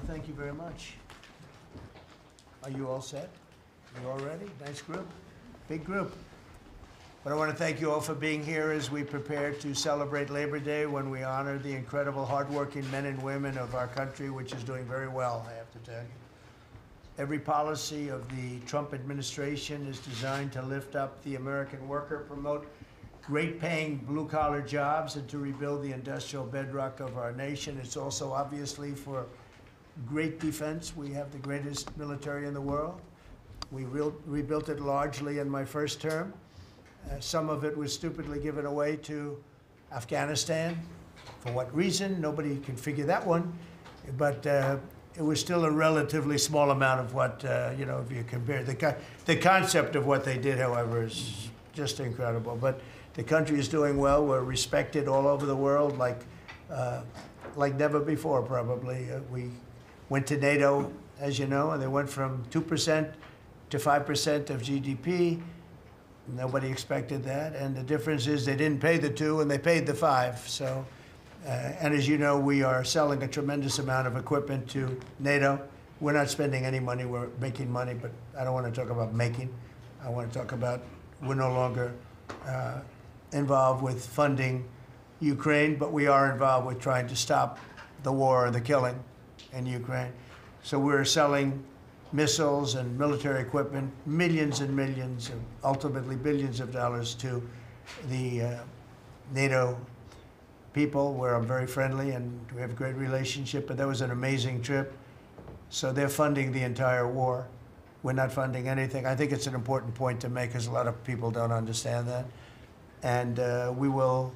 Thank you very much. Are you all set? You all ready? Nice group. Big group. But I want to thank you all for being here as we prepare to celebrate Labor Day, when we honor the incredible hardworking men and women of our country, which is doing very well, I have to tell you. Every policy of the Trump administration is designed to lift up the American worker, promote great-paying blue-collar jobs, and to rebuild the industrial bedrock of our nation. It's also obviously for great defense. We have the greatest military in the world. We rebuilt it largely in my first term. Some of it was stupidly given away to Afghanistan. For what reason? Nobody can figure that one. But it was still a relatively small amount of what, if you compare. The concept of what they did, however, is just incredible. But the country is doing well. We're respected all over the world like never before, probably. We went to NATO, as you know, and they went from 2% to 5% of GDP. Nobody expected that. And the difference is they didn't pay the 2 and they paid the 5. So, and as you know, we are selling a tremendous amount of equipment to NATO. We're not spending any money, we're making money, but I don't want to talk about making. I want to talk about we're no longer involved with funding Ukraine, but we are involved with trying to stop the war and the killing in Ukraine. So we're selling missiles and military equipment, millions and millions, and ultimately billions of dollars to the NATO people, where I'm very friendly and we have a great relationship. But that was an amazing trip. So they're funding the entire war. We're not funding anything. I think it's an important point to make, because a lot of people don't understand that. And we will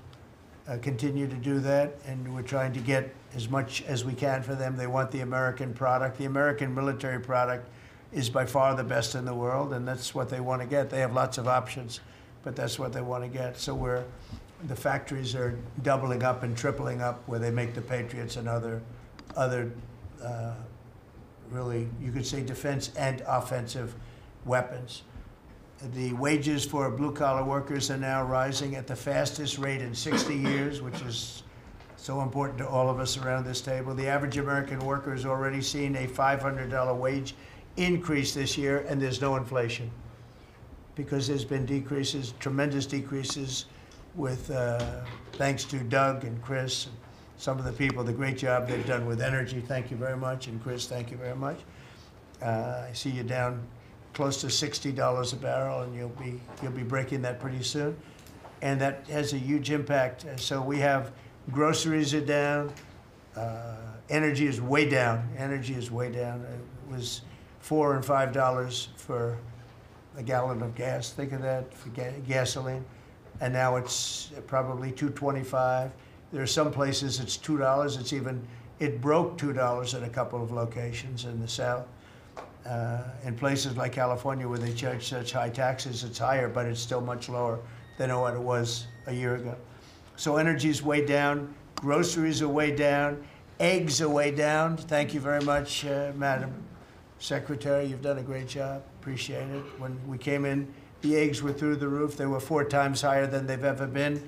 continue to do that, and we're trying to get as much as we can for them. They want the American product. The American military product is by far the best in the world, and that's what they want to get. They have lots of options, but that's what they want to get. So the factories are doubling up and tripling up, where they make the Patriots and other really, you could say, defense and offensive weapons. The wages for blue-collar workers are now rising at the fastest rate in 60 years, which is so important to all of us around this table. The average American worker has already seen a $500 wage increase this year, and there's no inflation, because there's been decreases, tremendous decreases, with thanks to Doug and Chris, and some of the people, the great job they've done with energy. Thank you very much. And Chris, thank you very much. I see you down close to $60 a barrel, and you'll be breaking that pretty soon, and that has a huge impact. So we have groceries are down, energy is way down. Energy is way down. It was $4 and $5 for a gallon of gas. Think of that, for gasoline, and now it's probably $2.25. There are some places it's $2. It broke $2 at a couple of locations in the South. In places like California, where they charge such high taxes, it's higher, but it's still much lower than what it was a year ago. So energy's way down, groceries are way down, eggs are way down. Thank you very much, Madam Secretary. You've done a great job. Appreciate it. When we came in, the eggs were through the roof. They were 4 times higher than they've ever been.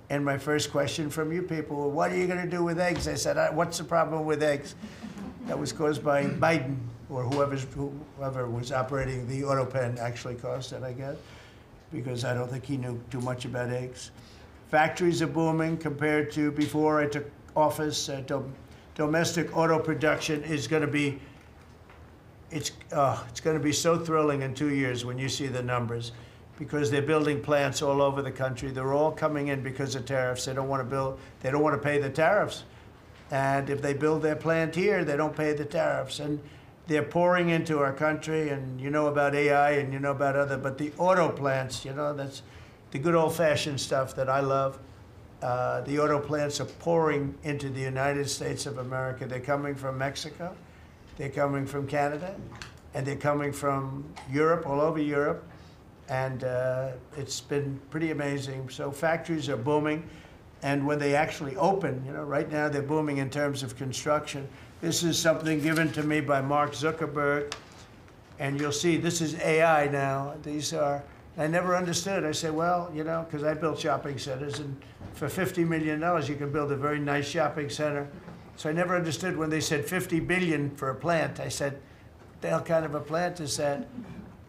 And my first question from you people were, what are you going to do with eggs? I said, what's the problem with eggs? That was caused by Biden, or whoever was operating the auto pen actually caused it, I guess, because I don't think he knew too much about eggs. Factories are booming compared to before I took office. Domestic auto production is going to be, it's going to be so thrilling in 2 years when you see the numbers, because they're building plants all over the country. They're all coming in because of tariffs. They don't want to pay the tariffs. And if they build their plant here, they don't pay the tariffs. And they're pouring into our country, and you know about AI and you know about but the auto plants, that's the good old-fashioned stuff that I love. The auto plants are pouring into the United States of America. They're coming from Mexico, they're coming from Canada, and they're coming from Europe, all over Europe. And it's been pretty amazing. So factories are booming. And when they actually open, right now they're booming in terms of construction. This is something given to me by Mark Zuckerberg. And you'll see, this is AI now. These are, I never understood. I said, well, because I built shopping centers, and for $50 million, you can build a very nice shopping center. So I never understood when they said 50 billion for a plant. I said, what the hell kind of a plant is that?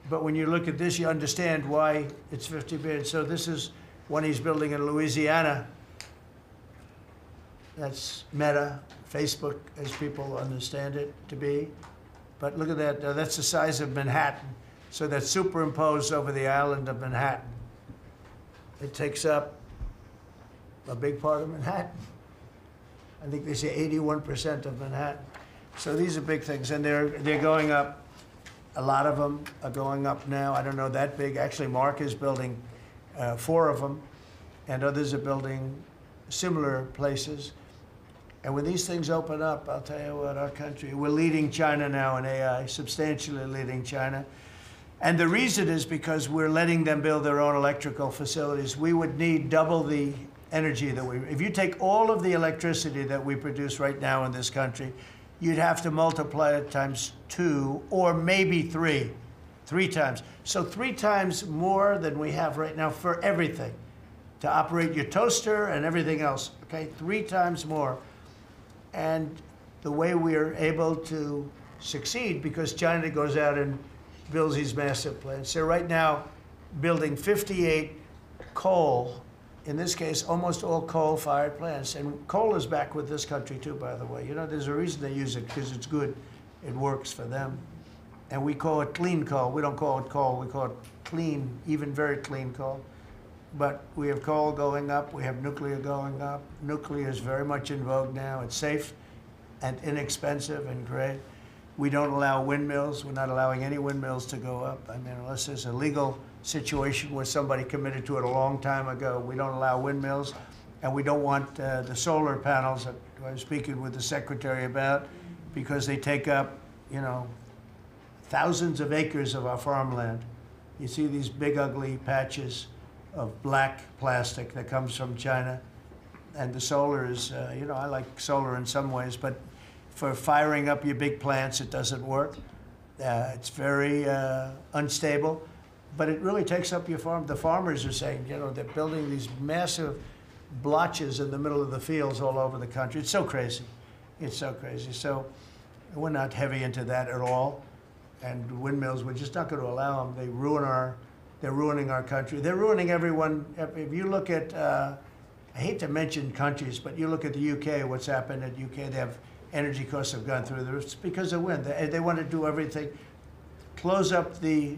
But when you look at this, you understand why it's 50 billion. So this is one he's building in Louisiana. That's Meta, Facebook, as people understand it to be. But look at that, that's the size of Manhattan. So that's superimposed over the island of Manhattan. It takes up a big part of Manhattan. I think they say 81% of Manhattan. So these are big things, and they're going up. A lot of them are going up now. I don't know that big. Actually, Mark is building 4 of them, and others are building similar places. And when these things open up, I'll tell you what, our country, we're leading China now in AI, substantially leading China. And the reason is because we're letting them build their own electrical facilities. We would need double the energy that if you take all of the electricity that we produce right now in this country, you'd have to multiply it times 2 or maybe 3 times. So 3 times more than we have right now for everything, to operate your toaster and everything else, okay? 3 times more. And the way we are able to succeed, because China goes out and builds these massive plants. They're right now building 58 coal, in this case, almost all coal-fired plants. And coal is back with this country too, by the way. You know, there's a reason they use it, because it's good. It works for them. And we call it clean coal. We don't call it coal, we call it clean, even very clean coal. But we have coal going up, we have nuclear going up. Nuclear is very much in vogue now. It's safe and inexpensive and great. We don't allow windmills. We're not allowing any windmills to go up. I mean, unless there's a legal situation where somebody committed to it a long time ago, we don't allow windmills. And we don't want the solar panels that I was speaking with the secretary about, because they take up, you know, thousands of acres of our farmland. You see these big, ugly patches of black plastic that comes from China. And the solar is, you know, I like solar in some ways, but for firing up your big plants, it doesn't work. It's very unstable, but it really takes up your farm. The farmers are saying, you know, they're building these massive blotches in the middle of the fields all over the country. It's so crazy. It's so crazy. So we're not heavy into that at all. And windmills, we're just not going to allow them. They're ruining our country. They're ruining everyone. If you look at, I hate to mention countries, but you look at the UK, what's happened at UK, they have energy costs have gone through the roof. It's because of wind. They want to do everything, close up the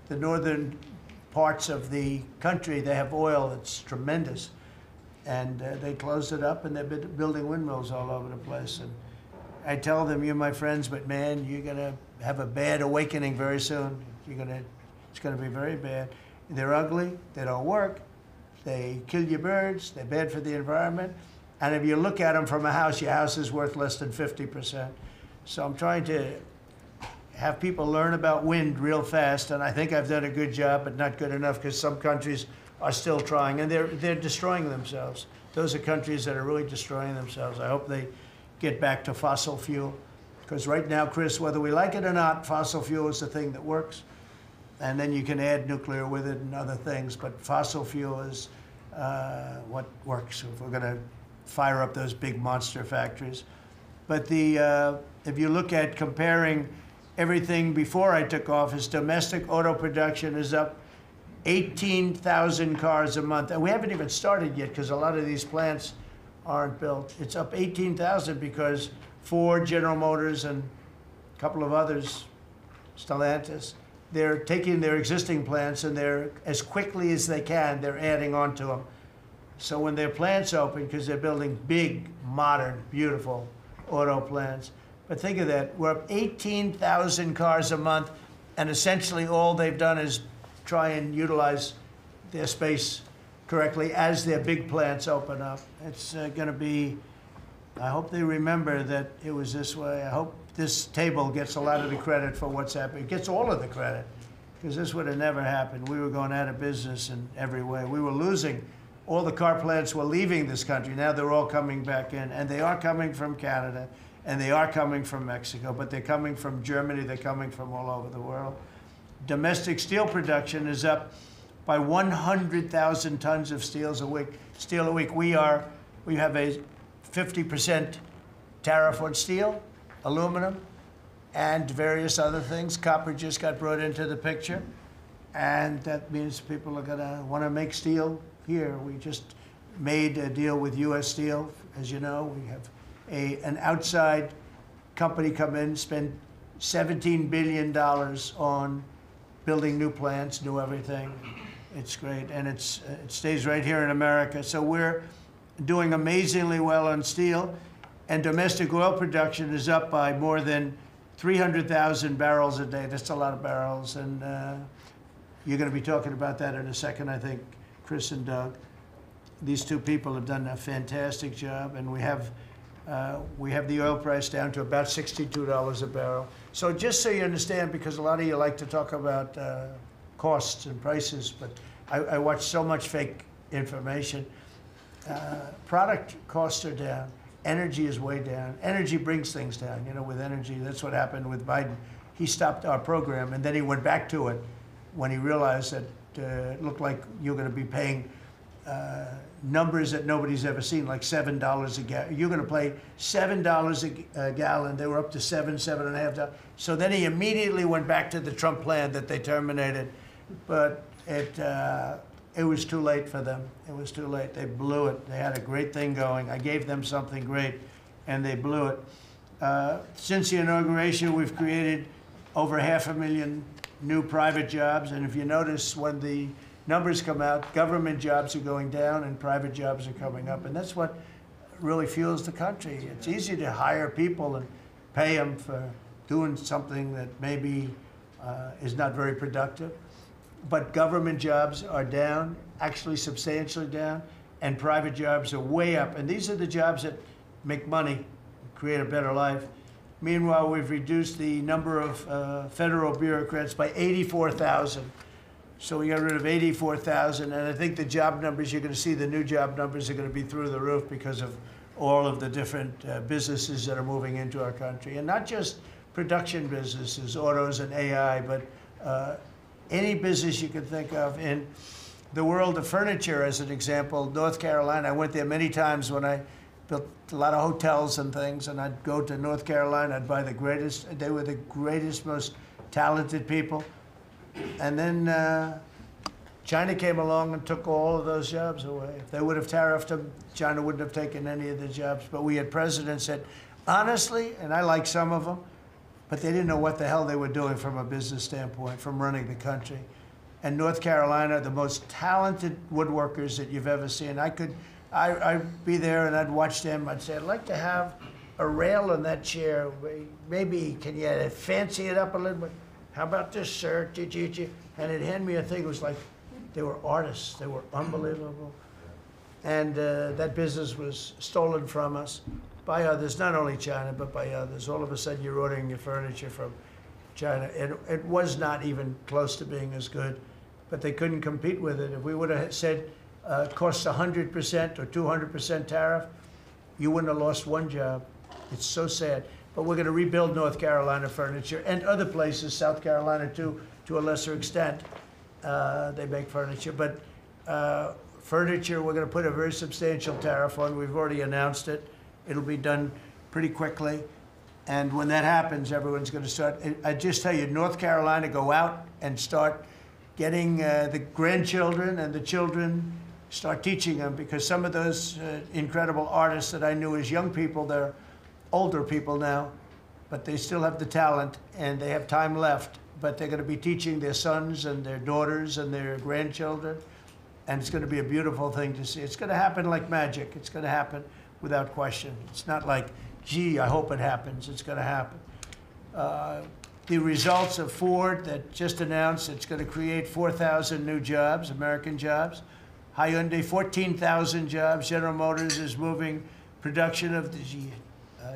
northern parts of the country. They have oil that's tremendous. And they closed it up, and they've been building windmills all over the place. And I tell them, you're my friends, but man, you're going to have a bad awakening very soon. It's going to be very bad. They're ugly, they don't work, they kill your birds, they're bad for the environment. And if you look at them from a house, your house is worth less than 50%. So I'm trying to have people learn about wind real fast, and I think I've done a good job, but not good enough, because some countries are still trying, and they're destroying themselves. Those are countries that are really destroying themselves. I hope they get back to fossil fuel, because right now, Chris, whether we like it or not, fossil fuel is the thing that works. And then you can add nuclear with it and other things, but fossil fuel is what works if we're going to fire up those big monster factories. But if you look at comparing everything before I took office, domestic auto production is up 18,000 cars a month. And we haven't even started yet, because a lot of these plants aren't built. It's up 18,000 because Ford, General Motors, and a couple of others, Stellantis, they're taking their existing plants, and they're, as quickly as they can, they're adding on to them. So when their plants open, because they're building big, modern, beautiful auto plants. But think of that, we're up 18,000 cars a month, and essentially all they've done is try and utilize their space correctly as their big plants open up. It's going to be, I hope they remember that it was this way. I hope this table gets a lot of the credit for what's happening. It gets all of the credit, because this would have never happened. We were going out of business in every way. We were losing. All the car plants were leaving this country. Now they're all coming back in, and they are coming from Canada, and they are coming from Mexico, but they're coming from Germany. They're coming from all over the world. Domestic steel production is up by 100,000 tons of steel a week. We have a 50% tariff on steel, aluminum, and various other things. Copper just got brought into the picture, and that means people are going to want to make steel here. We just made a deal with U.S. Steel. As you know, we have an outside company come in, spend $17 billion on building new plants, new everything. It's great, and it stays right here in America. So we're doing amazingly well on steel, and domestic oil production is up by more than 300,000 barrels a day. That's a lot of barrels, and you're going to be talking about that in a second, I think, Chris and Doug. These two people have done a fantastic job, and we have the oil price down to about $62 a barrel. So just so you understand, because a lot of you like to talk about costs and prices, but I watch so much fake information. Product costs are down. Energy is way down. Energy brings things down. You know, with energy, that's what happened with Biden. He stopped our program, and then he went back to it when he realized that it looked like you're going to be paying numbers that nobody's ever seen, like $7 a gallon. You're going to pay $7 a gallon. They were up to $7.5. So then he immediately went back to the Trump plan that they terminated, but it was too late for them. It was too late. They blew it. They had a great thing going. I gave them something great, and they blew it. Since the inauguration, we've created over 500,000 new private jobs, and if you notice, when the numbers come out, government jobs are going down and private jobs are coming up, and that's what really fuels the country. It's easy to hire people and pay them for doing something that maybe is not very productive, but government jobs are down, actually substantially down, and private jobs are way up, and these are the jobs that make money, create a better life. Meanwhile, we've reduced the number of federal bureaucrats by 84,000. So we got rid of 84,000, and I think the job numbers, you're going to see the new job numbers are going to be through the roof because of all of the different businesses that are moving into our country. And not just production businesses, autos and AI, but any business you can think of. In the world of furniture, as an example, North Carolina, I went there many times when I built a lot of hotels and things, and I'd go to North Carolina, I'd buy the greatest, they were the greatest, most talented people. And then China came along and took all of those jobs away. If they would have tariffed them, China wouldn't have taken any of the jobs. But we had presidents that, honestly, and I like some of them, but they didn't know what the hell they were doing from a business standpoint, from running the country. And North Carolina, the most talented woodworkers that you've ever seen. I'd be there and I'd watch them. I'd say, I'd like to have a rail in that chair. Maybe, can you fancy it up a little bit? How about this, sir? And he'd hand me a thing. It was like they were artists. They were unbelievable. And that business was stolen from us by others, not only China, but by others. All of a sudden, you're ordering your furniture from China. It was not even close to being as good, but they couldn't compete with it. If we would have said it costs 100% or 200% tariff, you wouldn't have lost one job. It's so sad. But we're going to rebuild North Carolina furniture and other places, South Carolina too, to a lesser extent. They make furniture. But furniture, we're going to put a very substantial tariff on. We've already announced it. It'll be done pretty quickly. And when that happens, everyone's going to start. I just tell you, North Carolina, go out and start getting the grandchildren and the children, start teaching them, because some of those incredible artists that I knew as young people, they're older people now, but they still have the talent and they have time left, but they're going to be teaching their sons and their daughters and their grandchildren, and it's going to be a beautiful thing to see. It's going to happen like magic. It's going to happen without question. It's not like, gee, I hope it happens. It's going to happen. The results of Ford that just announced it's going to create 4,000 new jobs, American jobs. Hyundai, 14,000 jobs. General Motors is moving production of the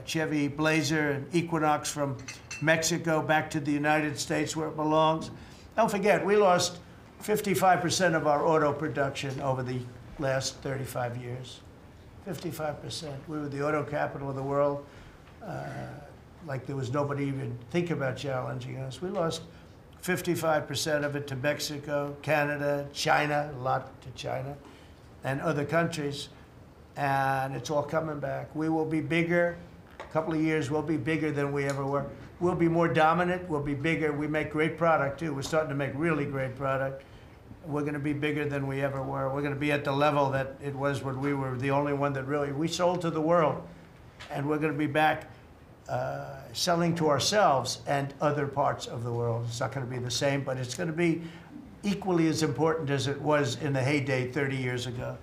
Chevy Blazer and Equinox from Mexico back to the United States where it belongs. Don't forget, we lost 55% of our auto production over the last 35 years. 55%. We were the auto capital of the world. Like there was nobody even think about challenging us. We lost 55% of it to Mexico, Canada, China, a lot to China, and other countries. and it's all coming back. We will be bigger. A couple of years, we'll be bigger than we ever were. We'll be more dominant. We'll be bigger. We make great product, too. We're starting to make really great product. We're going to be bigger than we ever were. We're going to be at the level that it was when we were the only one that really, we sold to the world. And we're going to be back selling to ourselves and other parts of the world. It's not going to be the same, but it's going to be equally as important as it was in the heyday 30 years ago.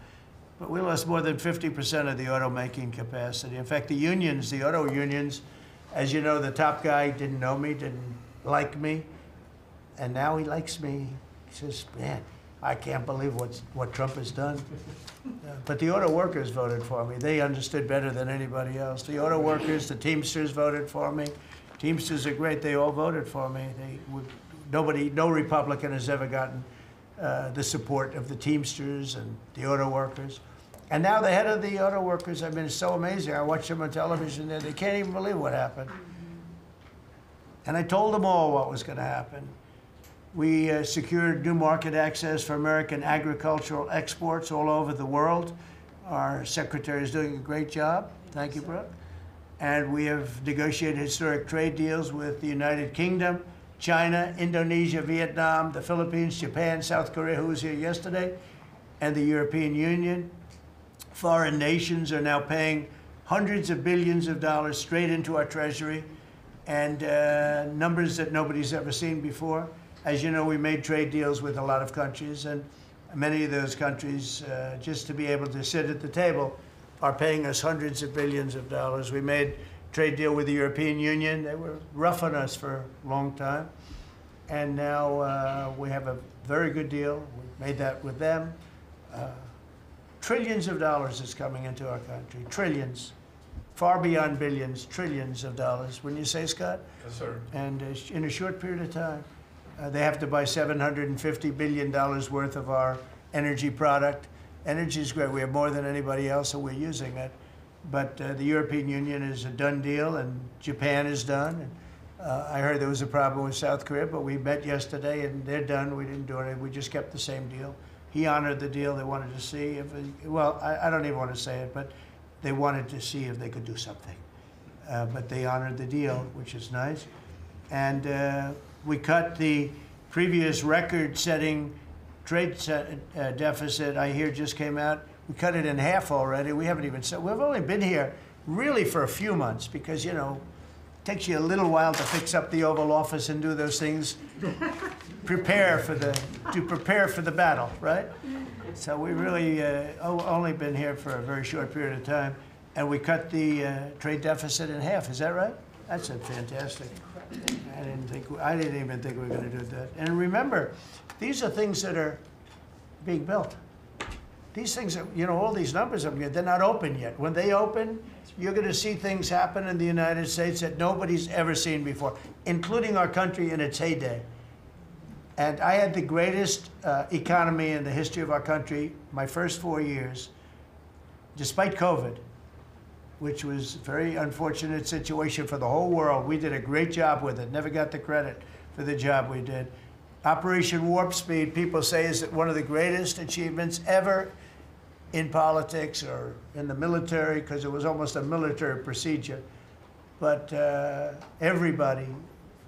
But we lost more than 50% of the automaking capacity. In fact, the unions, the auto unions, as you know, the top guy didn't know me, didn't like me, and now he likes me. He says, man, I can't believe what Trump has done. But the auto workers voted for me. They understood better than anybody else. The auto workers, the Teamsters voted for me. Teamsters are great. They all voted for me. No Republican has ever gotten the support of the Teamsters and the auto workers. And now the head of the auto workers, I mean, it's so amazing. I watch them on television there. They can't even believe what happened. And I told them all what was going to happen. We secured new market access for American agricultural exports all over the world. Our secretary is doing a great job. Thank you, Brooke. And we have negotiated historic trade deals with the United Kingdom, China, Indonesia, Vietnam, the Philippines, Japan, South Korea, who was here yesterday, and the European Union. Foreign nations are now paying hundreds of billions of dollars straight into our treasury, and numbers that nobody's ever seen before. As you know, we made trade deals with a lot of countries, and many of those countries, just to be able to sit at the table, are paying us hundreds of billions of dollars. We made a trade deal with the European Union. They were rough on us for a long time, and now we have a very good deal. We made that with them. Trillions of dollars is coming into our country. Trillions. Far beyond billions, trillions of dollars. Wouldn't you say, Scott? Yes, sir. And in a short period of time. They have to buy $750 billion worth of our energy product. Energy is great. We have more than anybody else, so we're using it. But the European Union is a done deal, and Japan is done. And, I heard there was a problem with South Korea, but we met yesterday, and they're done. We didn't do anything. We just kept the same deal. He honored the deal. They wanted to see if, well, I don't even want to say it, but they wanted to see if they could do something. But they honored the deal, which is nice. And we cut the previous record-setting trade deficit, I hear just came out. We cut it in half already. We haven't even said, we've only been here really for a few months because, you know, it takes you a little while to fix up the Oval Office and do those things. prepare for the battle, right? So we really only been here for a very short period of time, and we cut the trade deficit in half. Is that right? That's fantastic. I didn't even think we were going to do that. And remember, these are things that are being built. These things, you know, all these numbers, they're not open yet. When they open, you're going to see things happen in the United States that nobody's ever seen before, including our country in its heyday. And I had the greatest economy in the history of our country my first 4 years, despite COVID, which was a very unfortunate situation for the whole world. We did a great job with it, never got the credit for the job we did. Operation Warp Speed, people say, is one of the greatest achievements ever in politics or in the military, because it was almost a military procedure. But everybody,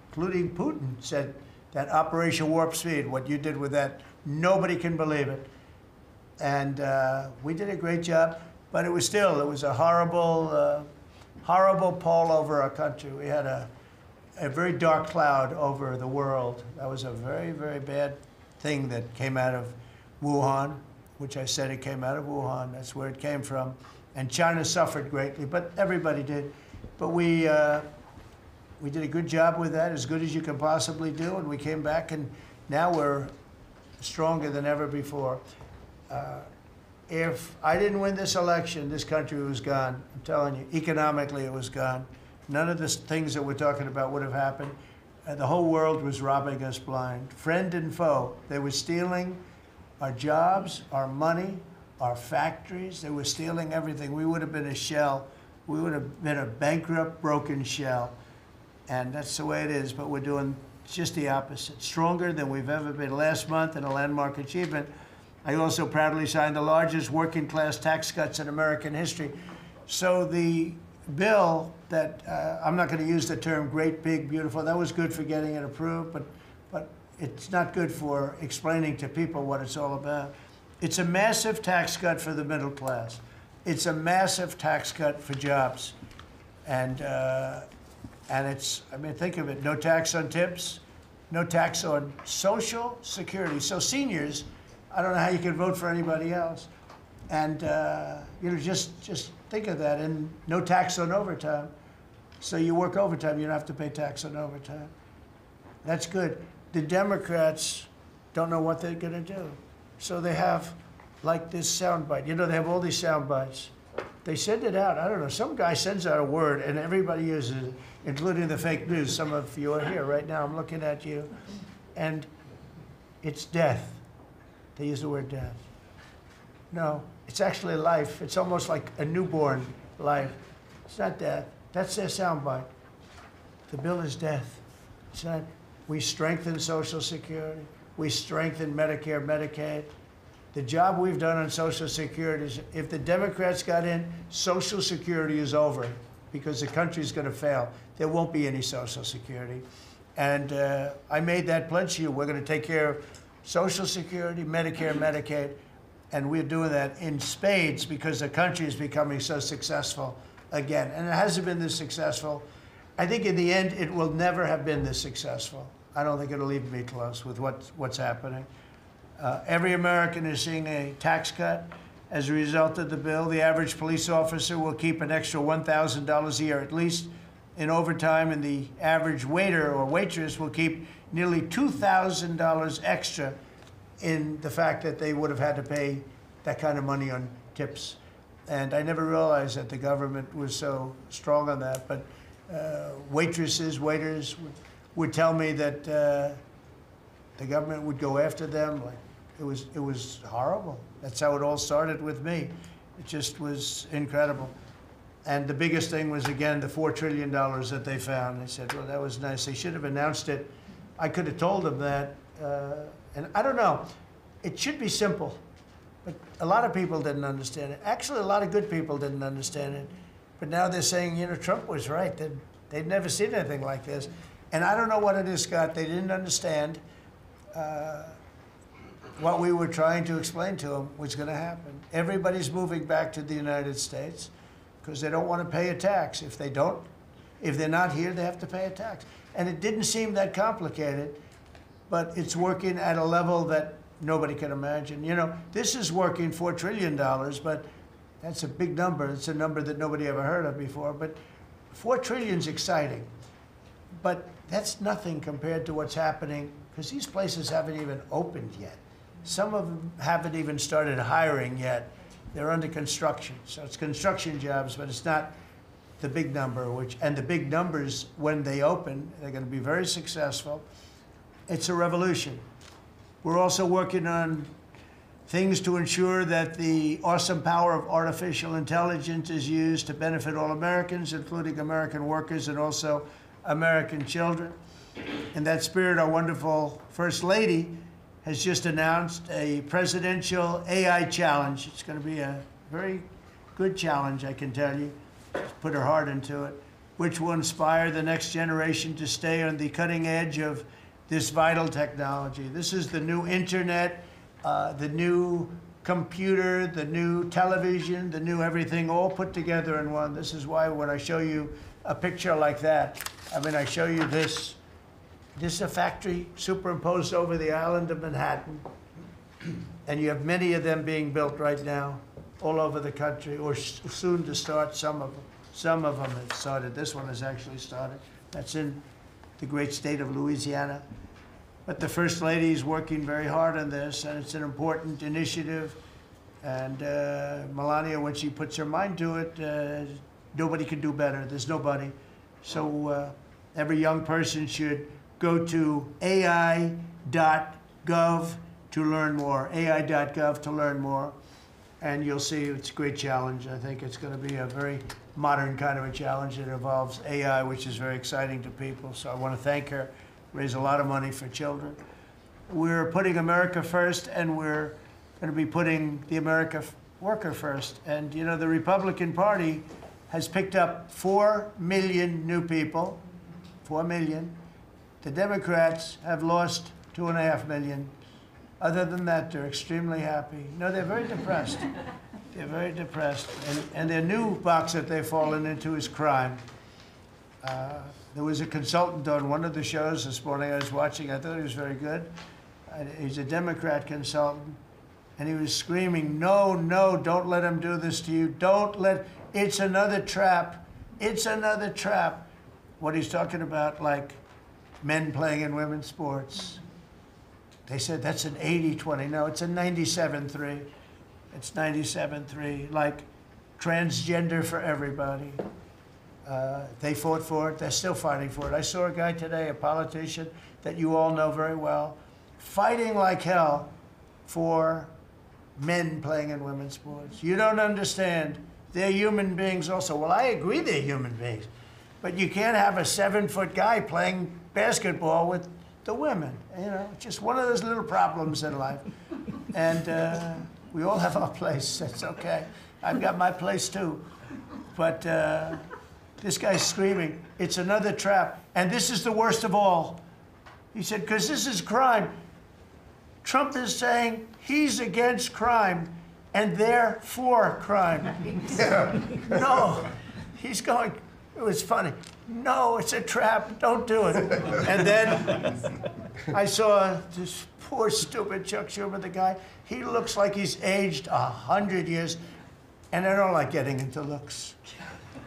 including Putin, said that Operation Warp Speed, what you did with that, nobody can believe it. And we did a great job, but it was a horrible, horrible pall over our country. We had a very dark cloud over the world. That was a very, very bad thing that came out of Wuhan, which I said it came out of Wuhan. That's where it came from. And China suffered greatly, but everybody did. But we did a good job with that, as good as you can possibly do, and we came back, and now we're stronger than ever before. If I didn't win this election, this country was gone. I'm telling you, economically it was gone. None of the things that we're talking about would have happened. The whole world was robbing us blind. Friend and foe, they were stealing our jobs, our money, our factories. They were stealing everything. We would have been a shell. We would have been a bankrupt, broken shell. And that's the way it is, but we're doing just the opposite. Stronger than we've ever been. Last month in a landmark achievement, I also proudly signed the largest working class tax cuts in American history. So the bill that, I'm not going to use the term great, big, beautiful, that was good for getting it approved, but it's not good for explaining to people what it's all about. It's a massive tax cut for the middle class. It's a massive tax cut for jobs. And it's, I mean, think of it, no tax on tips, no tax on Social Security. So seniors, I don't know how you can vote for anybody else. And, you know, just think of that, and no tax on overtime. So you work overtime, you don't have to pay tax on overtime. That's good. The Democrats don't know what they're gonna do. So they have like this soundbite. You know, they have all these sound bites. They send it out. I don't know. Some guy sends out a word and everybody uses it, including the fake news. Some of you are here right now. I'm looking at you. And it's death. They use the word death. No, it's actually life. It's almost like a newborn life. It's not death. That's their soundbite. The bill is death. It's not. We strengthen Social Security. We strengthen Medicare, Medicaid. The job we've done on Social Security is, if the Democrats got in, Social Security is over because the country's going to fail. There won't be any Social Security. And I made that pledge to you. We're going to take care of Social Security, Medicare, Medicaid, and we're doing that in spades because the country is becoming so successful again. And it hasn't been this successful. I think in the end, it will never have been this successful. I don't think it'll even be close with what's happening. Every American is seeing a tax cut as a result of the bill. The average police officer will keep an extra $1,000 a year at least in overtime, and the average waiter or waitress will keep nearly $2,000 extra in the fact that they would have had to pay that kind of money on tips. And I never realized that the government was so strong on that, but waitresses, waiters would tell me that the government would go after them. Like, it was horrible. That's how it all started with me. It just was incredible. And the biggest thing was, again, the $4 trillion that they found. They said, well, that was nice. They should have announced it. I could have told them that. And I don't know. It should be simple. But a lot of people didn't understand it. Actually, a lot of good people didn't understand it. But now they're saying, you know, Trump was right. They'd never seen anything like this. And I don't know what it is, Scott. They didn't understand what we were trying to explain to them was going to happen. Everybody's moving back to the United States because they don't want to pay a tax. If they're not here, they have to pay a tax. And it didn't seem that complicated, but it's working at a level that nobody can imagine. You know, this is working $4 trillion, but that's a big number. It's a number that nobody ever heard of before. But 4 trillion is exciting. But that's nothing compared to what's happening, because these places haven't even opened yet. Some of them haven't even started hiring yet. They're under construction. So it's construction jobs, but it's not the big number, and the big numbers, when they open, they're going to be very successful. It's a revolution. We're also working on things to ensure that the awesome power of artificial intelligence is used to benefit all Americans, including American workers and also American children. In that spirit, our wonderful First Lady has just announced a presidential AI challenge. It's going to be a very good challenge, I can tell you. She's put her heart into it, which will inspire the next generation to stay on the cutting edge of this vital technology. This is the new internet, the new computer, the new television, the new everything, all put together in one. This is why when I show you a picture like that, I mean, I show you this. This is a factory superimposed over the island of Manhattan. And you have many of them being built right now all over the country, or soon to start. Some of them. Some of them have started. This one has actually started. That's in the great state of Louisiana. But the First Lady is working very hard on this, and it's an important initiative. And Melania, when she puts her mind to it, nobody can do better. There's nobody. So every young person should go to AI.gov to learn more, AI.gov to learn more. And you'll see it's a great challenge. I think it's going to be a very modern kind of a challenge that involves AI, which is very exciting to people. So I want to thank her, raise a lot of money for children. We're putting America first, and we're going to be putting the American worker first. And, you know, the Republican Party has picked up 4 million new people, 4 million. The Democrats have lost 2.5 million. Other than that, they're extremely happy. No, they're very depressed. They're very depressed. And their new box that they've fallen into is crime. There was a consultant on one of the shows this morning I was watching. I thought he was very good. He's a Democrat consultant. And he was screaming, no, no, don't let him do this to you. Don't let, it's another trap. It's another trap. What he's talking about, like men playing in women's sports. They said that's an 80-20. No, it's a 97-3. It's 97-3. Like transgender for everybody. They fought for it. They're still fighting for it. I saw a guy today, a politician that you all know very well, fighting like hell for men playing in women's sports. You don't understand. They're human beings also. Well, I agree they're human beings. But you can't have a 7-foot guy playing basketball with the women. You know, just one of those little problems in life. And we all have our place. That's okay. I've got my place too. But this guy's screaming, it's another trap. And this is the worst of all. He said, because this is crime. Trump is saying he's against crime and they're for crime. No, he's going, it was funny. No, it's a trap, don't do it. And then I saw this poor, stupid Chuck Schumer, the guy. He looks like he's aged 100 years. And I don't like getting into looks.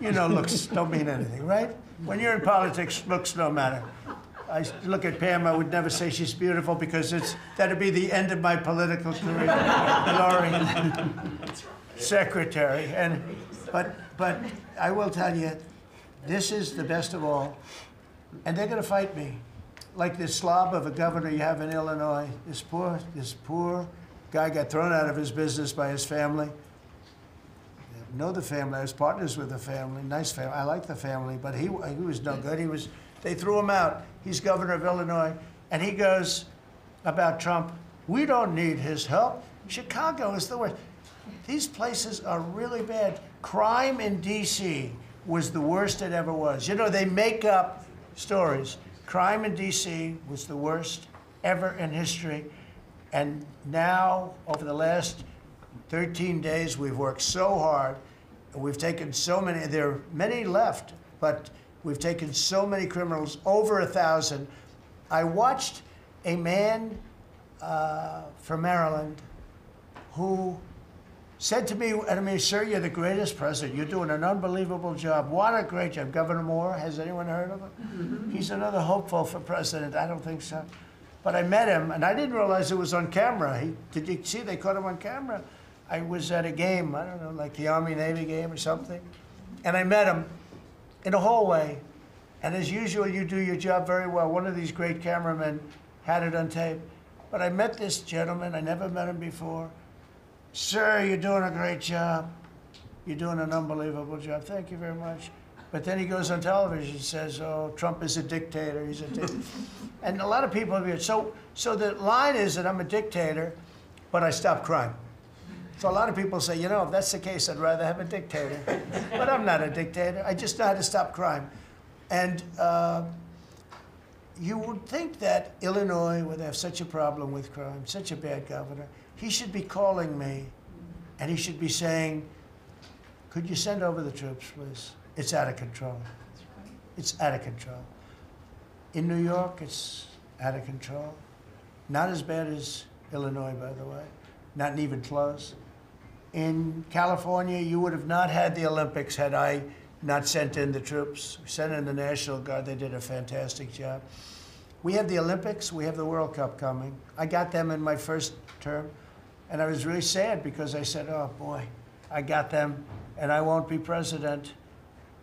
You know, looks don't mean anything, right? When you're in politics, looks don't matter. I look at Pam, I would never say she's beautiful because that'd be the end of my political career. Laurie, secretary. But I will tell you, this is the best of all. And they're going to fight me. Like this slob of a governor you have in Illinois. This poor guy got thrown out of his business by his family. I know the family. I was partners with the family. Nice family. I like the family, but he was no good. They threw him out. He's governor of Illinois, and he goes about Trump, we don't need his help. Chicago is the worst. These places are really bad. Crime in D.C. was the worst it ever was. You know, they make up stories. Crime in D.C. was the worst ever in history. And now, over the last 13 days, we've worked so hard. We've taken so many, there are many left, but we've taken so many criminals, over 1,000. I watched a man from Maryland who said to me, I mean, sir, you're the greatest president. You're doing an unbelievable job. What a great job. Governor Moore, has anyone heard of him? Mm-hmm. He's another hopeful for president. I don't think so. But I met him, and I didn't realize it was on camera. Did you see they caught him on camera? I was at a game, I don't know, like the Army-Navy game or something. And I met him in a hallway. And as usual, you do your job very well. One of these great cameramen had it on tape. But I met this gentleman. I never met him before. Sir, you're doing a great job. You're doing an unbelievable job. Thank you very much. But then he goes on television and says, oh, Trump is a dictator. He's a dictator. And a lot of people have been, so the line is that I'm a dictator, but I stop crime. So a lot of people say, you know, if that's the case, I'd rather have a dictator. But I'm not a dictator. I just know how to stop crime. And you would think that Illinois would have such a problem with crime, such a bad governor. He should be calling me, and he should be saying, could you send over the troops, please? It's out of control. It's out of control. In New York, it's out of control. Not as bad as Illinois, by the way. Not even close. In California, you would have not had the Olympics had I not sent in the troops. We sent in the National Guard. They did a fantastic job. We have the Olympics. We have the World Cup coming. I got them in my first term, and I was really sad because I said, oh, boy, I got them, and I won't be president.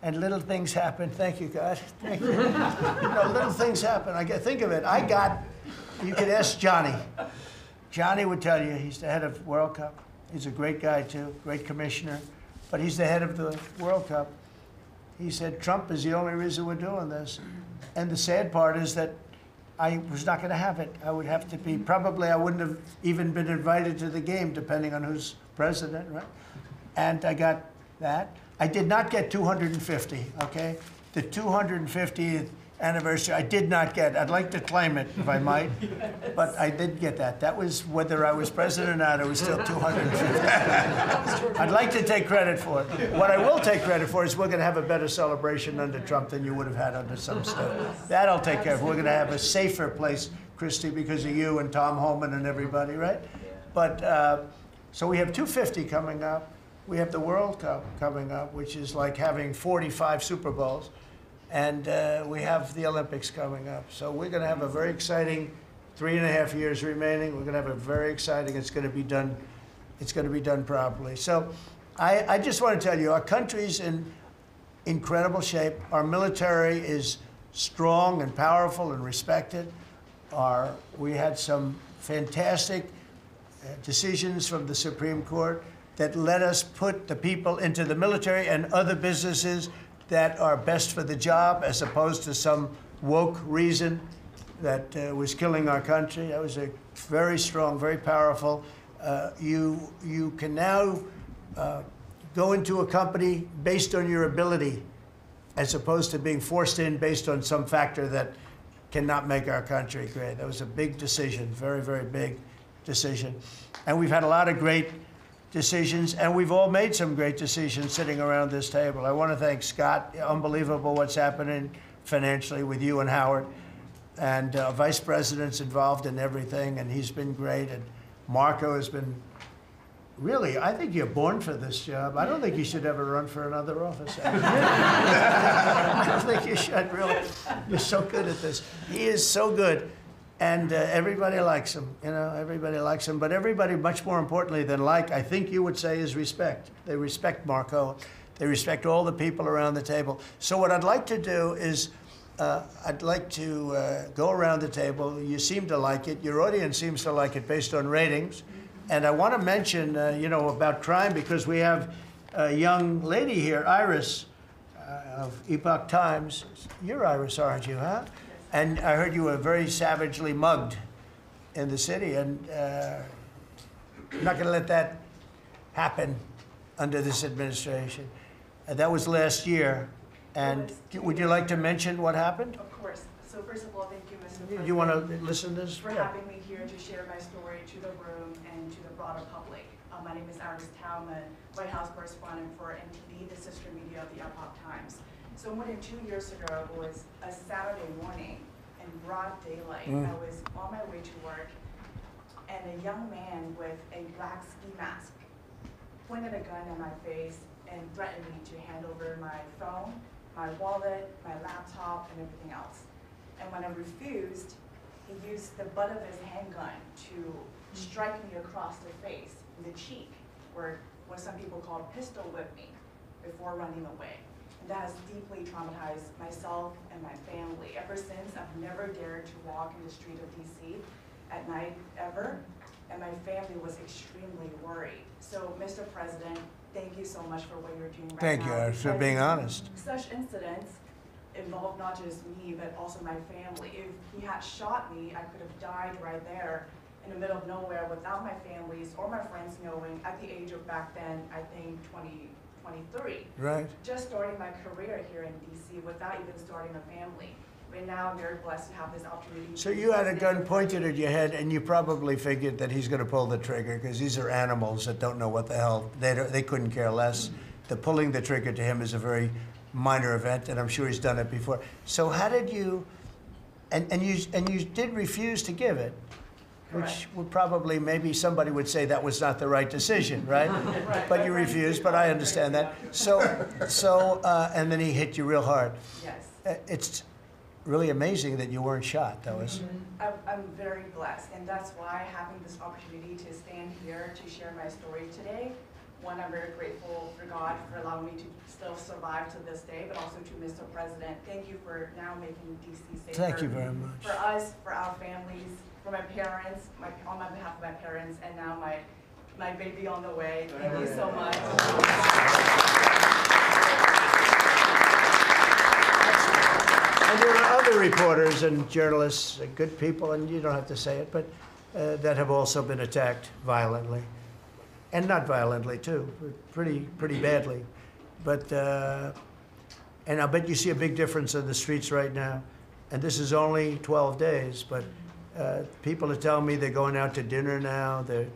And little things happen. Thank you, God. Thank you. You know, little things happen. Think of it. You could ask Johnny. Johnny would tell you, he's the head of World Cup. He's a great guy, too, great commissioner. But he's the head of the World Cup. He said, Trump is the only reason we're doing this. And the sad part is that I was not going to have it. I would have to be, probably I wouldn't have even been invited to the game, depending on who's president, right? And I got that. I did not get 250, okay? The 250th anniversary, I did not get. I'd like to claim it, if I might, but I did get that. That was whether I was president or not, it was still 250. I'd like to take credit for it. What I will take credit for is we're going to have a better celebration under Trump than you would have had under some stuff. That I'll take care of. We're going to have a safer place, Christy, because of you and Tom Homan and everybody, right? But, so we have 250 coming up. We have the World Cup coming up, which is like having 45 Super Bowls. And we have the Olympics coming up. So we're going to have a very exciting 3.5 years remaining. We're going to have a very exciting, it's going to be done properly. So I just want to tell you, our country's in incredible shape. Our military is strong and powerful and respected. We had some fantastic decisions from the Supreme Court that let us put the people into the military and other businesses that are best for the job, as opposed to some woke reason that was killing our country. That was a very strong, very powerful. You can now go into a company based on your ability, as opposed to being forced in based on some factor that cannot make our country great. That was a big decision, very, very big decision. And we've had a lot of great decisions, and we've all made some great decisions sitting around this table. I want to thank Scott. Unbelievable what's happening financially with you and Howard. And Vice President's involved in everything, and he's been great. And Marco has been, really, I think you're born for this job. I don't think you should ever run for another office. I don't think you should, really. You're so good at this. He is so good. And everybody likes him, you know, everybody likes him. But everybody, much more importantly than like, I think you would say, is respect. They respect Marco. They respect all the people around the table. So what I'd like to do is, I'd like to go around the table. You seem to like it. Your audience seems to like it based on ratings. And I want to mention, you know, about crime, because we have a young lady here, Iris, of Epoch Times. You're Iris, aren't you, huh? And I heard you were very savagely mugged in the city, and I'm not going to let that happen under this administration. That was last year. And would you like to mention what happened? Of course. So first of all, thank you, Mr. President. Do you want to listen to this? For having me here to share my story to the room and to the broader public. My name is Iris Tao. I'm a White House correspondent for NTD, the sister media of the Epoch Times. So more than 2 years ago, it was a Saturday morning in broad daylight. I was on my way to work, and a young man with a black ski mask pointed a gun at my face and threatened me to hand over my phone, my wallet, my laptop, and everything else. And when I refused, he used the butt of his handgun to strike me across the face, in the cheek, or what some people call pistol whip me, before running away. And that has deeply traumatized myself and my family. Ever since, I've never dared to walk in the street of DC at night, ever. And my family was extremely worried. So, Mr. President, thank you so much for what you're doing right now. Thank you, Iris, for being honest. Such incidents involve not just me, but also my family. If he had shot me, I could have died right there in the middle of nowhere without my families or my friends knowing, at the age of back then, I think 23. Right. Just starting my career here in DC without even starting a family. Right now, I'm very blessed to have this opportunity. So you had a gun pointed at your head, and you probably figured that he's going to pull the trigger, because these are animals that don't know what the hell, they couldn't care less. The pulling the trigger to him is a very minor event, and I'm sure he's done it before. So how did you, and you did refuse to give it, which would probably, maybe somebody would say that was not the right decision, right? Right. But you refused, but I understand that. So, and then he hit you real hard. Yes. It's really amazing that you weren't shot, though, isn't it? I'm very blessed, and that's why having this opportunity to stand here to share my story today. One, I'm very grateful for God for allowing me to still survive to this day, but also to Mr. President. Thank you for now making DC safer. Thank you very much. For us, for our families, for my parents, on my behalf of my parents, and now my baby on the way. Thank you so much. And there are other reporters and journalists, good people, and you don't have to say it, but that have also been attacked violently. And not violently, too, pretty badly. But, and I bet you see a big difference in the streets right now. And this is only 12 days, but people are telling me they're going out to dinner now. They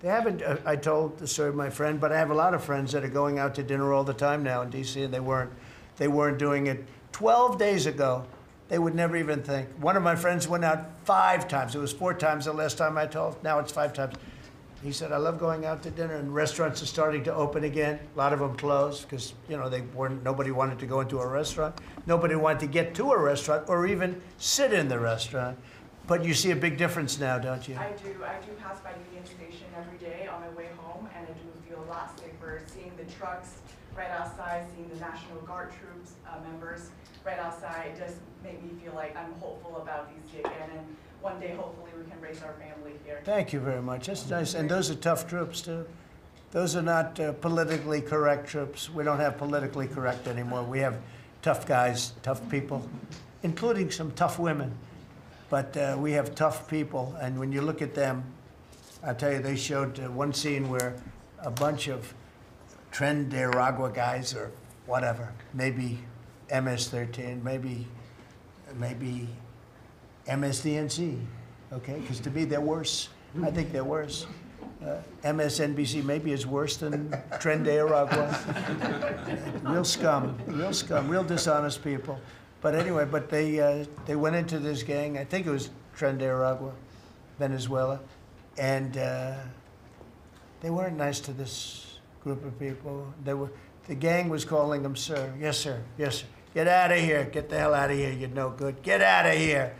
haven't, I told the story of my friend, but I have a lot of friends that are going out to dinner all the time now in DC, and they weren't doing it 12 days ago. They would never even think. One of my friends went out 5 times. It was 4 times the last time I told. Now it's 5 times. He said, I love going out to dinner, and restaurants are starting to open again. A lot of them closed because, you know, nobody wanted to go into a restaurant. Nobody wanted to get to a restaurant or even sit in the restaurant. But you see a big difference now, don't you? I do pass by Union Station every day on my way home, and I do feel a lot safer seeing the trucks right outside, seeing the National Guard troops members right outside. It does make me feel like I'm hopeful about DC again, and one day hopefully we can raise our family here. Thank you very much. That's nice. And those are tough troops, too. Those are not politically correct troops. We don't have politically correct anymore. We have tough guys, tough people, including some tough women. But we have tough people, and when you look at them, I tell you, they showed one scene where a bunch of Tren de Aragua guys, or whatever, maybe MS-13, maybe MSDNC, okay? Because to me, they're worse. I think they're worse. MSNBC maybe is worse than Tren de Aragua. Real scum, real dishonest people. But anyway, but they went into this gang, I think it was Tren de Aragua, Venezuela, and they weren't nice to this group of people. The gang was calling them sir. Yes, sir, yes, sir. Get out of here, get the hell out of here, you're no good. Get out of here.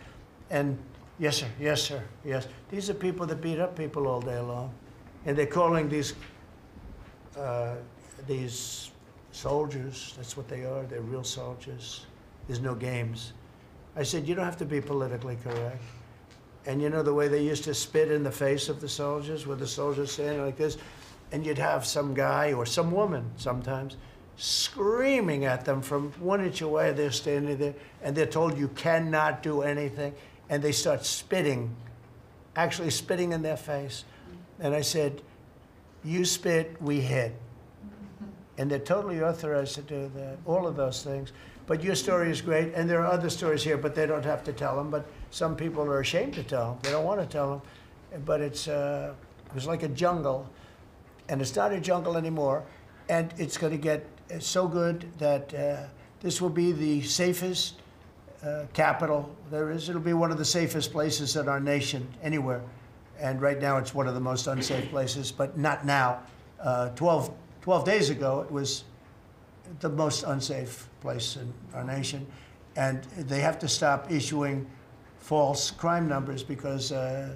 And yes, sir, yes, sir, yes. These are people that beat up people all day long. And they're calling these soldiers, that's what they are, they're real soldiers. There's no games. I said, you don't have to be politically correct. And you know the way they used to spit in the face of the soldiers, with the soldiers standing like this, and you'd have some guy or some woman sometimes screaming at them from 1 inch away. They're standing there, and they're told you cannot do anything, and they start spitting, actually spitting in their face. And I said, you spit, we hit. And they're totally authorized to do that, all of those things. But your story is great, and there are other stories here, but they don't have to tell them. But some people are ashamed to tell them. They don't want to tell them. But it was like a jungle, and it's not a jungle anymore. And it's going to get so good that this will be the safest capital there is. It'll be one of the safest places in our nation, anywhere. And right now, it's one of the most unsafe places, but not now. 12 days ago, it was the most unsafe place in our nation. And they have to stop issuing false crime numbers because, I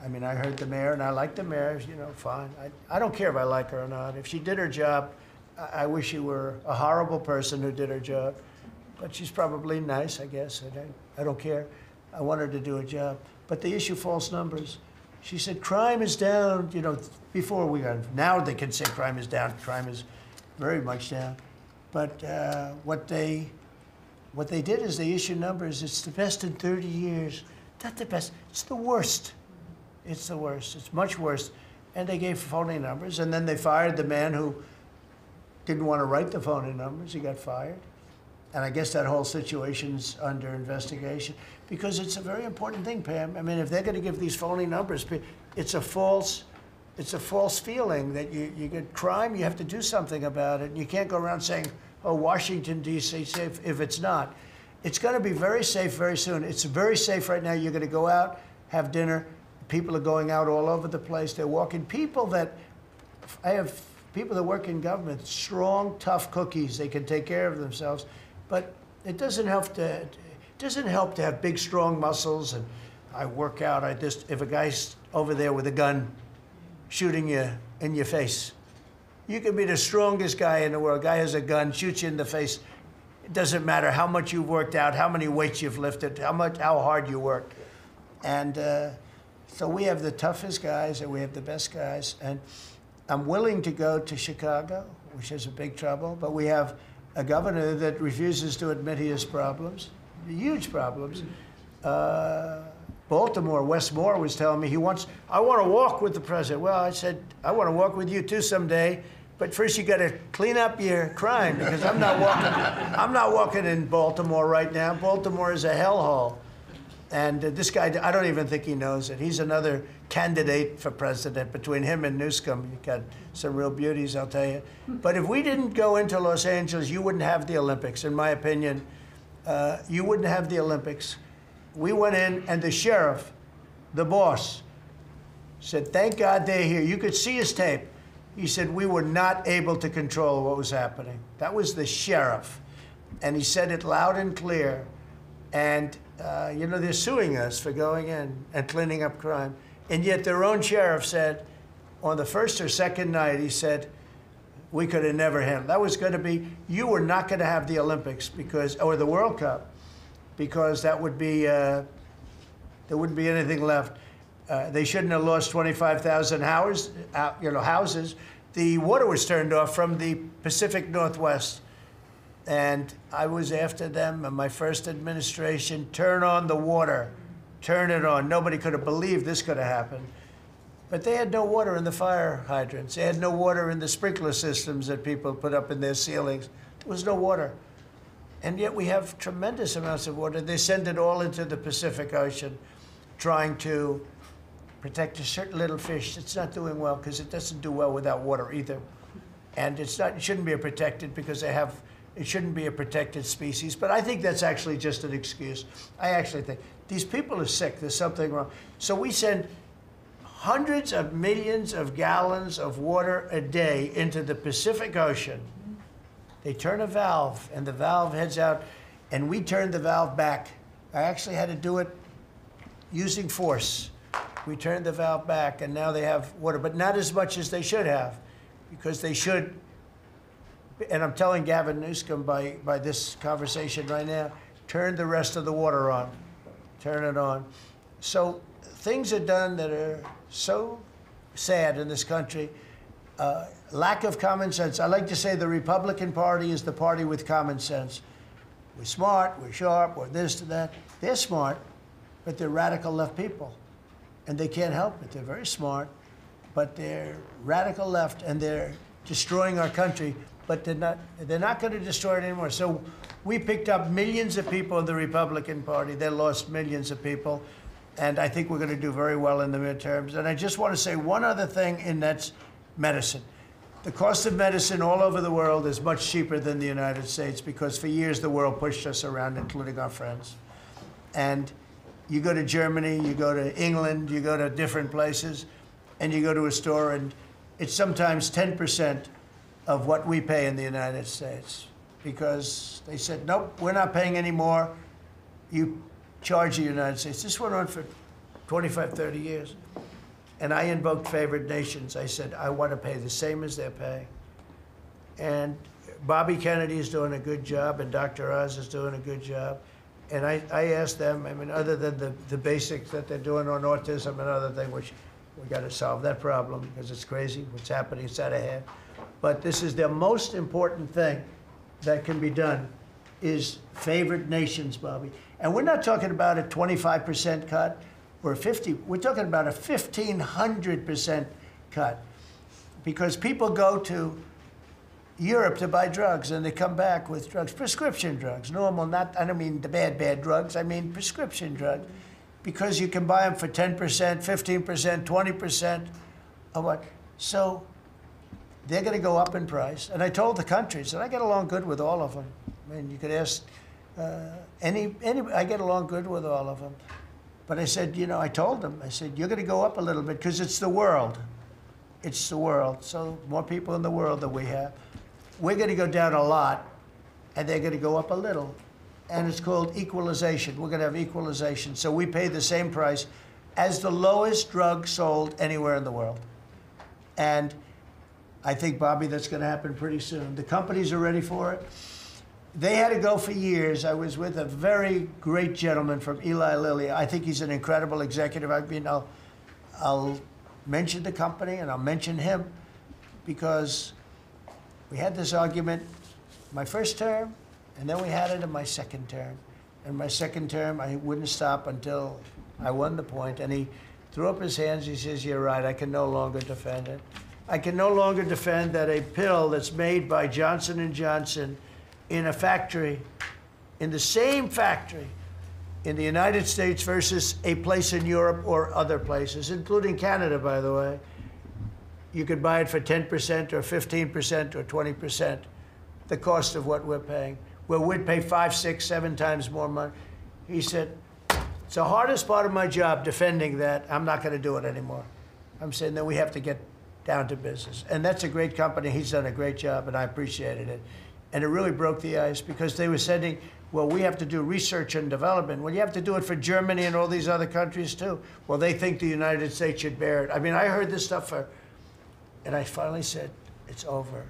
mean, I heard the mayor, and I like the mayor, you know, fine. I don't care if I like her or not. If she did her job, I wish she were a horrible person who did her job. But she's probably nice, I guess. I don't care. I want her to do a job. But they issue false numbers. She said, crime is down, you know, before we got, now they can say crime is down. Crime is very much down. But what they did is they issued numbers. It's the best in 30 years. Not the best. It's the worst. It's the worst. It's much worse. And they gave phony numbers. And then they fired the man who didn't want to write the phony numbers. He got fired. And I guess that whole situation's under investigation because it's a very important thing, Pam. I mean, if they're going to give these phony numbers, it's a false feeling that you get crime, you have to do something about it. And you can't go around saying, oh, Washington, D.C. safe, if it's not. It's going to be very safe very soon. It's very safe right now. You're going to go out, have dinner. People are going out all over the place. They're walking. I have people that work in government, strong, tough cookies. They can take care of themselves. But it doesn't help to have big, strong muscles. And I work out. If a guy's over there with a gun shooting you in your face, you can be the strongest guy in the world. A guy has a gun, shoots you in the face. It doesn't matter how much you've worked out, how many weights you've lifted, how hard you work. And so we have the toughest guys and we have the best guys. And I'm willing to go to Chicago, which is a big trouble, but we have a governor that refuses to admit he has problems. huge problems. Baltimore, Wes Moore was telling me I want to walk with the president. Well, I said, I want to walk with you too someday, but first you got to clean up your crime, because I'm not walking in Baltimore right now. Baltimore is a hellhole. And this guy, I don't even think he knows it. He's another candidate for president. Between him and Newsom, you got some real beauties, I'll tell you. But if we didn't go into Los Angeles, you wouldn't have the Olympics, in my opinion. You wouldn't have the Olympics. We went in, and the sheriff, the boss, said, thank God they're here. You could see his tape. He said, we were not able to control what was happening. That was the sheriff. And he said it loud and clear. And, you know, they're suing us for going in and cleaning up crime. And yet their own sheriff said, on the first or second night, he said, we could have never handled. That was going to be, you were not going to have the Olympics or the World Cup, because that would be, there wouldn't be anything left. They shouldn't have lost 25,000 houses. The water was turned off from the Pacific Northwest. And I was after them in my first administration, turn on the water, turn it on. Nobody could have believed this could have happened. But they had no water in the fire hydrants. They had no water in the sprinkler systems that people put up in their ceilings. There was no water. And yet we have tremendous amounts of water. They send it all into the Pacific Ocean, trying to protect a certain little fish that's not doing well, because it doesn't do well without water either. And it shouldn't be protected because it shouldn't be a protected species. But I think that's actually just an excuse. I actually think these people are sick. There's something wrong. So we send hundreds of millions of gallons of water a day into the Pacific Ocean. They turn a valve, and the valve heads out, and we turn the valve back. I actually had to do it using force. We turned the valve back, and now they have water, but not as much as they should have, because they should, and I'm telling Gavin Newsom by this conversation right now, turn the rest of the water on. Turn it on. So things are done that are so sad in this country. Lack of common sense. I like to say the Republican Party is the party with common sense. We're smart, we're sharp, we're this, that. They're smart, but they're radical left people. And they can't help it. They're very smart, but they're radical left, and they're destroying our country, but they're not going to destroy it anymore. So we picked up millions of people in the Republican Party. They lost millions of people. And I think we're going to do very well in the midterms. And I just want to say one other thing, and that's medicine. The cost of medicine all over the world is much cheaper than the United States, because for years the world pushed us around, including our friends. And you go to Germany, you go to England, you go to different places, and you go to a store, and it's sometimes 10% of what we pay in the United States, because they said, nope, we're not paying any more. You charge the United States. This went on for 25, 30 years. And I invoked favored nations. I said, I want to pay the same as they're paying. And Bobby Kennedy is doing a good job, and Dr. Oz is doing a good job. And I asked them, I mean, other than the basics that they're doing on autism and other things, which we got to solve that problem because it's crazy what's happening, it's out of hand. But this is the most important thing that can be done, is favored nations, Bobby. And we're not talking about a 25% cut or 50. We're talking about a 1,500% cut, because people go to Europe to buy drugs, and they come back with drugs, prescription drugs, normal, not, I don't mean the bad drugs, I mean prescription drugs, because you can buy them for 10%, 15%, 20% of what. So they're going to go up in price. And I told the countries, and I get along good with all of them. I mean, you could ask I get along good with all of them. But I said, you know, I told them, I said, you're going to go up a little bit because it's the world. It's the world. So more people in the world than we have. We're going to go down a lot, and they're going to go up a little. And it's called equalization. We're going to have equalization. So we pay the same price as the lowest drug sold anywhere in the world. And I think, Bobby, that's going to happen pretty soon. The companies are ready for it. They had to go for years. I was with a very great gentleman from Eli Lilly. I think he's an incredible executive. I mean, I'll mention the company, and I'll mention him, because we had this argument my first term, and then we had it in my second term. In my second term, I wouldn't stop until I won the point. And he threw up his hands. He says, "You're right. I can no longer defend it. I can no longer defend that a pill that's made by Johnson & Johnson in a factory, in the same factory, in the United States versus a place in Europe or other places, including Canada, by the way, you could buy it for 10% or 15% or 20%, the cost of what we're paying, where we'd pay 5, 6, 7 times more money." He said, "It's the hardest part of my job, defending that. I'm not going to do it anymore." I'm saying that we have to get down to business. And that's a great company. He's done a great job, and I appreciated it. And it really broke the ice because they were saying, well, we have to do research and development. Well, you have to do it for Germany and all these other countries too. Well, they think the United States should bear it. I mean, I heard this stuff and I finally said, it's over.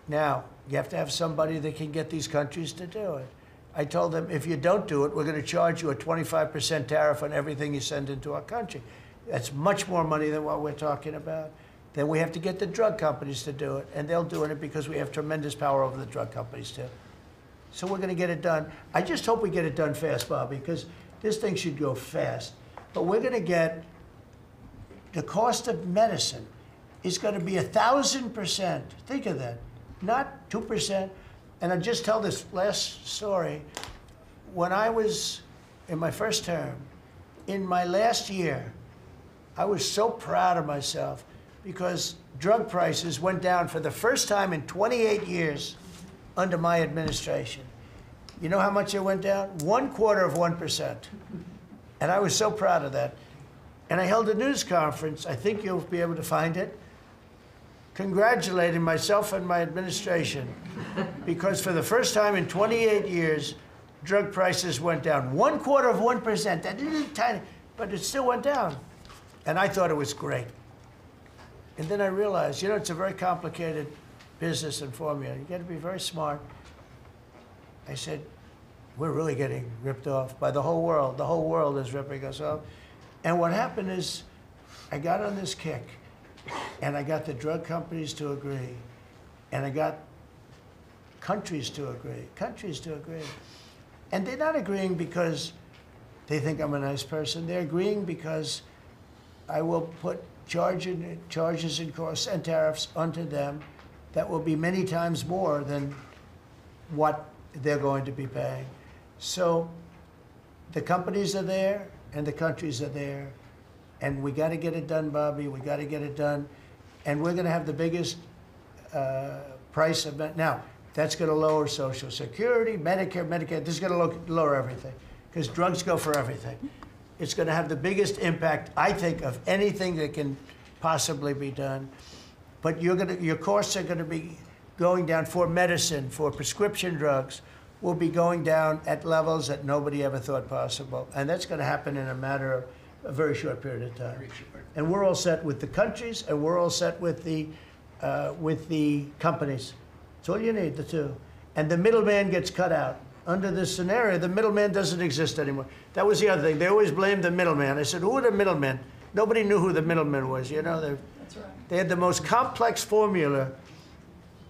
Now, you have to have somebody that can get these countries to do it. I told them, if you don't do it, we're going to charge you a 25% tariff on everything you send into our country. That's much more money than what we're talking about. Then we have to get the drug companies to do it, and they'll do it because we have tremendous power over the drug companies too. So we're going to get it done. I just hope we get it done fast, Bobby, because this thing should go fast. But we're going to get the cost of medicine is going to be 1,000%. Think of that, not 2%. And I'll just tell this last story. When I was in my first term, in my last year, I was so proud of myself because drug prices went down for the first time in 28 years under my administration. You know how much it went down? 1/4%. And I was so proud of that. And I held a news conference, I think you'll be able to find it, congratulating myself and my administration because for the first time in 28 years, drug prices went down. 1/4%, that little tiny, but it still went down. And I thought it was great. And then I realized, you know, it's a very complicated business and formula. You got to be very smart. I said, we're really getting ripped off by the whole world. The whole world is ripping us off. And what happened is I got on this kick, and I got the drug companies to agree, and I got countries to agree. And they're not agreeing because they think I'm a nice person. They're agreeing because I will put charges and costs and tariffs onto them that will be many times more than what they're going to be paying. So the companies are there and the countries are there, and we got to get it done, Bobby. We got to get it done, and we're going to have the biggest price of it. Now, that's going to lower Social Security, Medicare, Medicaid. This is going to lower everything because drugs go for everything. It's going to have the biggest impact, I think, of anything that can possibly be done. But your costs are going to be going down for medicine, for prescription drugs, will be going down at levels that nobody ever thought possible. And that's going to happen in a matter of a very short period of time. And we're all set with the countries, and we're all set with the companies. That's all you need, the two. And the middleman gets cut out. Under this scenario, the middleman doesn't exist anymore. That was the other thing. They always blamed the middleman. I said, who are the middlemen? Nobody knew who the middleman was. You know, That's right. They had the most complex formula.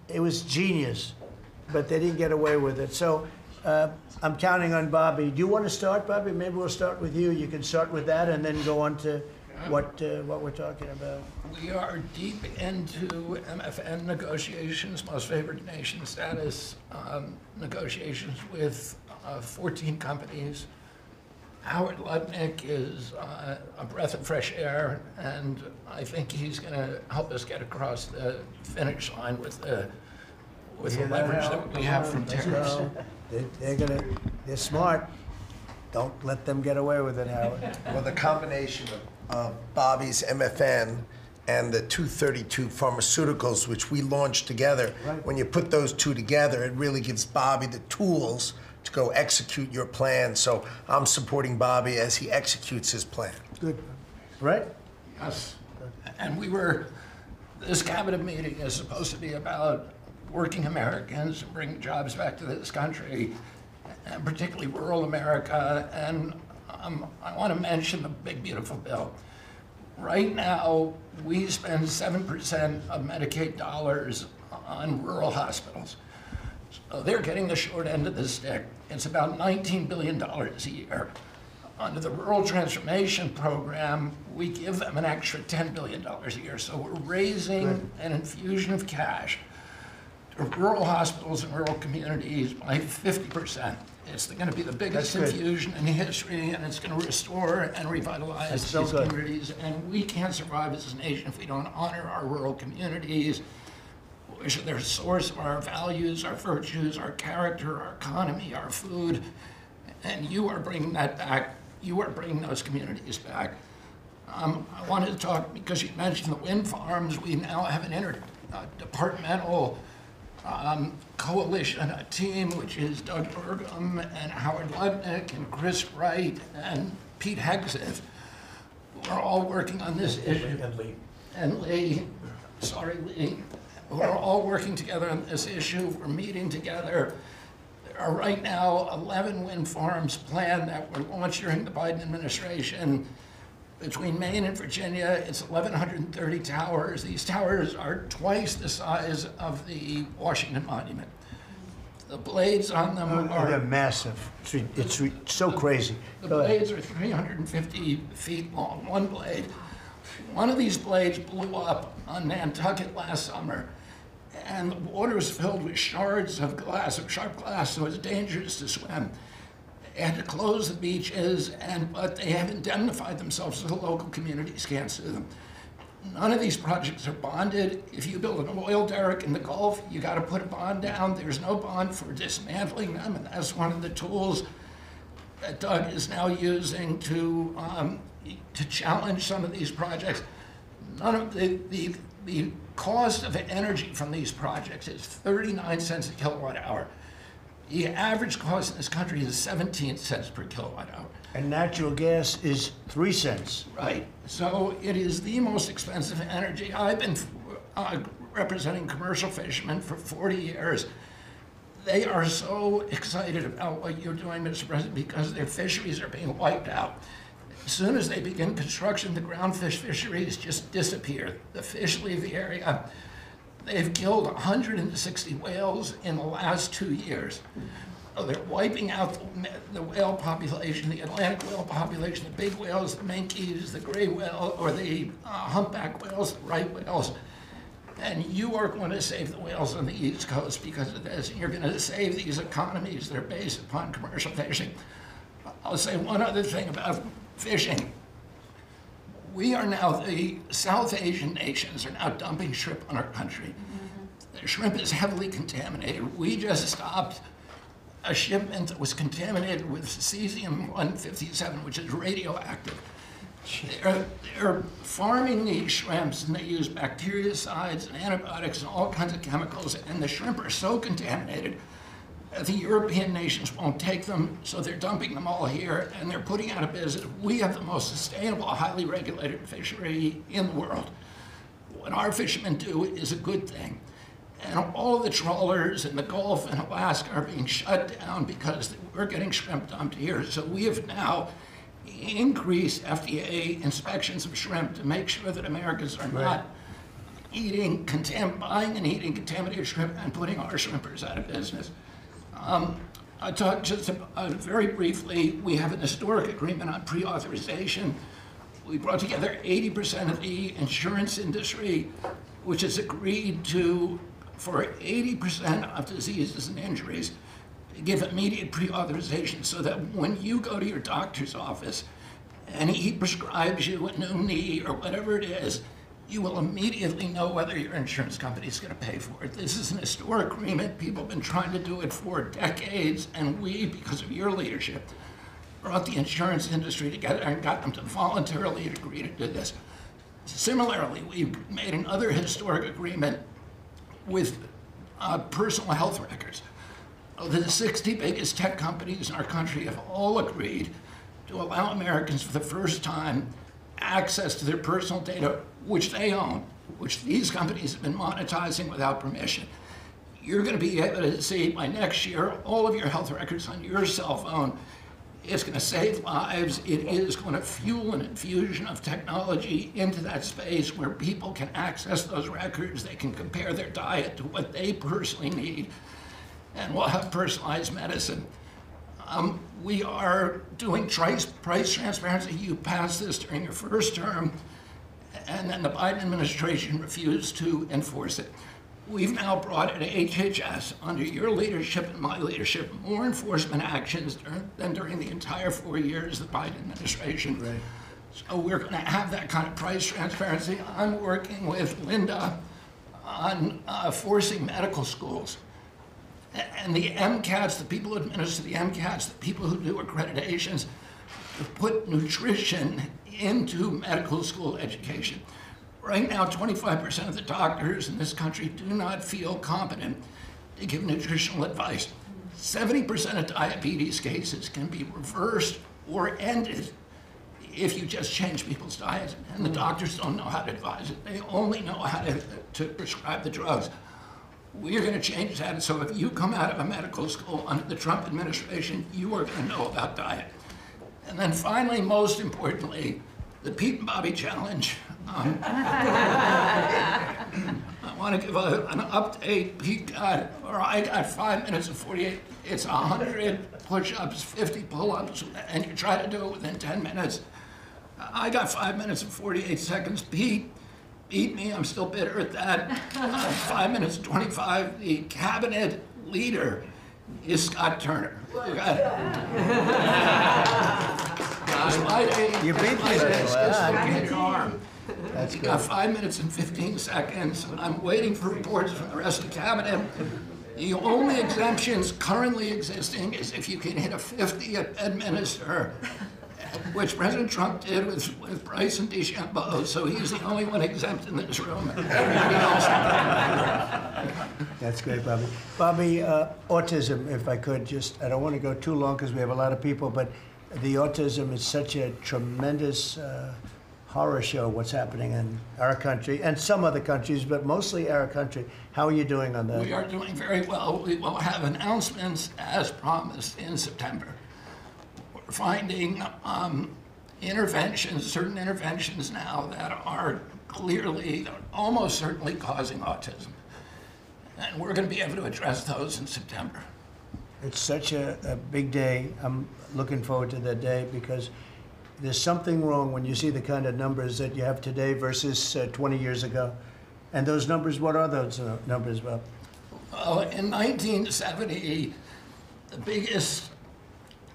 It was genius, but they didn't get away with it. So I'm counting on Bobby. Do you want to start, Bobby? Maybe we'll start with you. You can start with that and then go on to what we're talking about. We are deep into MFN negotiations, most favored nation status negotiations with 14 companies. Howard Lutnick is a breath of fresh air, and I think he's going to help us get across the finish line with the leverage that we have from tariffs. They're smart. Don't let them get away with it, Howard. Well, the combination of Bobby's MFN and the 232 Pharmaceuticals, which we launched together, Right. When you put those two together, it really gives Bobby the tools to go execute your plan. So I'm supporting Bobby as he executes his plan. Good. Right? Yes. And this cabinet meeting is supposed to be about working Americans and bringing jobs back to this country, and particularly rural America. And I want to mention the big, beautiful bill. Right now, we spend 7% of Medicaid dollars on rural hospitals. So they're getting the short end of the stick. It's about $19 billion a year. Under the Rural Transformation Program, we give them an extra $10 billion a year. So we're raising an infusion of cash to rural hospitals and rural communities by 50%. It's going to be the biggest That's good. infusion in history, and it's going to restore and revitalize That's so these good. communities. And we can't survive as a nation if we don't honor our rural communities, which are the source of our values, our virtues, our character, our economy, our food. And you are bringing that back. You are bringing those communities back. I wanted to talk, because you mentioned the wind farms, we now have an interdepartmental coalition, a team, which is Doug Burgum and Howard Lutnick and Chris Wright and Pete Hegseth. We're all working on this issue. And Lee, sorry, Lee. We're all working together on this issue. We're meeting together. There are right now 11 wind farms planned that were launched during the Biden administration. Between Maine and Virginia, it's 1,130 towers. These towers are twice the size of the Washington Monument. The blades on them They're are, massive. It's so crazy. the Go ahead. blades are 350 feet long, one blade. One of these blades blew up on Nantucket last summer, and the water was filled with shards of glass, of sharp glass, so it's dangerous to swim. They had to close the beaches, but they have indemnified themselves so the local communities can't sue them. None of these projects are bonded. If you build an oil derrick in the Gulf, you got to put a bond down. There's no bond for dismantling them, and that's one of the tools that Doug is now using to challenge some of these projects. None of the cost of energy from these projects is 39 cents a kilowatt hour. The average cost in this country is 17 cents per kilowatt hour. And natural gas is 3 cents. Right. So it is the most expensive energy. I've been representing commercial fishermen for 40 years. They are so excited about what you're doing, Mr. President, because their fisheries are being wiped out. As soon as they begin construction, the groundfish fisheries just disappear. The fish leave the area. They've killed 160 whales in the last 2 years. So they're wiping out the whale population, the Atlantic whale population, the big whales, the minkies, the gray whale, or the humpback whales, the right whales. And you are going to save the whales on the East Coast because of this. And you're going to save these economies that are based upon commercial fishing. I'll say one other thing about fishing. We are now, the South Asian nations are now dumping shrimp on our country. The shrimp is heavily contaminated. We just stopped a shipment that was contaminated with cesium-157, which is radioactive. They're farming these shrimps, and they use bactericides and antibiotics and all kinds of chemicals, and the shrimp are so contaminated that the European nations won't take them, so they're dumping them all here, and they're putting out of business. We have the most sustainable, highly regulated fishery in the world. What our fishermen do is a good thing. And all of the trawlers in the Gulf and Alaska are being shut down because we're getting shrimp dumped here. So we have now increased FDA inspections of shrimp to make sure that Americans are not buying and eating contaminated shrimp and putting our shrimpers out of business. I talked just very briefly, we have an historic agreement on pre-authorization. We brought together 80% of the insurance industry, which has agreed to, for 80% of diseases and injuries, give immediate pre-authorization so that when you go to your doctor's office and he prescribes you a new knee or whatever it is, you will immediately know whether your insurance company is going to pay for it. This is an historic agreement. People have been trying to do it for decades, and we, because of your leadership, brought the insurance industry together and got them to voluntarily agree to do this. Similarly, we've made another historic agreement with personal health records. The 60 biggest tech companies in our country have all agreed to allow Americans for the first time access to their personal data, which they own, which these companies have been monetizing without permission. You're going to be able to see by next year all of your health records on your cell phone. It's going to save lives. It is going to fuel an infusion of technology into that space where people can access those records. They can compare their diet to what they personally need. and we'll have personalized medicine. We are doing price transparency. You passed this during your first term, and then the Biden administration refused to enforce it. We've now brought at HHS, under your leadership and my leadership, more enforcement actions than during the entire 4 years of the Biden administration. Right. So we're going to have that kind of price transparency. I'm working with Linda on forcing medical schools. And the MCATs, the people who administer the MCATs, the people who do accreditations, to put nutrition into medical school education. Right now, 25% of the doctors in this country do not feel competent to give nutritional advice. 70% of diabetes cases can be reversed or ended if you just change people's diets, and the doctors don't know how to advise it. They only know how to prescribe the drugs. We are going to change that, so if you come out of a medical school under the Trump administration, you are going to know about diet. And then finally, most importantly, the Pete and Bobby Challenge. I want to give an update. I got 5 minutes and 48. It's 100 push-ups, 50 pull-ups, and you try to do it within 10 minutes. I got 5 minutes and 48 seconds. Pete beat me. I'm still bitter at that. 5 minutes and 25. The cabinet leader is Scott Turner. You beat me. That's You good. got 5 minutes and 15 seconds. I'm waiting for reports from the rest of the cabinet. The only exemptions currently existing is if you can hit a 50 at Bedminster, which President Trump did with Bryce and DeChambeau, so he's the only one exempt in this room. Everybody else. That's great, Bobby. Bobby, autism, if I could, I don't want to go too long because we have a lot of people, but the autism is such a tremendous horror show, what's happening in our country and some other countries, but mostly our country. How are you doing on that? We are doing very well. We will have announcements as promised in September. We're finding certain interventions now that are clearly, almost certainly causing autism. And we're going to be able to address those in September. It's such a big day. I'm looking forward to that day because there's something wrong when you see the kind of numbers that you have today versus 20 years ago. And those numbers, what are those numbers, Bob? In 1970, the biggest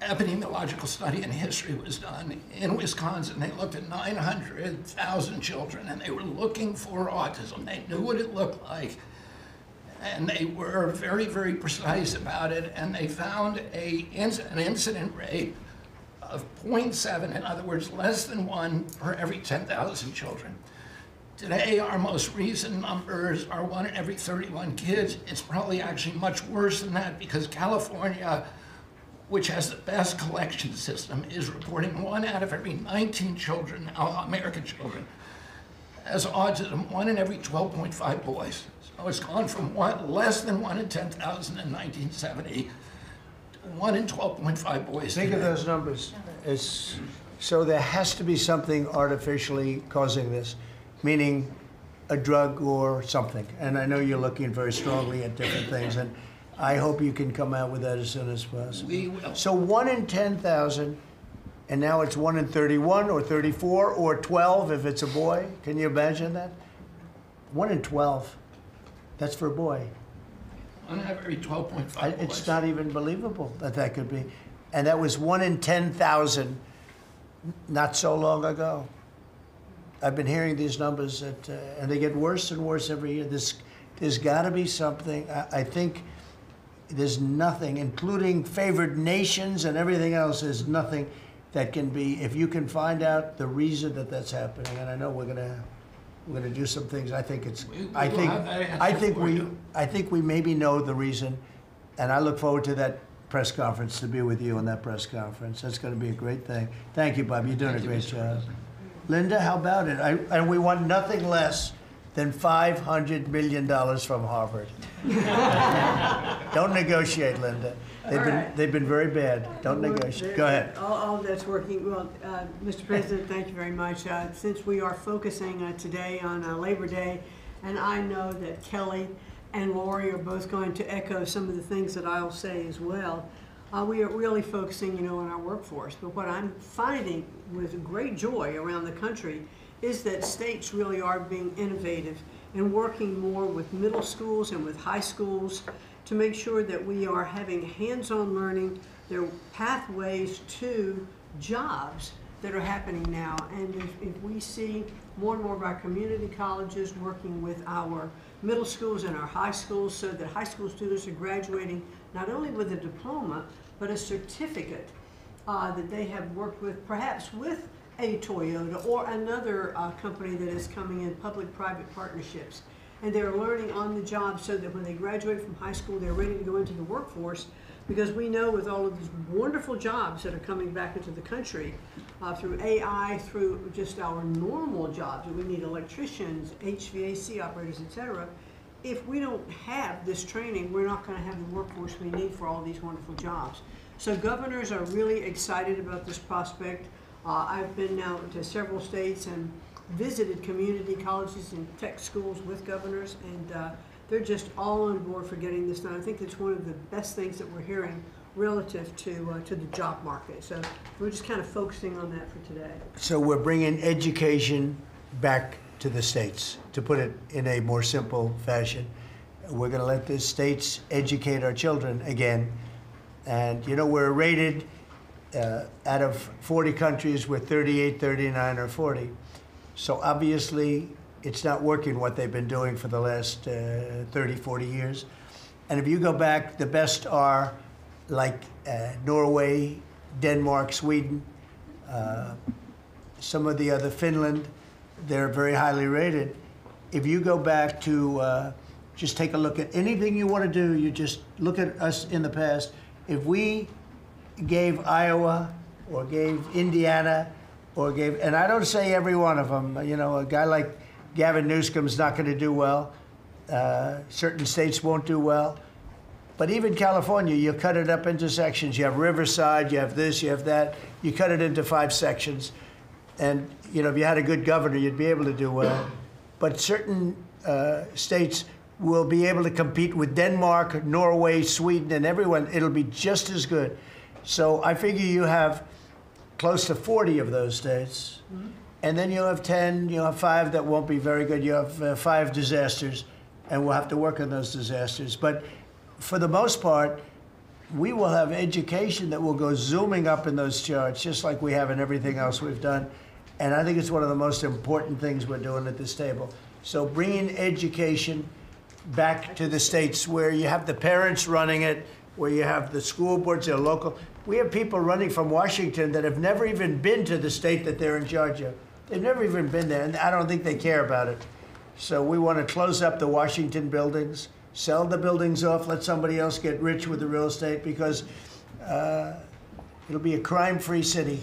epidemiological study in history was done in Wisconsin. They looked at 900,000 children, and they were looking for autism. They knew what it looked like, and they were very, very precise about it, and they found an incident rate of 0.7, in other words, less than 1 per every 10,000 children. Today, our most recent numbers are 1 in every 31 kids. It's probably actually much worse than that because California, which has the best collection system, is reporting 1 out of every 19 children, American children, has autism, 1 in every 12.5 boys. So it's gone from less than 1 in 10,000 in 1970 to 1 in 12.5 boys. Think of today. those numbers. So there has to be something artificially causing this, meaning a drug or something. And I know you're looking very strongly at different things, and I hope you can come out with that as soon as possible. We will. So 1 in 10,000, and now it's 1 in 31 or 34 or 12 if it's a boy. Can you imagine that? 1 in 12. That's for a boy. 1 out of every 12.5 boys. It's not even believable that that could be. And that was 1 in 10,000 not so long ago. I've been hearing these numbers, and they get worse and worse every year. There's got to be something. I think there's nothing, including favored nations and everything else, there's nothing that can be, if you can find out the reason that that's happening, and I know we're gonna do some things. I think it's, We I will think, have that answer I think for we, you. I think we maybe know the reason, and I look forward to that press conference, to be with you on that press conference. That's going to be a great thing. Thank you, Bob. You're doing a great job. Linda, how about it? And we want nothing less than $500 million from Harvard. Don't negotiate, Linda. They've been very bad. Don't negotiate. Go ahead. All that's working well. Mr. President, thank you very much. Since we are focusing today on Labor Day, and I know that Kelly and Lori are both going to echo some of the things that I'll say as well. We are really focusing, on our workforce. But what I'm finding with great joy around the country is that states really are being innovative and working more with middle schools and with high schools to make sure that we are having hands-on learning. There are pathways to jobs that are happening now. And if we see more and more of our community colleges working with our middle schools and our high schools so that high school students are graduating not only with a diploma, but a certificate that they have worked with, perhaps with a Toyota or another company that is coming in, public-private partnerships. And they're learning on the job so that when they graduate from high school, they're ready to go into the workforce, because we know with all of these wonderful jobs that are coming back into the country, through AI, through just our normal jobs, we need electricians, HVAC operators, etc. If we don't have this training, we're not going to have the workforce we need for all these wonderful jobs. So governors are really excited about this prospect. I've been now to several states and visited community colleges and tech schools with governors, and they're just all on board for getting this done. I think it's one of the best things that we're hearing relative to the job market. So we're just kind of focusing on that for today. So we're bringing education back to the states, to put it in a more simple fashion. We're going to let the states educate our children again. And, we're rated out of 40 countries, we're 38, 39, or 40. So obviously, it's not working what they've been doing for the last 30, 40 years. And if you go back, the best are like Norway, Denmark, Sweden, some of the other, Finland, they're very highly rated. If you go back to just take a look at anything you want to do, you just look at us in the past. If we gave Iowa or gave Indiana or gave, and I don't say every one of them, a guy like Gavin Newsom's not going to do well. Certain states won't do well. But even California, you cut it up into sections. You have Riverside, you have this, you have that. You cut it into 5 sections. And, if you had a good governor, you'd be able to do well. But certain states will be able to compete with Denmark, Norway, Sweden, and everyone. It'll be just as good. So I figure you have close to 40 of those states. Mm-hmm. And then you'll have 10, you'll have 5 that won't be very good. You have 5 disasters, and we'll have to work on those disasters. But for the most part, we will have education that will go zooming up in those charts, just like we have in everything else we've done. And I think it's one of the most important things we're doing at this table. So bringing education back to the states where you have the parents running it, where you have the school boards, they're local. We have people running from Washington that have never even been to the state that they're in charge of. They've never even been there, and I don't think they care about it. So we want to close up the Washington buildings, sell the buildings off, let somebody else get rich with the real estate, because it'll be a crime-free city.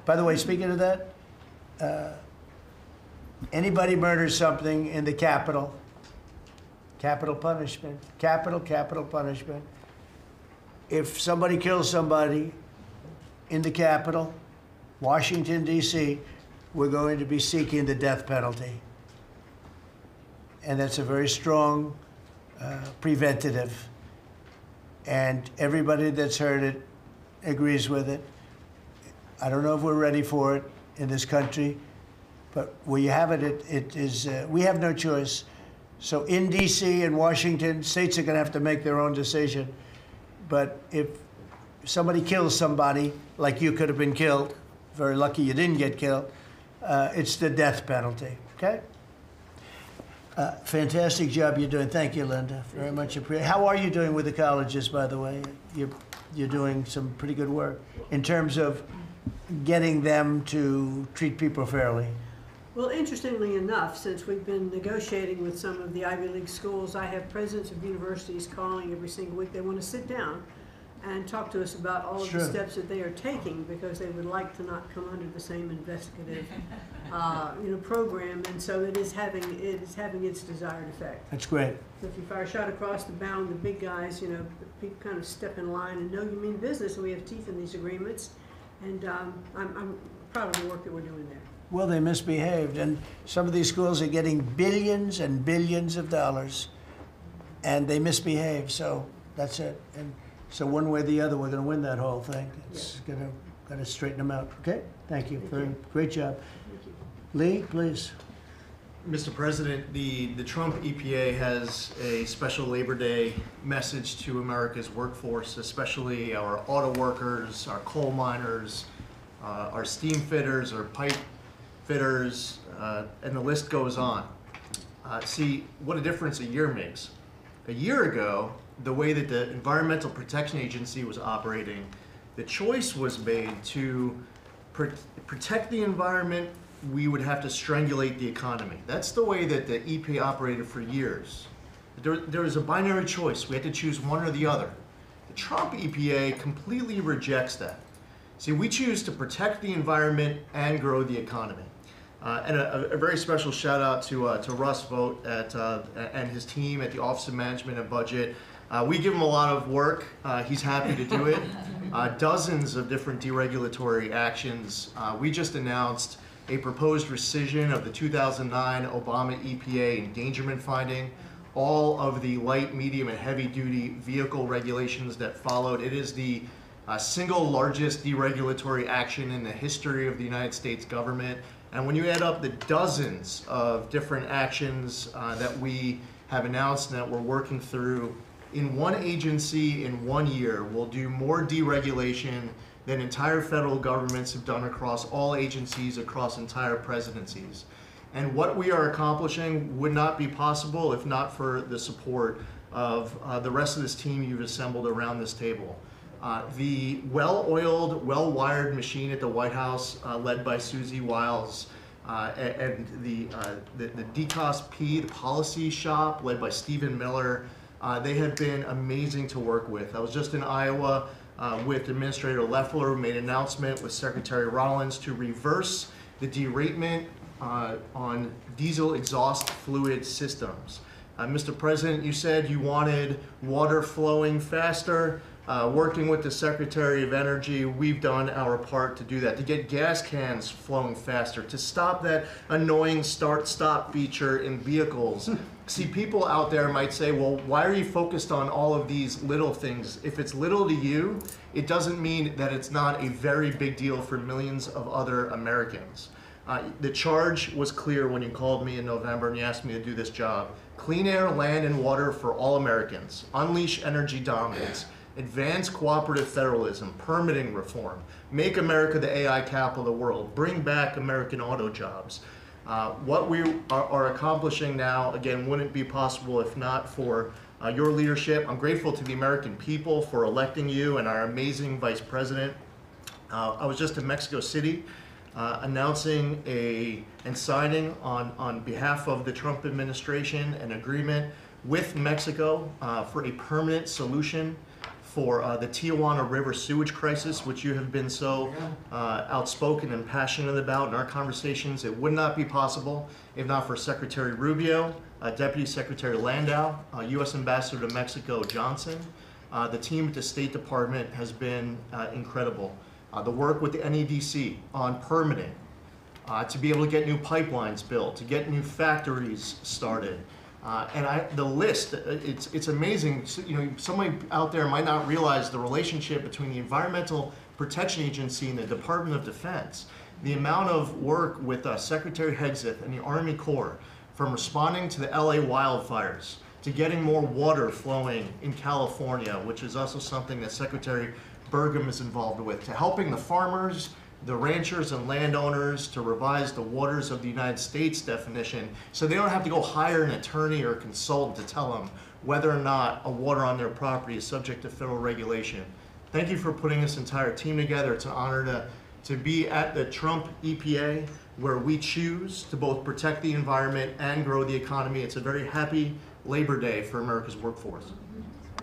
By the way, speaking of that, anybody murders something in the Capitol, capital punishment, capital punishment. If somebody kills somebody in the Capitol, Washington, D.C., we're going to be seeking the death penalty. And that's a very strong preventative. And everybody that's heard it agrees with it. I don't know if we're ready for it in this country, but where you have it, it is, we have no choice. So in D.C. and Washington, states are going to have to make their own decision. But if somebody kills somebody, like you could have been killed, very lucky you didn't get killed, it's the death penalty, okay? Fantastic job you're doing. Thank you, Linda. Very much appreciated. How are you doing with the colleges, by the way? You're doing some pretty good work in terms of getting them to treat people fairly. Well, interestingly enough, since we've been negotiating with some of the Ivy League schools, I have presidents of universities calling every single week. They want to sit down and talk to us about all of the steps that they are taking, because they would like to not come under the same investigative program, and so it is having its desired effect. That's great. So if you fire a shot across the bow, the big guys, people kind of step in line and know you mean business, and we have teeth in these agreements, and I'm proud of the work that we're doing there. Well, they misbehaved, and some of these schools are getting billions and billions of dollars and they misbehave, so that's it. And so one way or the other, we're gonna win that whole thing. It's gotta straighten them out, okay? Thank you, great job. Lee, please. Mr. President, the Trump EPA has a special Labor Day message to America's workforce, especially our auto workers, our coal miners, our steam fitters, our pipe fitters, and the list goes on. See what a difference a year makes. A year ago, the way that the Environmental Protection Agency was operating, the choice was made to protect the environment. We would have to strangulate the economy. That's the way that the EPA operated for years. There was a binary choice. We had to choose one or the other. The Trump EPA completely rejects that. See, we choose to protect the environment and grow the economy. And a very special shout out to Russ Vogt and his team at the Office of Management and Budget. We give him a lot of work. He's happy to do it. Dozens of different deregulatory actions. We just announced a proposed rescission of the 2009 Obama EPA endangerment finding, all of the light, medium, and heavy-duty vehicle regulations that followed. It is the single largest deregulatory action in the history of the United States government. And when you add up the dozens of different actions that we have announced and that we're working through, in one agency in 1 year, we'll do more deregulation than entire federal governments have done across all agencies, across entire presidencies. And what we are accomplishing would not be possible if not for the support of the rest of this team you've assembled around this table. The well-oiled, well-wired machine at the White House, led by Susie Wiles, and the DCOSP, the policy shop, led by Stephen Miller, they have been amazing to work with. I was just in Iowa with Administrator Loeffler, who made an announcement with Secretary Rollins to reverse the deratement on diesel exhaust fluid systems. Mr. President, you said you wanted water flowing faster. Working with the Secretary of Energy, we've done our part to do that, to get gas cans flowing faster, to stop that annoying start-stop feature in vehicles. See, people out there might say, well, why are you focused on all of these little things? If it's little to you, it doesn't mean that it's not a very big deal for millions of other Americans. The charge was clear when you called me in November and you asked me to do this job. Clean air, land, and water for all Americans. Unleash energy dominance. Advance cooperative federalism, permitting reform, make America the AI capital of the world, bring back American auto jobs. What we are accomplishing now, again, wouldn't be possible if not for your leadership. I'm grateful to the American people for electing you and our amazing Vice President. I was just in Mexico City announcing and signing on behalf of the Trump administration an agreement with Mexico for a permanent solution for the Tijuana River sewage crisis, which you have been so outspoken and passionate about in our conversations. It would not be possible if not for Secretary Rubio, Deputy Secretary Landau, U.S. Ambassador to Mexico Johnson. The team at the State Department has been incredible. The work with the NEDC on permitting, to be able to get new pipelines built, to get new factories started. And the list, it's amazing. So, you know, somebody out there might not realize the relationship between the Environmental Protection Agency and the Department of Defense. The amount of work with Secretary Hegseth and the Army Corps, from responding to the LA wildfires, to getting more water flowing in California, which is also something that Secretary Burgum is involved with, to helping the farmers, the ranchers and landowners to revise the waters of the United States definition so they don't have to go hire an attorney or a consultant to tell them whether or not a water on their property is subject to federal regulation. Thank you for putting this entire team together. It's an honor to be at the Trump EPA, where we choose to both protect the environment and grow the economy. It's a very happy Labor Day for America's workforce.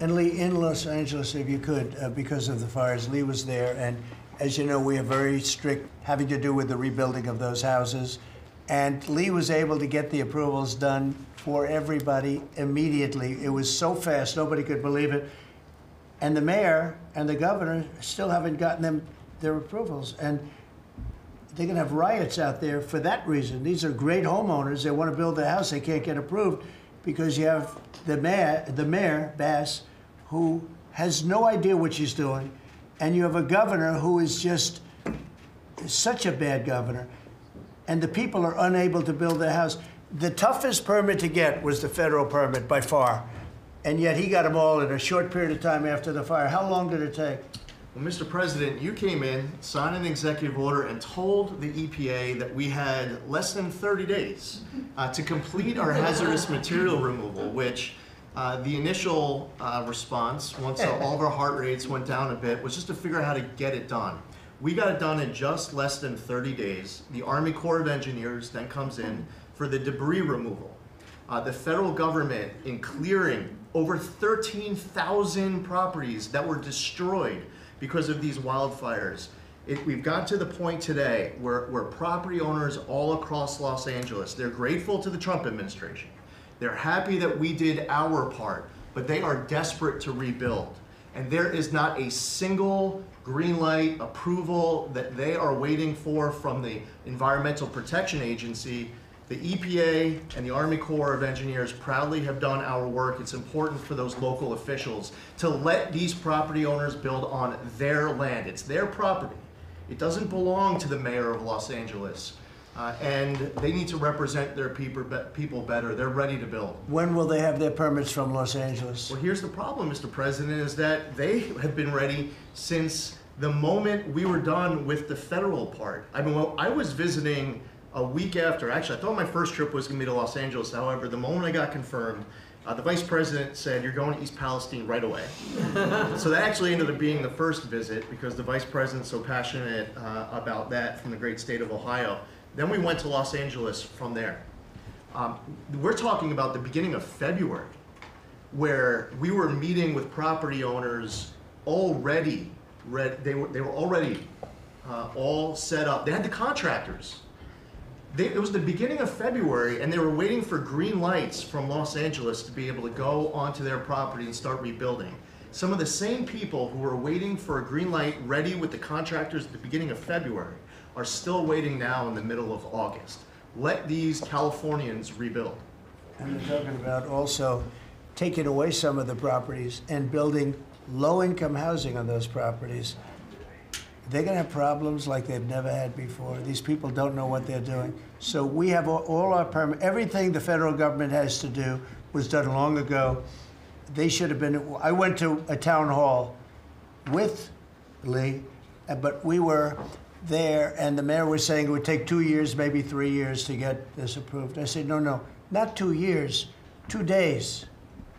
And Lee, in Los Angeles, if you could, because of the fires, Lee was there, and as you know, we are very strict having to do with the rebuilding of those houses. And Lee was able to get the approvals done for everybody immediately. It was so fast, nobody could believe it. And the mayor and the governor still haven't gotten their approvals. And they're gonna have riots out there for that reason. These are great homeowners. They wanna build a house, they can't get approved. because you have the mayor, Bass, who has no idea what she's doing, and you have a governor who is just such a bad governor, and the people are unable to build their house. The toughest permit to get was the federal permit by far, and yet he got them all in a short period of time after the fire. How long did it take? Well, Mr. President, you came in, signed an executive order, and told the EPA that we had less than 30 days to complete our hazardous material removal, which the initial response, once all of our heart rates went down a bit, was just to figure out how to get it done. We got it done in just less than 30 days. The Army Corps of Engineers then comes in for the debris removal. The federal government, in clearing over 13,000 properties that were destroyed because of these wildfires. We've got to the point today where property owners all across Los Angeles, they're grateful to the Trump administration. They're happy that we did our part, but they are desperate to rebuild. And there is not a single green light approval that they are waiting for from the Environmental Protection Agency. The EPA and the Army Corps of Engineers proudly have done our work. It's important for those local officials to let these property owners build on their land. It's their property. It doesn't belong to the mayor of Los Angeles. And they need to represent their people better. They're ready to build. When will they have their permits from Los Angeles? Well, here's the problem, Mr. President, is that they have been ready since the moment we were done with the federal part. I mean, I was visiting a week after. Actually, I thought my first trip was going to be to Los Angeles. However, the moment I got confirmed, the vice president said, "You're going to East Palestine right away." So that actually ended up being the first visit because the vice president's so passionate about that from the great state of Ohio. Then we went to Los Angeles from there. We're talking about the beginning of February, where we were meeting with property owners already. They were already all set up. They had the contractors. It was the beginning of February, and they were waiting for green lights from Los Angeles to be able to go onto their property and start rebuilding. Some of the same people who were waiting for a green light ready with the contractors at the beginning of February are still waiting now in the middle of August. Let these Californians rebuild. And they're talking about also taking away some of the properties and building low-income housing on those properties. They're going to have problems like they've never had before. These people don't know what they're doing. So we have all our everything the federal government has to do was done long ago. They should have been. I went to a town hall with Lee, but we were there, and the mayor was saying it would take 2 years, maybe 3 years to get this approved. I said, no, not 2 years, 2 days.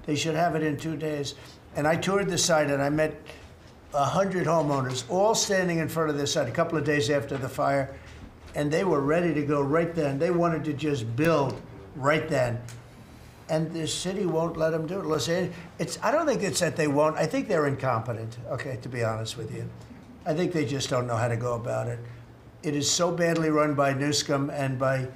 They should have it in 2 days. And I toured the site, and I met 100 homeowners, all standing in front of this site a couple of days after the fire, and they were ready to go right then. They wanted to just build right then. And the city won't let them do it. Los Angeles, I don't think it's that they won't. I think they're incompetent, okay, to be honest with you. I think they just don't know how to go about it. It is so badly run by Newsom and by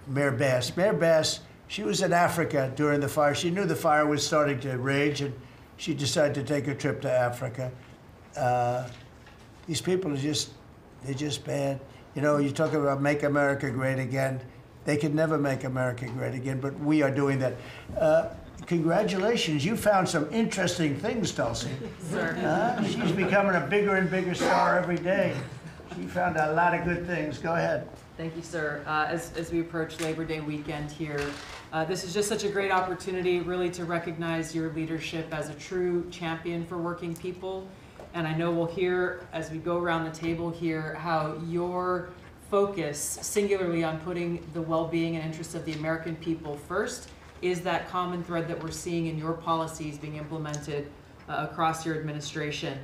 Mayor Bass. Mayor Bass, she was in Africa during the fire. She knew the fire was starting to rage, and she decided to take a trip to Africa. These people are they're just bad. You know, you talk about make America great again. They could never make America great again, but we are doing that. Congratulations, you found some interesting things, Tulsi. Sir. She's becoming a bigger and bigger star every day. She found a lot of good things. Go ahead. Thank you, sir. As we approach Labor Day weekend here, this is just such a great opportunity really to recognize your leadership as a true champion for working people. And I know we'll hear, as we go around the table here, how your focus singularly on putting the well-being and interests of the American people first is that common thread that we're seeing in your policies being implemented across your administration.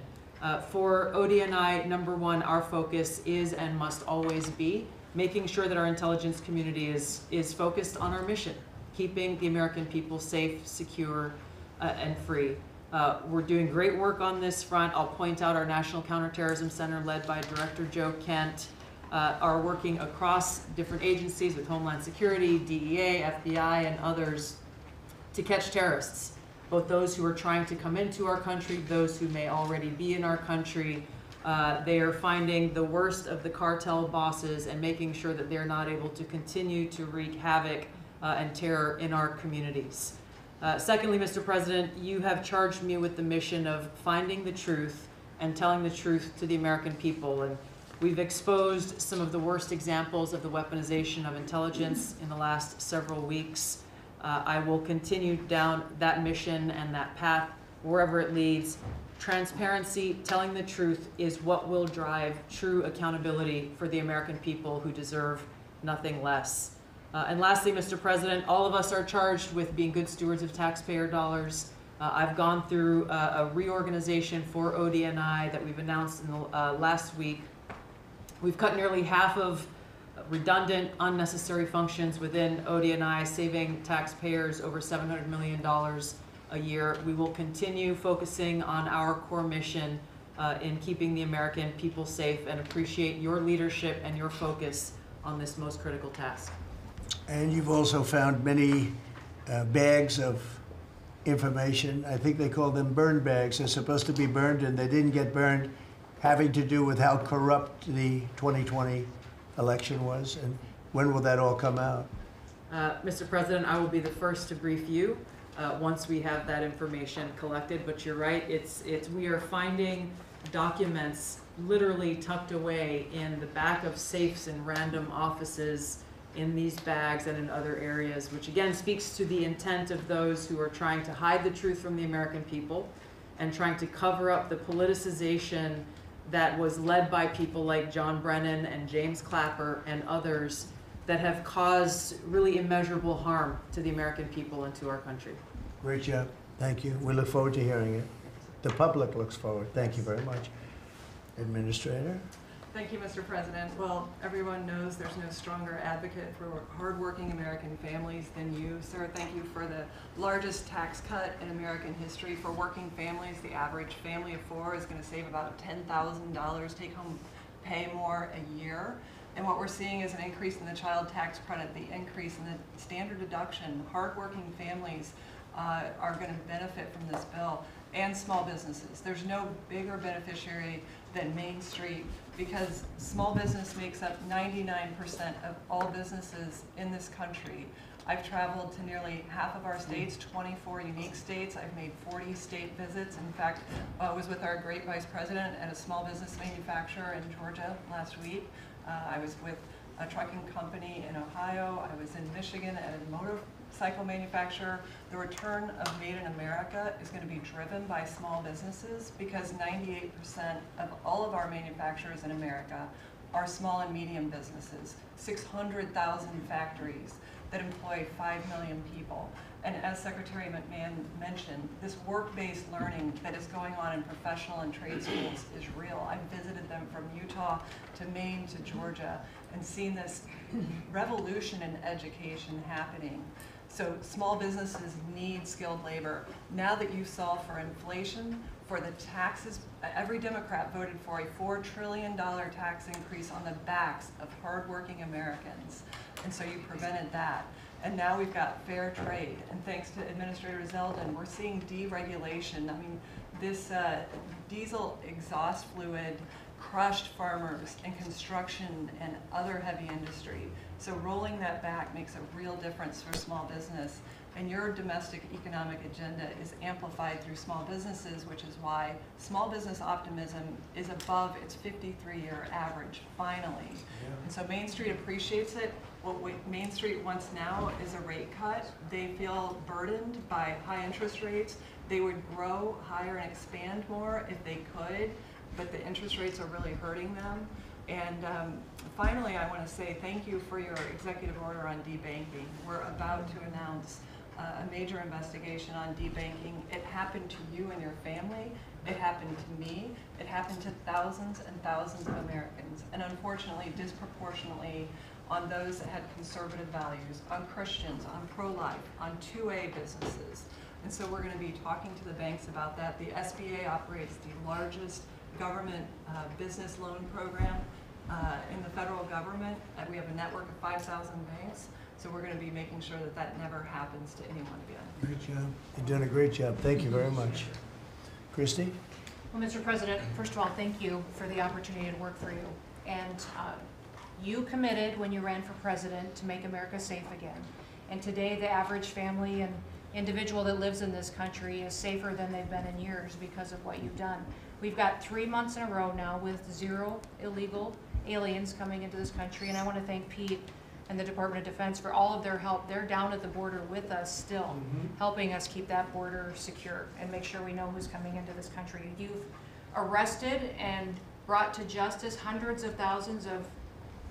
For ODNI, number one, our focus is and must always be making sure that our intelligence community is focused on our mission, keeping the American people safe, secure, and free. We're doing great work on this front. I'll point out our National Counterterrorism Center, led by Director Joe Kent, are working across different agencies with Homeland Security, DEA, FBI, and others to catch terrorists, both those who are trying to come into our country, those who may already be in our country. They are finding the worst of the cartel bosses and making sure that they're not able to continue to wreak havoc and terror in our communities. Secondly, Mr. President, you have charged me with the mission of finding the truth and telling the truth to the American people. And we've exposed some of the worst examples of the weaponization of intelligence in the last several weeks. I will continue down that mission and that path wherever it leads. Transparency, telling the truth, is what will drive true accountability for the American people who deserve nothing less. And lastly, Mr. President, all of us are charged with being good stewards of taxpayer dollars. I've gone through a reorganization for ODNI that we've announced in the last week. We've cut nearly half of redundant, unnecessary functions within ODNI, saving taxpayers over $700 million a year. We will continue focusing on our core mission in keeping the American people safe, and appreciate your leadership and your focus on this most critical task. And you've also found many bags of information. I think they call them burn bags. They're supposed to be burned and they didn't get burned, having to do with how corrupt the 2020 election was. And when will that all come out? Mr. President, I will be the first to brief you once we have that information collected. But you're right, we are finding documents literally tucked away in the back of safes in random offices, in these bags and in other areas, which again speaks to the intent of those who are trying to hide the truth from the American people and trying to cover up the politicization that was led by people like John Brennan and James Clapper and others that have caused really immeasurable harm to the American people and to our country. Great job. Thank you. We look forward to hearing it. The public looks forward. Thank you very much. Administrator? Thank you, Mr. President. Well, everyone knows there's no stronger advocate for hardworking American families than you, sir. Thank you for the largest tax cut in American history for working families. The average family of four is going to save about $10,000 take-home pay more a year. And what we're seeing is an increase in the child tax credit, the increase in the standard deduction. Hardworking families are going to benefit from this bill, and small businesses. There's no bigger beneficiary than Main Street, because small business makes up 99% of all businesses in this country. I've traveled to nearly half of our states, 24 unique states. I've made 40 state visits. In fact, I was with our great vice president at a small business manufacturer in Georgia last week. I was with a trucking company in Ohio. I was in Michigan at a motorcycle manufacturer. The return of Made in America is going to be driven by small businesses, because 98% of all of our manufacturers in America are small and medium businesses, 600,000 factories that employ 5 million people. And as Secretary McMahon mentioned, this work-based learning that is going on in professional and trade schools is real. I've visited them from Utah to Maine to Georgia and seen this revolution in education happening. So small businesses need skilled labor. Now that you solve for inflation, for the taxes, every Democrat voted for a $4 trillion tax increase on the backs of hardworking Americans. And so you prevented that. And now we've got fair trade. And thanks to Administrator Zeldin, we're seeing deregulation. I mean, this diesel exhaust fluid crushed farmers and construction and other heavy industry. So rolling that back makes a real difference for small business. And your domestic economic agenda is amplified through small businesses, which is why small business optimism is above its 53-year average, finally. Yeah. And so Main Street appreciates it. What Main Street wants now is a rate cut. They feel burdened by high interest rates. They would grow higher and expand more if they could, but the interest rates are really hurting them. And finally, I want to say thank you for your executive order on debanking. We're about to announce a major investigation on debanking. It happened to you and your family. It happened to me. It happened to thousands and thousands of Americans. And unfortunately, disproportionately on those that had conservative values, on Christians, on pro-life, on 2A businesses. And so we're going to be talking to the banks about that. The SBA operates the largest government business loan program in the federal government. We have a network of 5,000 banks. So we're going to be making sure that that never happens to anyone again. Great job. You're doing a great job. Thank you very much. Christy? Well, Mr. President, first of all, thank you for the opportunity to work for you. And you committed when you ran for president to make America safe again. And today, the average family and individual that lives in this country is safer than they've been in years because of what you've done. We've got 3 months in a row now with 0 illegal aliens coming into this country, and I want to thank Pete and the Department of Defense for all of their help. They're down at the border with us still, helping us keep that border secure and make sure we know who's coming into this country. You've arrested and brought to justice hundreds of thousands of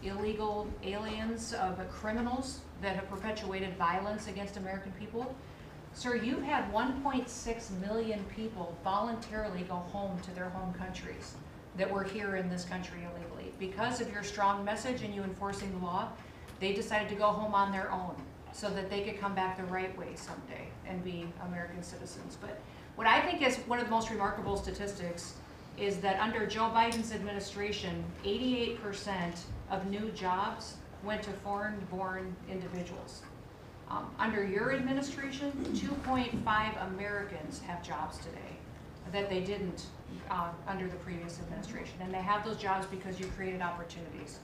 illegal aliens, criminals that have perpetuated violence against American people. Sir, you've had 1.6 million people voluntarily go home to their home countries that were here in this country illegally. Because of your strong message and you enforcing the law, they decided to go home on their own so that they could come back the right way someday and be American citizens. But what I think is one of the most remarkable statistics is that under Joe Biden's administration, 88% of new jobs went to foreign-born individuals. Under your administration, 2.5 Americans have jobs today that they didn't under the previous administration. And they have those jobs because you created opportunities.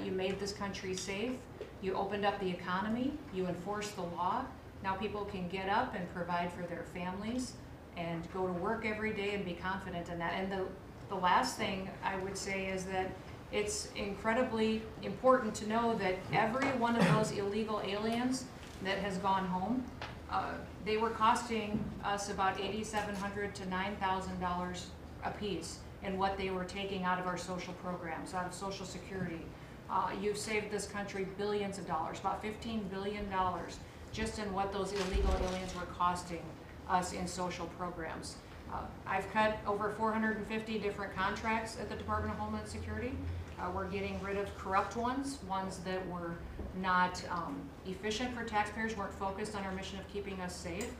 You made this country safe, you opened up the economy, you enforced the law. Now people can get up and provide for their families and go to work every day and be confident in that. And the last thing I would say is that it's incredibly important to know that every one of those illegal aliens that has gone home, they were costing us about $8,700 to $9,000 a piece in what they were taking out of our social programs, out of Social Security. You've saved this country billions of dollars, about $15 billion, just in what those illegal aliens were costing us in social programs. I've cut over 450 different contracts at the Department of Homeland Security. We're getting rid of corrupt ones that were not efficient for taxpayers, weren't focused on our mission of keeping us safe.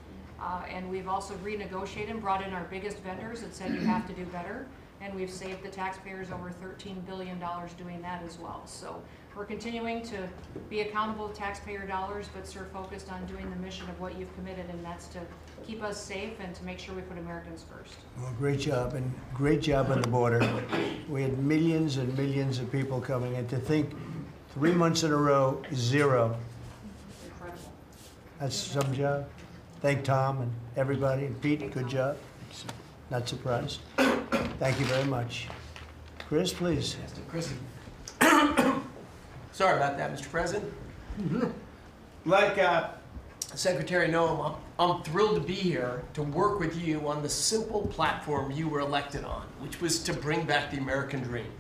And we've also renegotiated and brought in our biggest vendors that said you have to do better. And we've saved the taxpayers over $13 billion doing that as well. So we're continuing to be accountable to taxpayer dollars, but sir, focused on doing the mission of what you've committed, and that's to keep us safe and to make sure we put Americans first. Well, great job, and great job on the border. We had millions and millions of people coming in. To think 3 months in a row, 0. Incredible. That's some job. Thank Tom and everybody, and Pete, good job. Not surprised. Thank you very much. Chris, please. Mr. Chrissy. Sorry about that, Mr. President. Like Secretary Noem, I'm thrilled to be here to work with you on the simple platform you were elected on, which was to bring back the American dream,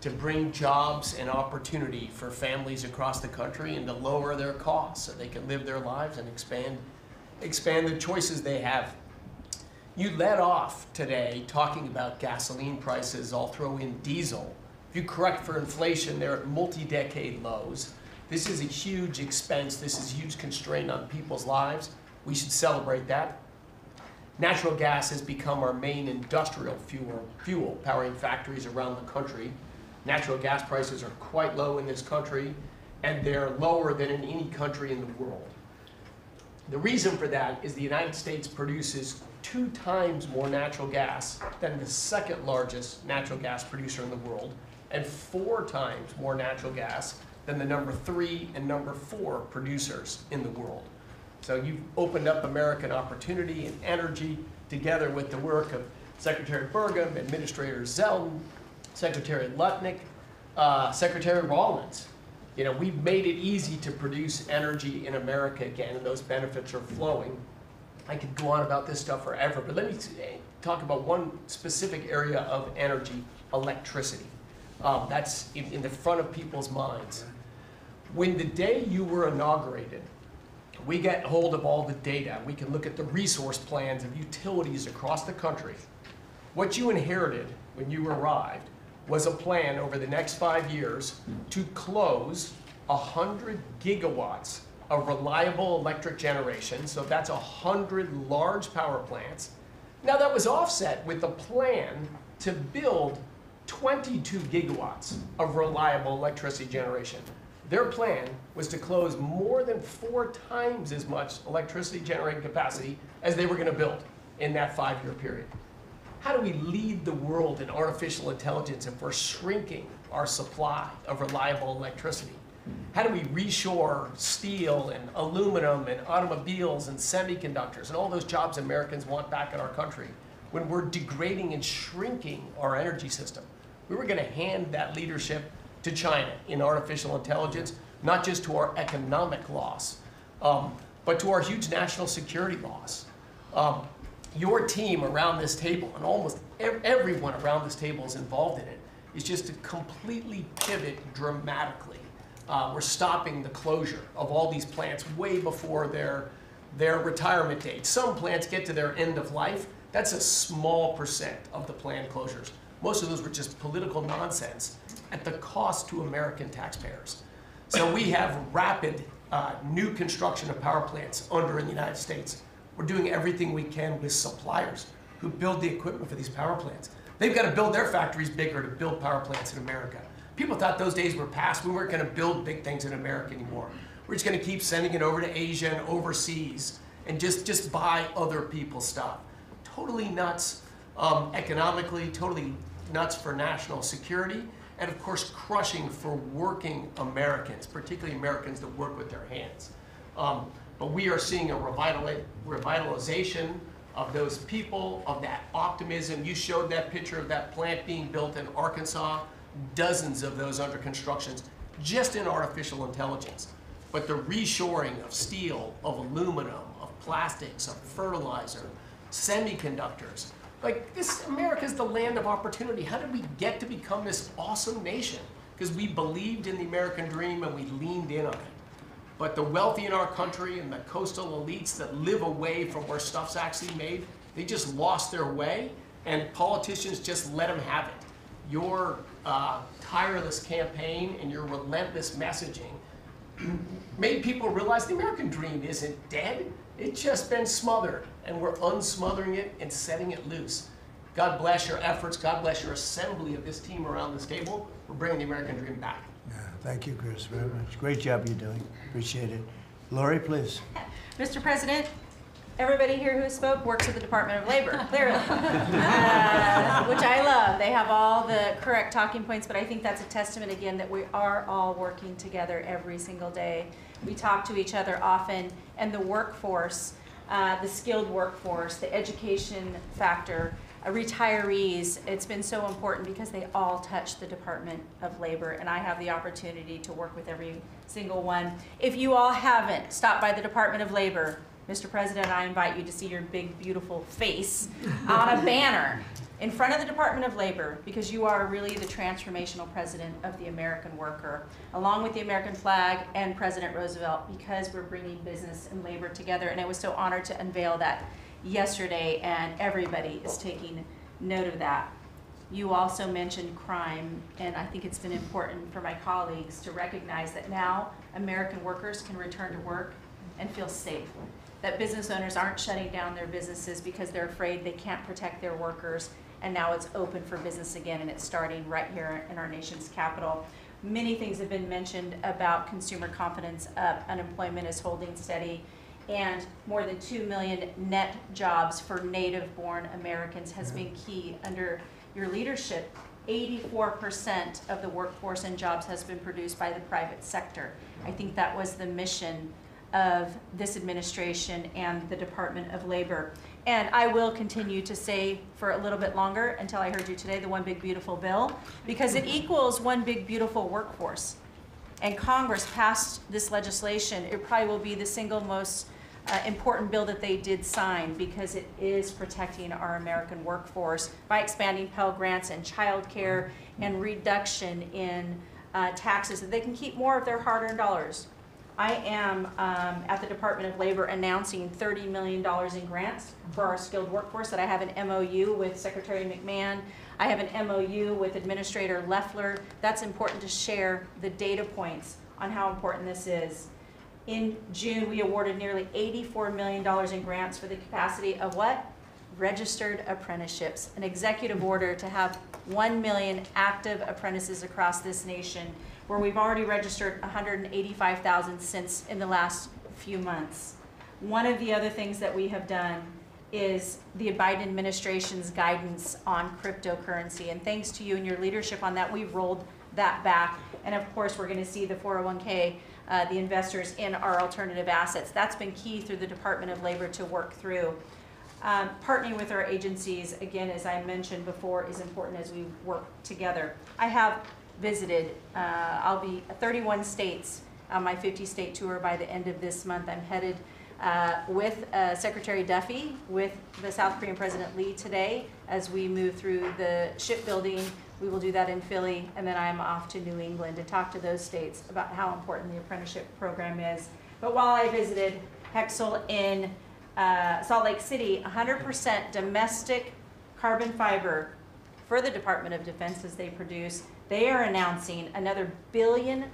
to bring jobs and opportunity for families across the country and to lower their costs so they can live their lives and expand the choices they have. You led off today talking about gasoline prices. I'll throw in diesel. If you correct for inflation, they're at multi-decade lows. This is a huge expense. This is a huge constraint on people's lives. We should celebrate that. Natural gas has become our main industrial fuel, powering factories around the country. Natural gas prices are quite low in this country, and they're lower than in any country in the world. The reason for that is the United States produces 2 times more natural gas than the second largest natural gas producer in the world, and 4 times more natural gas than the number 3 and number 4 producers in the world. So you've opened up American opportunity and energy together with the work of Secretary Burgum, Administrator Zeldin, Secretary Lutnick, Secretary Rawlins. You know, we've made it easy to produce energy in America again, and those benefits are flowing. I could go on about this stuff forever, but let me talk about one specific area of energy, electricity. That's in the front of people's minds. When the day you were inaugurated, we get hold of all the data. We can look at the resource plans of utilities across the country. What you inherited when you arrived was a plan over the next 5 years to close 100 gigawatts of reliable electric generation. So that's 100 large power plants. Now that was offset with a plan to build 22 gigawatts of reliable electricity generation. Their plan was to close more than 4 times as much electricity generating capacity as they were going to build in that 5-year period. How do we lead the world in artificial intelligence if we're shrinking our supply of reliable electricity? How do we reshore steel and aluminum and automobiles and semiconductors and all those jobs Americans want back in our country when we're degrading and shrinking our energy system? We were going to hand that leadership to China in artificial intelligence, not just to our economic loss, but to our huge national security loss. Your team around this table, and almost everyone around this table is involved in it, is just to completely pivot dramatically. We're stopping the closure of all these plants way before their retirement date. Some plants get to their end of life. That's a small percent of the planned closures. Most of those were just political nonsense at the cost to American taxpayers. So we have rapid new construction of power plants under in the United States. We're doing everything we can with suppliers who build the equipment for these power plants. They've got to build their factories bigger to build power plants in America. People thought those days were past. We weren't going to build big things in America anymore. We're just going to keep sending it over to Asia and overseas and just buy other people's stuff. Totally nuts economically, totally nuts for national security, and of course crushing for working Americans, particularly Americans that work with their hands. But we are seeing a revitalization of those people, of that optimism. You showed that picture of that plant being built in Arkansas, dozens of those under construction, just in artificial intelligence. But the reshoring of steel, of aluminum, of plastics, of fertilizer, semiconductors. Like this, America's the land of opportunity. How did we get to become this awesome nation? Because we believed in the American dream and we leaned in on it. But the wealthy in our country and the coastal elites that live away from where stuff's actually made, they just lost their way, and politicians just let them have it. Your tireless campaign and your relentless messaging made people realize the American dream isn't dead. It's just been smothered, and we're unsmothering it and setting it loose. God bless your efforts. God bless your assembly of this team around this table. We're bringing the American dream back. Yeah, thank you, Chris, very much. Great job you're doing. Appreciate it. Lori, please. Mr. President, everybody here who spoke works at the Department of Labor, clearly, which I love. They have all the correct talking points, but I think that's a testament, again, that we are all working together every single day. We talk to each other often, and the workforce, the skilled workforce, the education factor, retirees, it's been so important because they all touch the Department of Labor, and I have the opportunity to work with every single one. If you all haven't stopped by the Department of Labor, Mr. President, I invite you to see your big, beautiful face on a banner in front of the Department of Labor, because you are really the transformational president of the American worker, along with the American flag and President Roosevelt, because we're bringing business and labor together. And I was so honored to unveil that yesterday, and everybody is taking note of that. You also mentioned crime, and I think it's been important for my colleagues to recognize that now American workers can return to work and feel safe. That business owners aren't shutting down their businesses because they're afraid they can't protect their workers, and now it's open for business again, and it's starting right here in our nation's capital. Many things have been mentioned about consumer confidence up, unemployment is holding steady, and more than 2 million net jobs for native-born Americans has been key under your leadership. 84% of the workforce and jobs has been produced by the private sector. I think that was the mission of this administration and the Department of Labor. And I will continue to say for a little bit longer, until I heard you today, the One Big Beautiful Bill, because it equals one big beautiful workforce. And Congress passed this legislation. It probably will be the single most important bill that they did sign, because it is protecting our American workforce by expanding Pell Grants and child care and reduction in taxes, that they can keep more of their hard-earned dollars. I am at the Department of Labor announcing $30 million in grants for our skilled workforce, that I have an MOU with Secretary McMahon. I have an MOU with Administrator Loeffler. That's important to share the data points on how important this is. In June, we awarded nearly $84 million in grants for the capacity of what? Registered apprenticeships, an executive order to have 1 million active apprentices across this nation, where we've already registered 185,000 since in the last few months. One of the other things that we have done is the Biden administration's guidance on cryptocurrency, and thanks to you and your leadership on that, we've rolled that back. And of course, we're going to see the 401k, the investors in our alternative assets. That's been key through the Department of Labor to work through. Partnering with our agencies, again, as I mentioned before, is important as we work together. I have visited, I'll be 31 states on my 50-state tour by the end of this month. I'm headed with Secretary Duffy, with the South Korean President Lee today as we move through the shipbuilding. We will do that in Philly, and then I'm off to New England to talk to those states about how important the apprenticeship program is. But while I visited Hexel in Salt Lake City, 100% domestic carbon fiber for the Department of Defense as they produce. They are announcing another $1 billion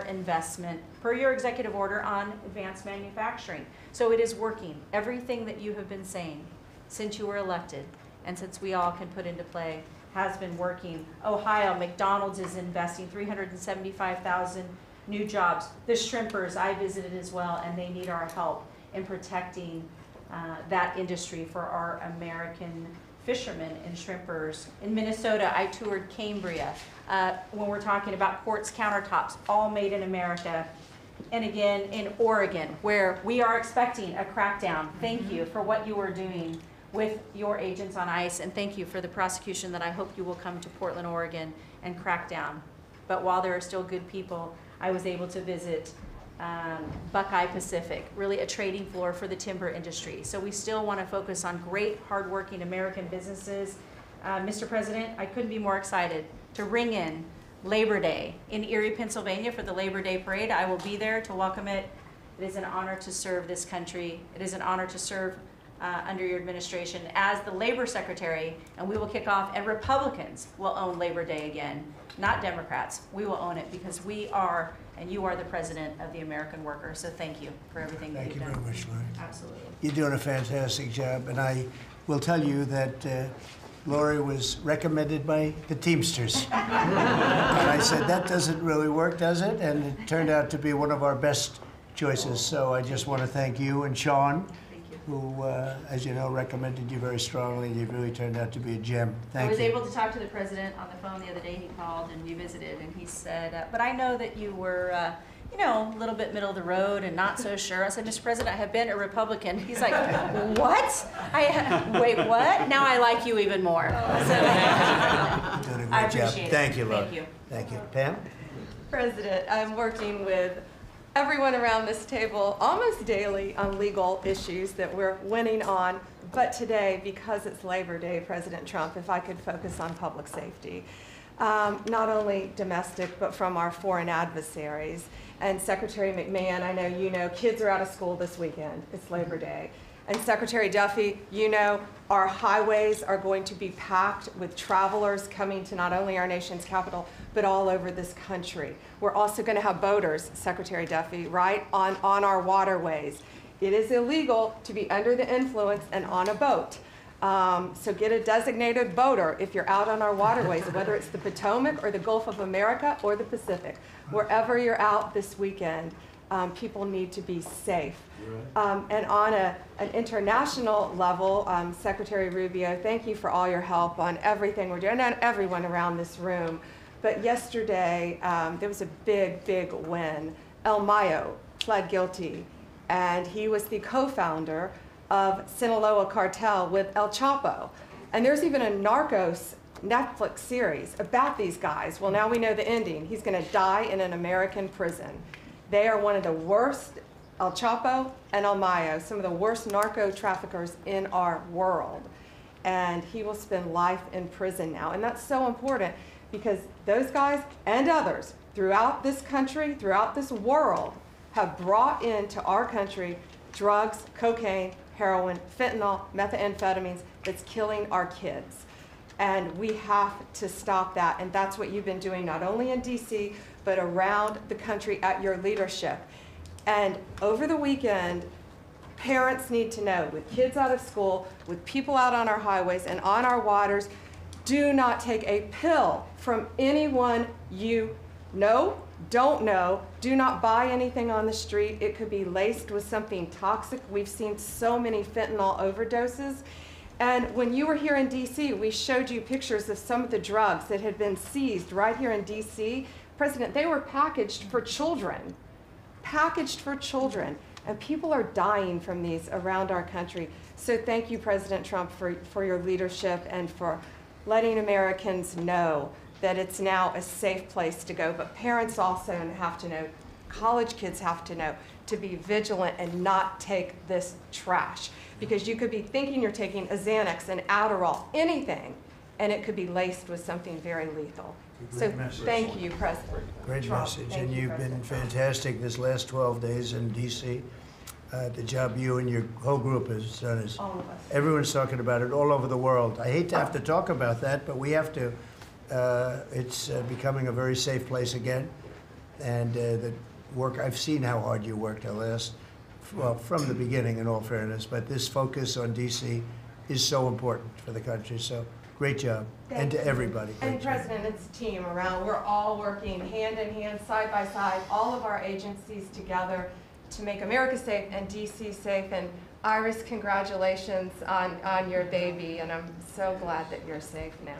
investment per your executive order on advanced manufacturing. So it is working. Everything that you have been saying since you were elected and since we all can put into play has been working. Ohio, McDonald's is investing 375,000 new jobs. The shrimpers I visited as well, and they need our help in protecting that industry for our American fishermen and shrimpers. In Minnesota, I toured Cambria. When we're talking about quartz countertops, all made in America. And again, in Oregon, where we are expecting a crackdown. Thank you for what you are doing with your agents on ICE, and thank you for the prosecution that I hope you will come to Portland, Oregon and crack down. But while there are still good people, I was able to visit Buckeye Pacific, really a trading floor for the timber industry. So we still want to focus on great, hardworking American businesses. Mr. President, I couldn't be more excited to ring in Labor Day in Erie, Pennsylvania for the Labor Day Parade. I will be there to welcome it. It is an honor to serve this country. It is an honor to serve under your administration as the Labor Secretary, and we will kick off, and Republicans will own Labor Day again, not Democrats. We will own it because we are, and you are the president of the American worker. So thank you for everything that you've done. Thank you very much, Lori. Absolutely. You're doing a fantastic job, and I will tell you that Lori was recommended by the Teamsters. And I said, that doesn't really work, does it? And it turned out to be one of our best choices. So I just want to thank you and Sean, who, as you know, recommended you very strongly. You've really turned out to be a gem. Thank you. I was able to talk to the president on the phone the other day. He called and we visited, and he said, but I know that you were, you know, a little bit middle of the road and not so sure. I said, Mr. President, I have been a Republican. He's like, what? Wait, what? Now I like you even more. So, You're doing a great I job. appreciate it. Thank you, Lori. Thank you. Thank you. Pam? President, I'm working with everyone around this table almost daily on legal issues that we're winning on. But today, because it's Labor Day, President Trump, if I could focus on public safety. Not only domestic, but from our foreign adversaries. And Secretary McMahon, I know you know, kids are out of school this weekend. It's Labor Day. And Secretary Duffy, you know, our highways are going to be packed with travelers coming to not only our nation's capital, but all over this country. We're also going to have boaters, Secretary Duffy, right, on our waterways. It is illegal to be under the influence and on a boat. So get a designated boater if you're out on our waterways, whether it's the Potomac or the Gulf of America or the Pacific. Wherever you're out this weekend, people need to be safe. And on an international level, Secretary Rubio, thank you for all your help on everything we're doing, and everyone around this room. But yesterday, there was a big, big win. El Mayo pled guilty, and he was the co-founder of Sinaloa Cartel with El Chapo. And there's even a Narcos Netflix series about these guys. Well, now we know the ending. He's going to die in an American prison. They are one of the worst, El Chapo and El Mayo, some of the worst narco traffickers in our world. And he will spend life in prison now. And that's so important because those guys and others throughout this country, throughout this world, have brought into our country drugs, cocaine, heroin, fentanyl, methamphetamines that's killing our kids. And we have to stop that. And that's what you've been doing not only in DC, but around the country at your leadership. And over the weekend, parents need to know, with kids out of school, with people out on our highways and on our waters, do not take a pill from anyone you know, don't know. Do not buy anything on the street. It could be laced with something toxic. We've seen so many fentanyl overdoses. And when you were here in DC, we showed you pictures of some of the drugs that had been seized right here in DC. President, they were packaged for children. Packaged for children. And people are dying from these around our country. So thank you, President Trump, for your leadership and for letting Americans know that it's now a safe place to go. But parents also have to know, college kids have to know, to be vigilant and not take this trash. Because you could be thinking you're taking a Xanax, an Adderall, anything, and it could be laced with something very lethal. So thank you, President Great Trump. message, Thank and you, you've been President Trump. fantastic this last 12 days in DC. The job you and your whole group has done is, All of us. everyone's talking about it all over the world. I hate to have to talk about that, but we have to. It's becoming a very safe place again, and the work, I've seen how hard you worked from the beginning, in all fairness, but this focus on DC is so important for the country, so great job. And to everybody. And great job. President, it's a team around. We're all working hand in hand, side by side, all of our agencies together to make America safe and DC safe. And Iris, congratulations on your baby, and I'm so glad that you're safe now.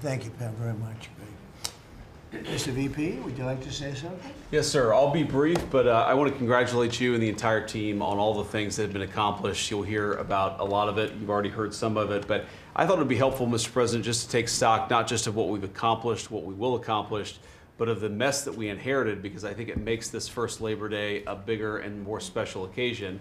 Thank you, Pam, very much. Great. Mr. VP, would you like to say something? Yes, sir. I'll be brief, but I want to congratulate you and the entire team on all the things that have been accomplished. You'll hear about a lot of it. You've already heard some of it, but I thought it would be helpful, Mr. President, just to take stock, not just of what we've accomplished, what we will accomplish, but of the mess that we inherited, because I think it makes this first Labor Day a bigger and more special occasion.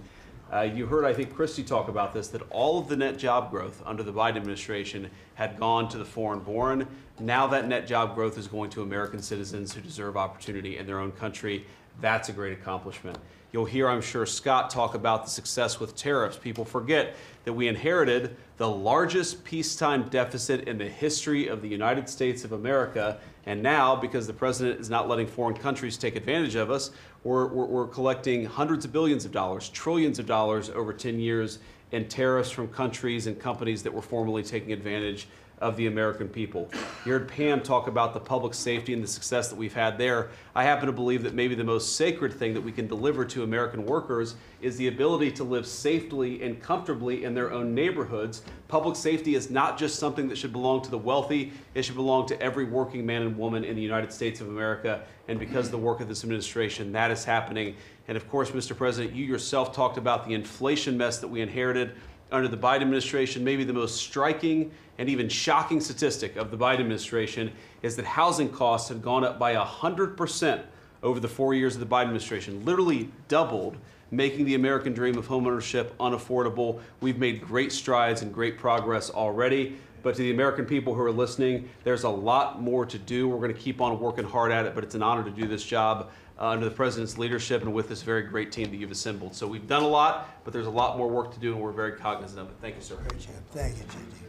You heard, I think, Christy talk about this, that all of the net job growth under the Biden administration had gone to the foreign-born. Now that net job growth is going to American citizens who deserve opportunity in their own country. That's a great accomplishment. You'll hear, I'm sure, Scott talk about the success with tariffs. People forget that we inherited the largest peacetime deficit in the history of the United States of America. And now, because the president is not letting foreign countries take advantage of us, we're collecting hundreds of billions of dollars, trillions of dollars over 10 years in tariffs from countries and companies that were formerly taking advantage of the American people. You heard Pam talk about the public safety and the success that we've had there. I happen to believe that maybe the most sacred thing that we can deliver to American workers is the ability to live safely and comfortably in their own neighborhoods. Public safety is not just something that should belong to the wealthy, it should belong to every working man and woman in the United States of America. And because of the work of this administration, that is happening. And of course, Mr. President, you yourself talked about the inflation mess that we inherited under the Biden administration. Maybe the most striking and even shocking statistic of the Biden administration is that housing costs have gone up by 100% over the 4 years of the Biden administration, literally doubled, making the American dream of homeownership unaffordable. We've made great strides and great progress already. But to the American people who are listening, there's a lot more to do. We're going to keep on working hard at it, but it's an honor to do this job under the president's leadership and with this very great team that you've assembled. So we've done a lot, but there's a lot more work to do, and we're very cognizant of it. Thank you, sir. Great job. Thank you, J.D.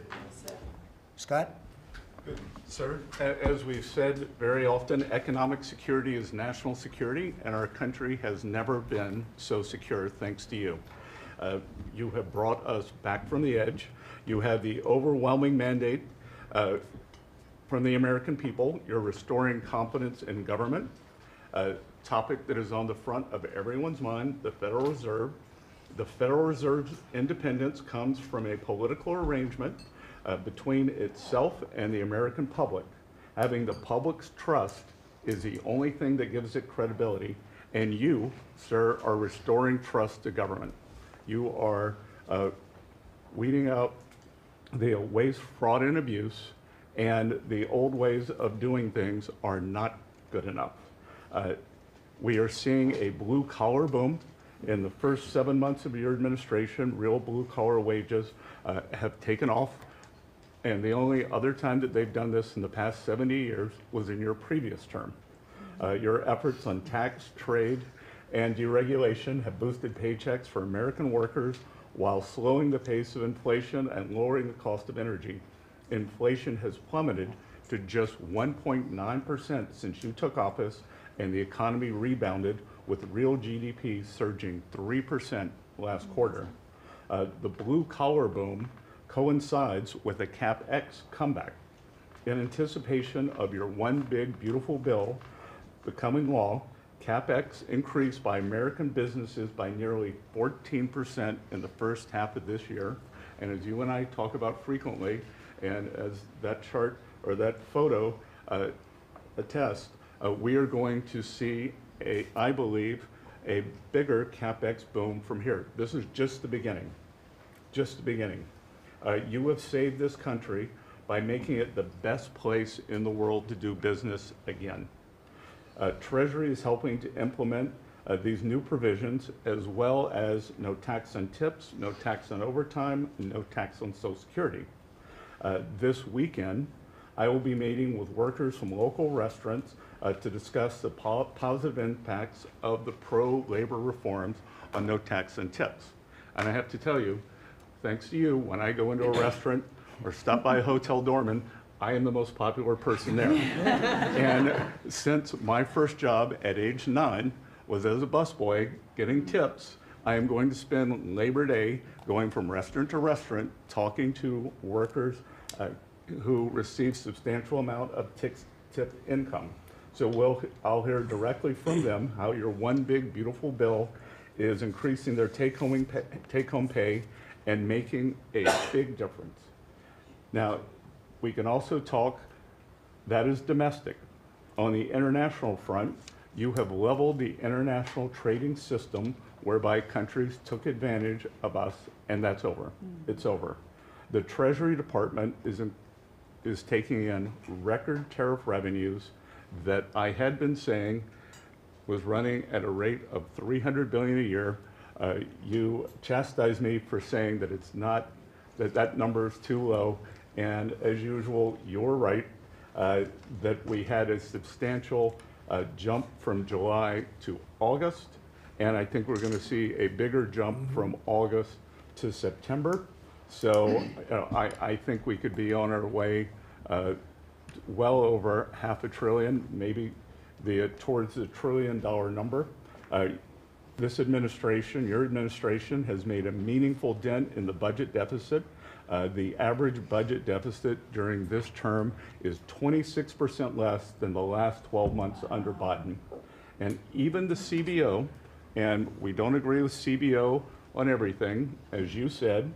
Scott? Sir, as we've said very often, economic security is national security, and our country has never been so secure thanks to you. You have brought us back from the edge. You have the overwhelming mandate from the American people. You're restoring confidence in government, a topic that is on the front of everyone's mind, the Federal Reserve. The Federal Reserve's independence comes from a political arrangement between itself and the American public. Having the public's trust is the only thing that gives it credibility, and you, sir, are restoring trust to government. You are weeding out the waste, fraud, and abuse, and the old ways of doing things are not good enough. We are seeing a blue-collar boom. In the first 7 months of your administration, real blue-collar wages have taken off. And the only other time that they've done this in the past 70 years was in your previous term. Your efforts on tax, trade, and deregulation have boosted paychecks for American workers while slowing the pace of inflation and lowering the cost of energy. Inflation has plummeted to just 1.9% since you took office, and the economy rebounded with real GDP surging 3% last quarter. The blue-collar boom coincides with a CapEx comeback. In anticipation of your one big beautiful bill becoming law, CapEx increased by American businesses by nearly 14% in the first half of this year, And as you and I talk about frequently, and as that chart or that photo attests, we are going to see, I believe, a bigger CapEx boom from here. This is just the beginning, just the beginning. You have saved this country by making it the best place in the world to do business again. Treasury is helping to implement these new provisions, as well as no tax on tips, no tax on overtime, no tax on Social Security. This weekend, I will be meeting with workers from local restaurants to discuss the positive impacts of the pro-labor reforms on no tax on tips. And I have to tell you, thanks to you, when I go into a restaurant or stop by a Hotel Dorman, I am the most popular person there. And since my first job at age 9 was as a busboy getting tips, I am going to spend Labor Day going from restaurant to restaurant talking to workers who receive substantial amount of tip income. So I'll hear directly from them how your one big beautiful bill is increasing their take-home pay and making a big difference. Now, we can also talk, that is domestic. On the international front, you have leveled the international trading system whereby countries took advantage of us, and that's over. It's over. The Treasury Department is taking in record tariff revenues that I had been saying was running at a rate of $300 billion a year. You chastised me for saying that it's not, that number is too low, and as usual, you're right, that we had a substantial jump from July to August, and I think we're going to see a bigger jump from August to September. So I think we could be on our way well over $500 billion, maybe towards the $1 trillion number. This administration, your administration, has made a meaningful dent in the budget deficit. The average budget deficit during this term is 26% less than the last 12 months under Biden. And even the CBO, and we don't agree with CBO on everything, as you said,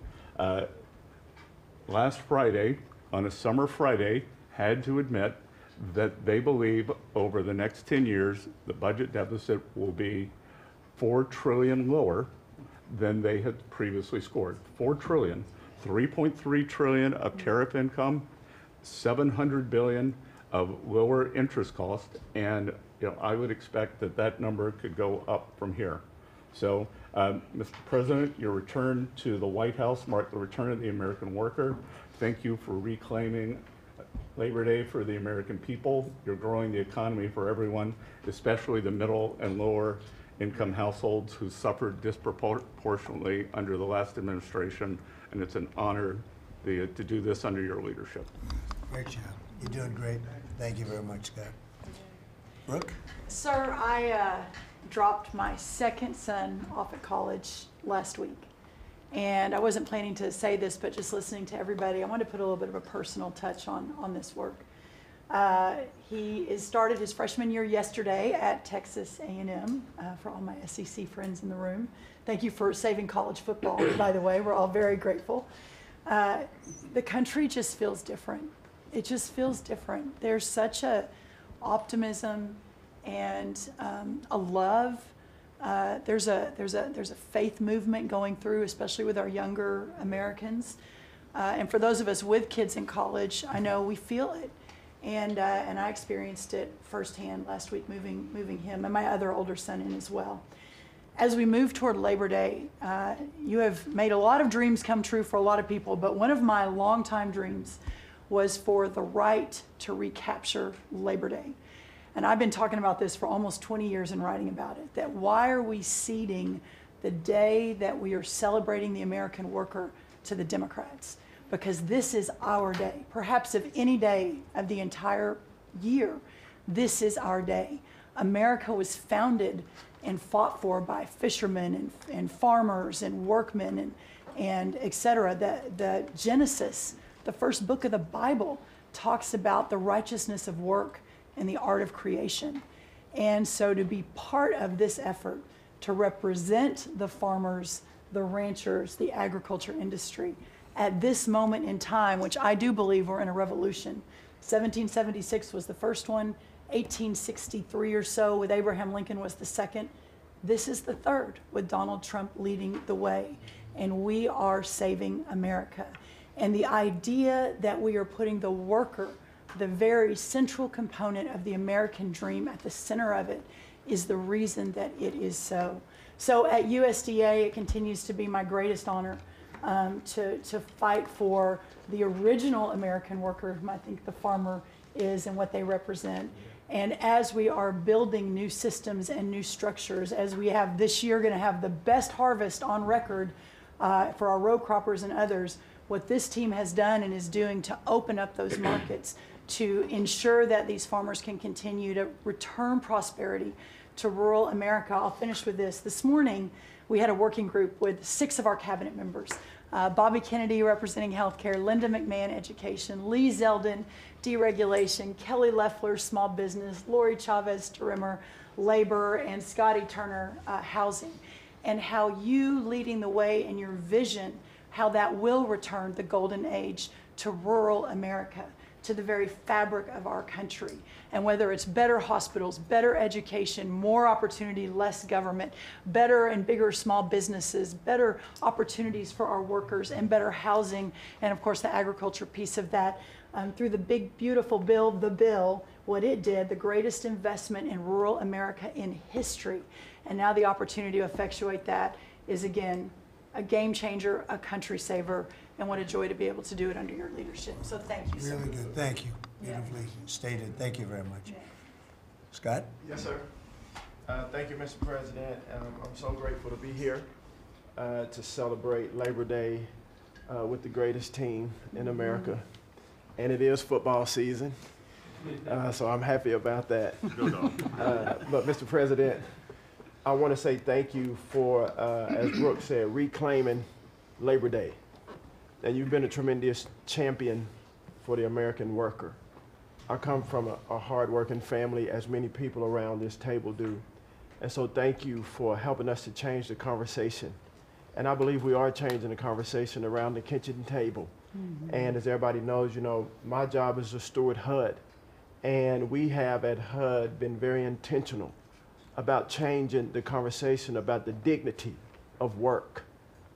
last Friday, on a summer Friday, had to admit that they believe over the next 10 years, the budget deficit will be $4 trillion lower than they had previously scored. $4 trillion, 3.3 trillion of tariff income, 700 billion of lower interest cost, and I would expect that that number could go up from here. So, Mr. President, your return to the White House marked the return of the American worker. Thank you for reclaiming Labor Day for the American people. You're growing the economy for everyone, especially the middle and lower income households who suffered disproportionately under the last administration, and it's an honor to do this under your leadership. Great job. You're doing great. Thank you very much, Scott. Brooke? Sir, I dropped my second son off at college last week. And I wasn't planning to say this, but just listening to everybody, I wanted to put a little bit of a personal touch on this work. He started his freshman year yesterday at Texas A&M, for all my SEC friends in the room. Thank you for saving college football, by the way. We're all very grateful. The country just feels different. It just feels different. There's such a optimism and a love. There's a faith movement going through, especially with our younger Americans. And for those of us with kids in college, I know we feel it. And I experienced it firsthand last week, moving him and my other older son in as well. As we move toward Labor Day, you have made a lot of dreams come true for a lot of people, but one of my longtime dreams was for the right to recapture Labor Day. And I've been talking about this for almost 20 years and writing about it, that why are we ceding the day that we are celebrating the American worker to the Democrats? Because this is our day. Perhaps of any day of the entire year, this is our day. America was founded and fought for by fishermen and farmers and workmen and et cetera. The Genesis, the first book of the Bible, talks about the righteousness of work and the art of creation. And so to be part of this effort to represent the farmers, the ranchers, the agriculture industry, at this moment in time, which I do believe we're in a revolution. 1776 was the first one, 1863 or so with Abraham Lincoln was the second. This is the third with Donald Trump leading the way. And we are saving America. And the idea that we are putting the worker, the very central component of the American dream, at the center of it is the reason that it is so. So at USDA, it continues to be my greatest honor to fight for the original American worker, whom I think the farmer is and what they represent. And as we are building new systems and new structures, as we have this year going to have the best harvest on record for our row croppers and others, what this team has done and is doing to open up those markets to ensure that these farmers can continue to return prosperity to rural America. I'll finish with this. This morning, we had a working group with 6 of our cabinet members. Bobby Kennedy representing healthcare, Linda McMahon education, Lee Zeldin deregulation, Kelly Loeffler small business, Lori Chavez Rimmer labor, and Scotty Turner housing. And how you leading the way in your vision, how that will return the golden age to rural America, to the very fabric of our country. And whether it's better hospitals, better education, more opportunity, less government, better and bigger small businesses, better opportunities for our workers, and better housing, and of course the agriculture piece of that, through the big, beautiful bill, the bill, what it did, the greatest investment in rural America in history. And now the opportunity to effectuate that is, again, a game changer, a country saver, and what a joy to be able to do it under your leadership. So thank you so much. Really good, thank you. Beautifully stated, thank you very much. Scott? Yes, sir. Thank you, Mr. President. I'm so grateful to be here to celebrate Labor Day with the greatest team in America. And it is football season, so I'm happy about that. But Mr. President, I want to say thank you for, as Brooke said, reclaiming Labor Day. And you've been a tremendous champion for the American worker. I come from a hard-working family, as many people around this table do. And so thank you for helping us to change the conversation. And I believe we are changing the conversation around the kitchen table. And as everybody knows, you know, my job is to steward HUD. And we have at HUD been very intentional about changing the conversation about the dignity of work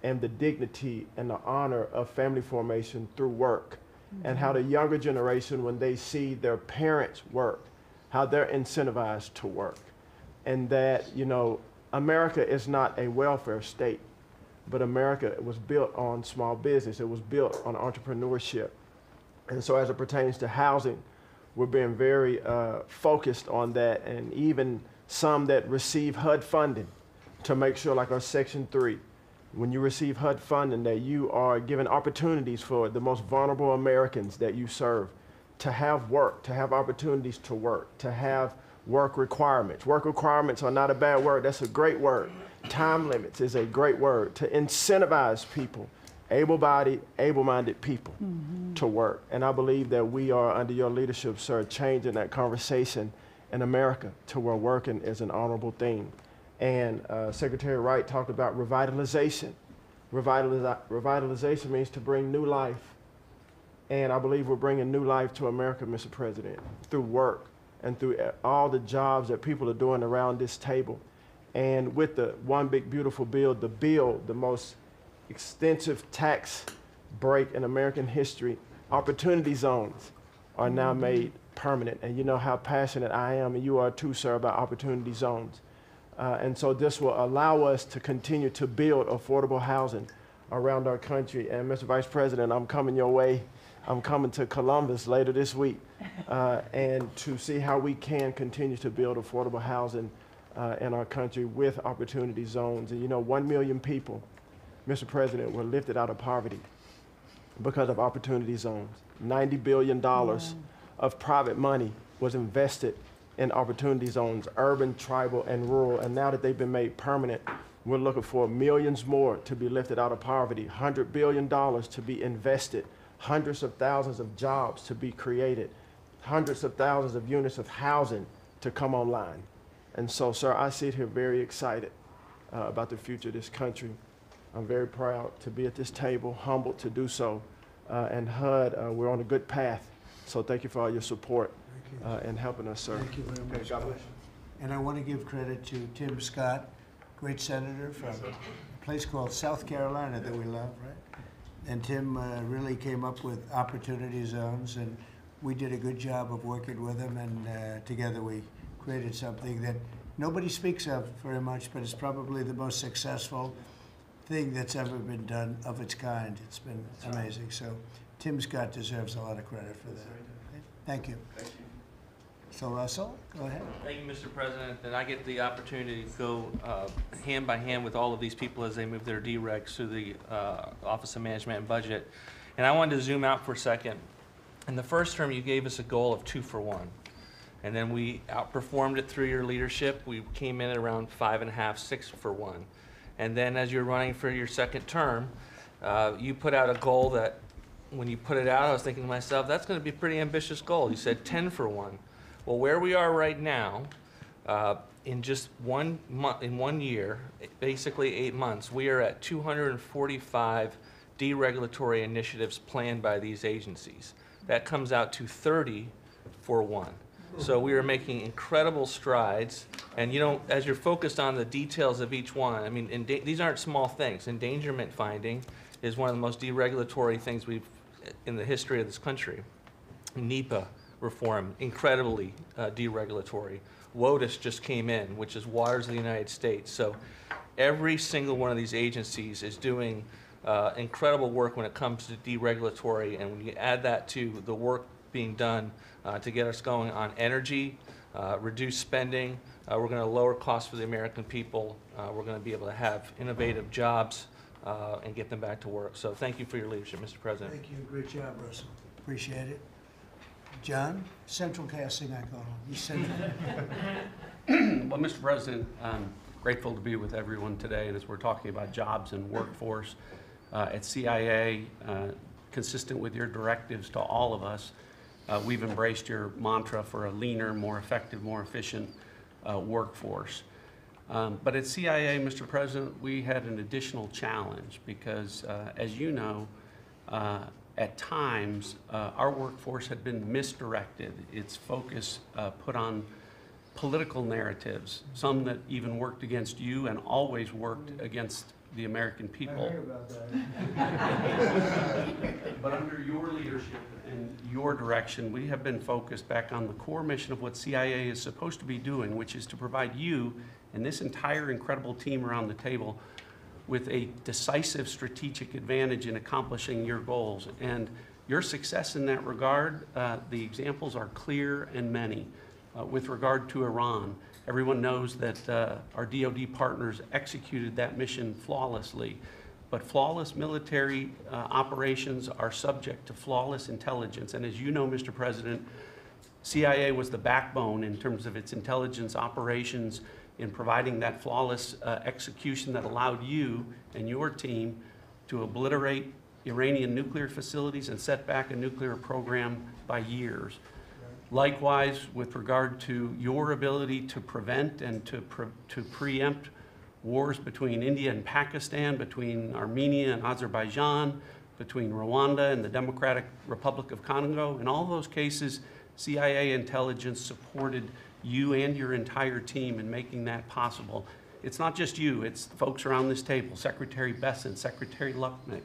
and the dignity and the honor of family formation through work. And how the younger generation, when they see their parents work, how they're incentivized to work. And that, you know, America is not a welfare state, but America was built on small business. It was built on entrepreneurship. And so as it pertains to housing, we're being very focused on that, and even some that receive HUD funding to make sure, like our Section 3, when you receive HUD funding, that you are given opportunities for the most vulnerable Americans that you serve to have work, to have opportunities to work, to have work requirements. Work requirements are not a bad word, that's a great word. Time limits is a great word to incentivize people, able-bodied, able-minded people to work. And I believe that we are, under your leadership, sir, changing that conversation in America to where working is an honorable thing. And Secretary Wright talked about revitalization. Revitalization means to bring new life. And I believe we're bringing new life to America, Mr. President, through work and through all the jobs that people are doing around this table. And with the One Big Beautiful Bill, the most extensive tax break in American history, opportunity zones are now made permanent. And you know how passionate I am, and you are too, sir, about opportunity zones. And so this will allow us to continue to build affordable housing around our country. And Mr. Vice President, I'm coming your way. I'm coming to Columbus later this week and to see how we can continue to build affordable housing in our country with opportunity zones. And you know, 1 million people, Mr. President, were lifted out of poverty because of opportunity zones. $90 billion of private money was invested in opportunity zones, urban, tribal, and rural. And now that they've been made permanent, we're looking for millions more to be lifted out of poverty, $100 billion to be invested, hundreds of thousands of jobs to be created, hundreds of thousands of units of housing to come online. And so, sir, I sit here very excited about the future of this country. I'm very proud to be at this table, humbled to do so. And HUD, we're on a good path. So thank you for all your support and helping us, sir. Thank you very Okay, much. God bless you. And I want to give credit to Tim Scott, great senator from a place called South Carolina that we love, right? And Tim really came up with opportunity zones, and we did a good job of working with him, and together we created something that nobody speaks of very much, but it's probably the most successful thing that's ever been done of its kind. It's been amazing. So Tim Scott deserves a lot of credit for that. Thank you. Thank you. So Russell, go ahead. Thank you, Mr. President. And I get the opportunity to go hand by hand with all of these people as they move their deregs through the Office of Management and Budget. And I wanted to zoom out for a second. In the first term, you gave us a goal of 2 for 1. And then we outperformed it through your leadership. We came in at around 5.5, 6 for 1. And then as you're running for your second term, you put out a goal that when you put it out, I was thinking to myself, that's going to be a pretty ambitious goal. You said 10 for 1. Well, where we are right now, in just 1 month, in 1 year, basically 8 months, we are at 245 deregulatory initiatives planned by these agencies. That comes out to 30 for 1. So we are making incredible strides, and you know, as you're focused on the details of each one, I mean, these aren't small things. Endangerment finding is one of the most deregulatory things we've in the history of this country. NEPA reform, incredibly deregulatory. WOTUS just came in, which is Waters of the United States. So every single one of these agencies is doing incredible work when it comes to deregulatory, and when you add that to the work being done to get us going on energy, reduce spending, we're going to lower costs for the American people, we're going to be able to have innovative jobs and get them back to work. So thank you for your leadership, Mr. President. Thank you. Great job, Russell. Appreciate it. John, central casting, I call him. He's central. Well, Mr. President, I'm grateful to be with everyone today. And as we're talking about jobs and workforce at CIA, consistent with your directives to all of us, we've embraced your mantra for a leaner, more effective, more efficient workforce. But at CIA, Mr. President, we had an additional challenge because, as you know, at times, our workforce had been misdirected. Its focus put on political narratives, some that even worked against you and always worked against the American people. I heard about that. But under your leadership and your direction, we have been focused back on the core mission of what CIA is supposed to be doing, which is to provide you and this entire incredible team around the table with a decisive strategic advantage in accomplishing your goals. And your success in that regard, the examples are clear and many. With regard to Iran, everyone knows that our DoD partners executed that mission flawlessly. But flawless military operations are subject to flawless intelligence. And as you know, Mr. President, CIA was the backbone in terms of its intelligence operations in providing that flawless execution that allowed you and your team to obliterate Iranian nuclear facilities and set back a nuclear program by years. Likewise, with regard to your ability to prevent and to preempt wars between India and Pakistan, between Armenia and Azerbaijan, between Rwanda and the Democratic Republic of Congo. In all those cases, CIA intelligence supported you and your entire team in making that possible. It's not just you, it's the folks around this table, Secretary Bessent, Secretary Lucknick,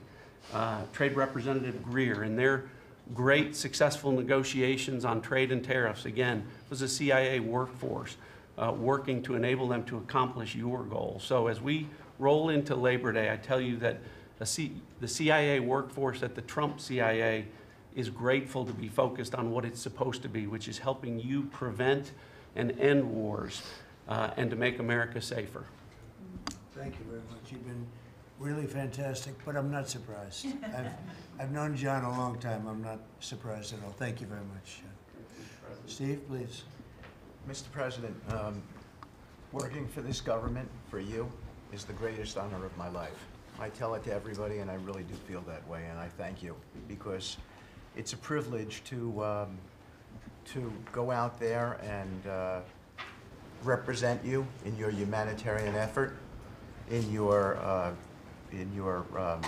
Trade Representative Greer, and their great successful negotiations on trade and tariffs. Again, it was a CIA workforce working to enable them to accomplish your goals. So as we roll into Labor Day, I tell you that the CIA workforce at the Trump CIA is grateful to be focused on what it's supposed to be, which is helping you prevent and end wars and to make America safer. Thank you very much. You've been really fantastic, but I'm not surprised. I've known John a long time. I'm not surprised at all. Thank you very much. Steve, please. Mr. President, working for this government, for you, is the greatest honor of my life. I tell it to everybody, and I really do feel that way, and I thank you, because it's a privilege to go out there and represent you in your humanitarian effort, in your in your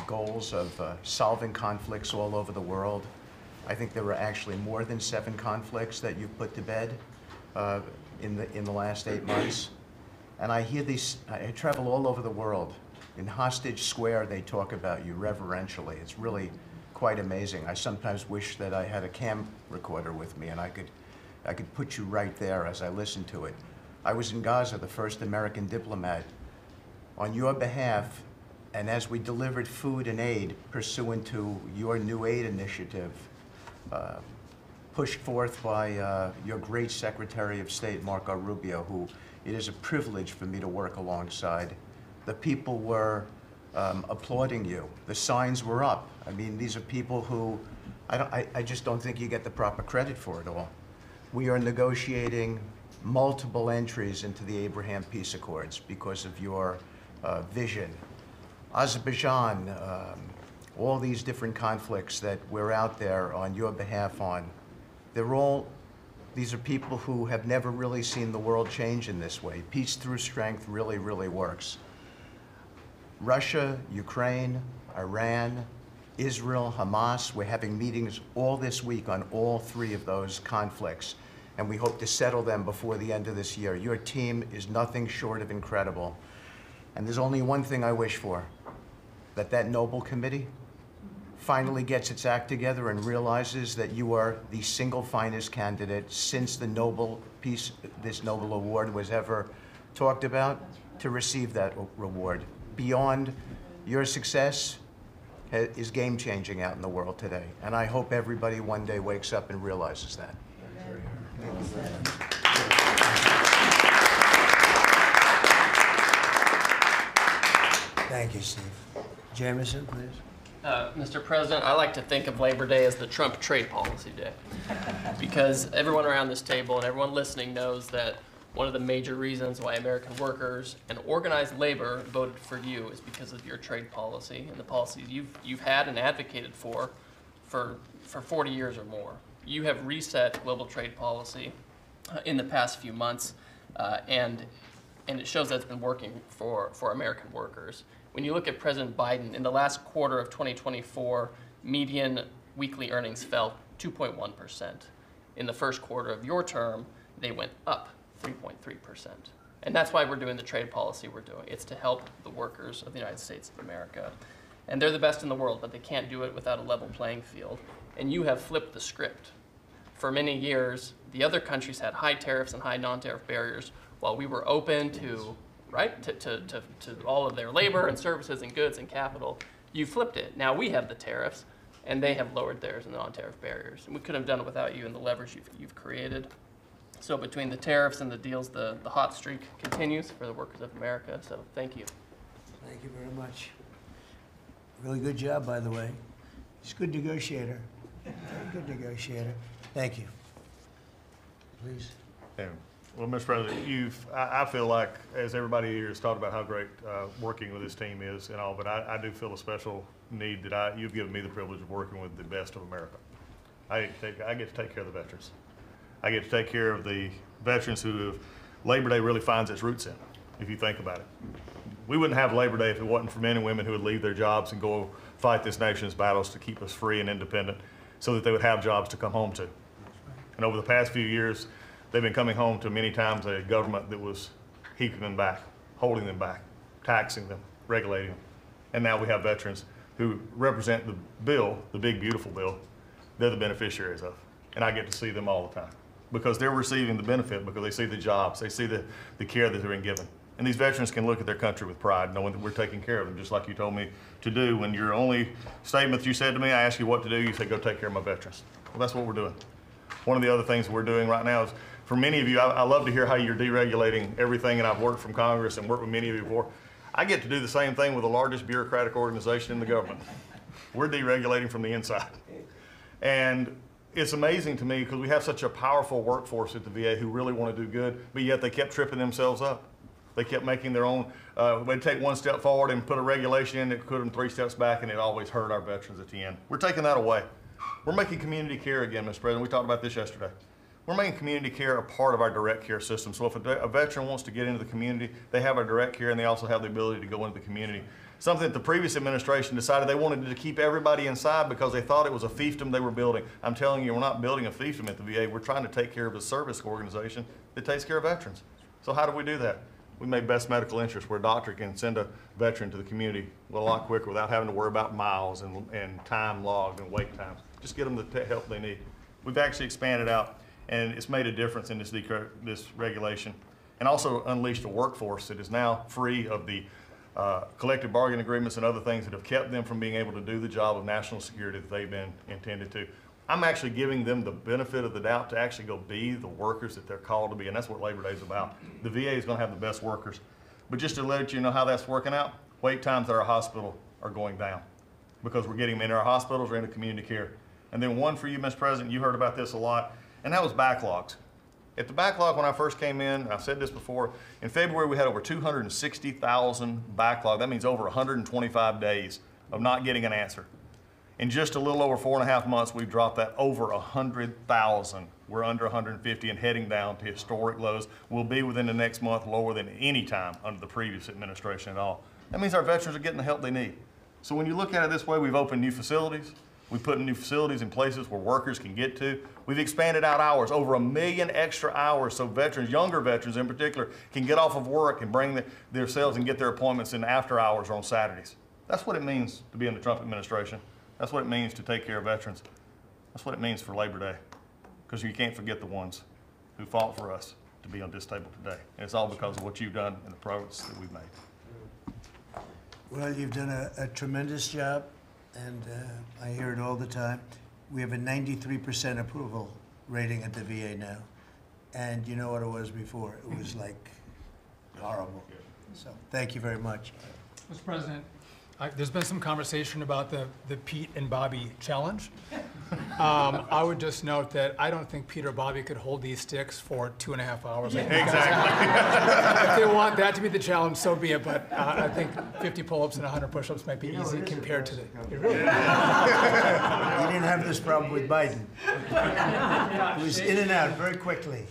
goals of solving conflicts all over the world. I think there were actually more than 7 conflicts that you've put to bed in the last 8 months. And I hear these, I travel all over the world. In Hostage Square, they talk about you reverentially. It's really quite amazing. I sometimes wish that I had a cam recorder with me and I could put you right there as I listen to it. I was in Gaza, the first American diplomat, on your behalf, and as we delivered food and aid pursuant to your new aid initiative, pushed forth by your great Secretary of State, Marco Rubio, who it is a privilege for me to work alongside. The people were applauding you. The signs were up. I mean, these are people who I just don't think you get the proper credit for it all. We are negotiating multiple entries into the Abraham Peace Accords because of your vision. Azerbaijan, all these different conflicts that we're out there on your behalf on, these are people who have never really seen the world change in this way. Peace through strength really, really works. Russia, Ukraine, Iran, Israel, Hamas, we're having meetings all this week on all 3 of those conflicts, and we hope to settle them before the end of this year. Your team is nothing short of incredible. And there's only one thing I wish for, that Nobel Committee finally gets its act together and realizes that you are the single finest candidate since the this Nobel Award was ever talked about to receive that reward. Beyond your success is game-changing out in the world today. And I hope everybody one day wakes up and realizes that. Thank you, Steve. Jamison, please. Mr. President, I like to think of Labor Day as the Trump trade policy day, because everyone around this table and everyone listening knows that one of the major reasons why American workers and organized labor voted for you is because of your trade policy and the policies you've had and advocated for 40 years or more. You have reset global trade policy in the past few months, and it shows that it's been working for American workers. When you look at President Biden, in the last quarter of 2024, median weekly earnings fell 2.1%. In the first quarter of your term, they went up 3.3%. And that's why we're doing the trade policy we're doing. It's to help the workers of the United States of America. And they're the best in the world, but they can't do it without a level playing field. And you have flipped the script. For many years, the other countries had high tariffs and high non-tariff barriers, while we were open to all of their labor and services and goods and capital. You flipped it. Now we have the tariffs, and they have lowered theirs and the non-tariff barriers. And we couldn't have done it without you and the leverage you've created. So between the tariffs and the deals, the hot streak continues for the workers of America. So thank you. Thank you very much. Really good job, by the way. He's a good negotiator. Very good negotiator. Thank you. Please. Yeah. Well, Mr. President, I feel like, as everybody here has talked about how great working with this team is and all, but I do feel a special need that you've given me the privilege of working with the best of America. I get to take care of the veterans. I get to take care of the veterans who Labor Day really finds its roots in, if you think about it. We wouldn't have Labor Day if it wasn't for men and women who would leave their jobs and go fight this nation's battles to keep us free and independent so that they would have jobs to come home to. And over the past few years, they've been coming home to many times a government that was keeping them back, holding them back, taxing them, regulating them. And now we have veterans who represent the bill, the big, beautiful bill, they're the beneficiaries of. And I get to see them all the time because they're receiving the benefit because they see the jobs, they see the care that they're being given. And these veterans can look at their country with pride, knowing that we're taking care of them, just like you told me to do. When your only statement that you said to me, I asked you what to do, you said, go take care of my veterans. Well, that's what we're doing. One of the other things we're doing right now is, for many of you, I love to hear how you're deregulating everything, and I've worked from Congress and worked with many of you before. I get to do the same thing with the largest bureaucratic organization in the government. We're deregulating from the inside. And it's amazing to me because we have such a powerful workforce at the VA who really want to do good, but yet they kept tripping themselves up. They kept making their own, they'd take one step forward and put a regulation in that put them 3 steps back, and it always hurt our veterans at the end. We're taking that away. We're making community care again, Mr. President. We talked about this yesterday. We're making community care a part of our direct care system. So if a veteran wants to get into the community, they have our direct care and they also have the ability to go into the community. something that the previous administration decided they wanted to keep everybody inside because they thought it was a fiefdom they were building. I'm telling you, we're not building a fiefdom at the VA. We're trying to take care of a service organization that takes care of veterans. So how do we do that? We made best medical interest, where a doctor can send a veteran to the community a lot quicker without having to worry about miles and time logged and wait times. Just get them the help they need. We've actually expanded out, and it's made a difference in this regulation, and also unleashed a workforce that is now free of the collective bargaining agreements and other things that have kept them from being able to do the job of national security that they've been intended to. I'm actually giving them the benefit of the doubt to actually go be the workers that they're called to be, and that's what Labor Day is about. The VA is going to have the best workers. But just to let you know how that's working out, wait times at our hospital are going down because we're getting them into our hospitals or into community care. And then one for you, Mr. President, you heard about this a lot, and that was backlogs. At the backlog, when I first came in, I've said this before, in February we had over 260,000 backlog. That means over 125 days of not getting an answer. In just a little over 4.5 months, we've dropped that over 100,000. We're under 150 and heading down to historic lows. We'll be within the next month lower than any time under the previous administration at all. That means our veterans are getting the help they need. So when you look at it this way, we've opened new facilities. We've put new facilities in places where workers can get to. We've expanded out hours, over 1 million extra hours, so veterans, younger veterans in particular, can get off of work and bring themselves and get their appointments in after hours or on Saturdays. That's what it means to be in the Trump administration. That's what it means to take care of veterans. That's what it means for Labor Day, because you can't forget the ones who fought for us to be on this table today. And it's all because of what you've done and the progress that we've made. Well, you've done a tremendous job, and I hear it all the time. We have a 93% approval rating at the VA now. And you know what it was before? It was like horrible. So thank you very much. Mr. President, there's been some conversation about the Pete and Bobby challenge. I would just note that I don't think Pete or Bobby could hold these sticks for 2.5 hours. Like exactly. If they want that to be the challenge, so be it. But I think 50 pull-ups and 100 push-ups might be easy compared to the. You didn't have this problem with Biden. It was in and out very quickly.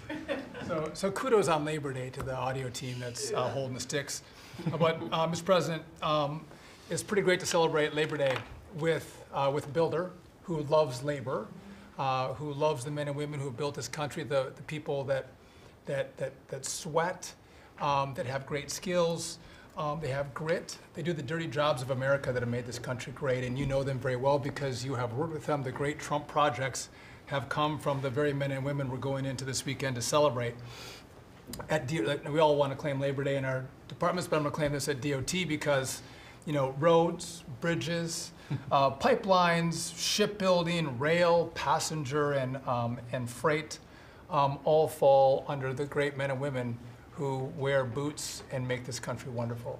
So kudos on Labor Day to the audio team that's holding the sticks. But Mr. President, it's pretty great to celebrate Labor Day with Builder, who loves labor, who loves the men and women who have built this country, the people that sweat, that have great skills, they have grit. They do the dirty jobs of America that have made this country great, and you know them very well because you have worked with them. The great Trump projects have come from the very men and women we're going into this weekend to celebrate. We all want to claim Labor Day in our departments, but I'm going to claim this at DOT because, you know, roads, bridges, pipelines, shipbuilding, rail, passenger, and freight all fall under the great men and women who wear boots and make this country wonderful.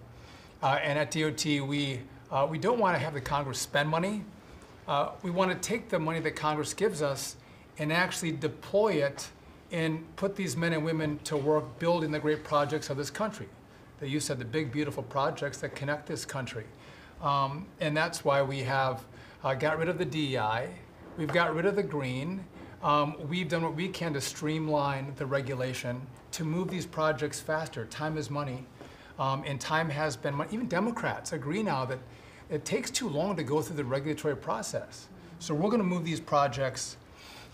And at DOT, we don't want to have the Congress spend money. We want to take the money that Congress gives us and actually deploy it and put these men and women to work building the great projects of this country. That you said, the big, beautiful projects that connect this country. And that's why we have got rid of the DEI. We've got rid of the green. We've done what we can to streamline the regulation to move these projects faster. Time is money, and time has been money. Even Democrats agree now that it takes too long to go through the regulatory process. So we're going to move these projects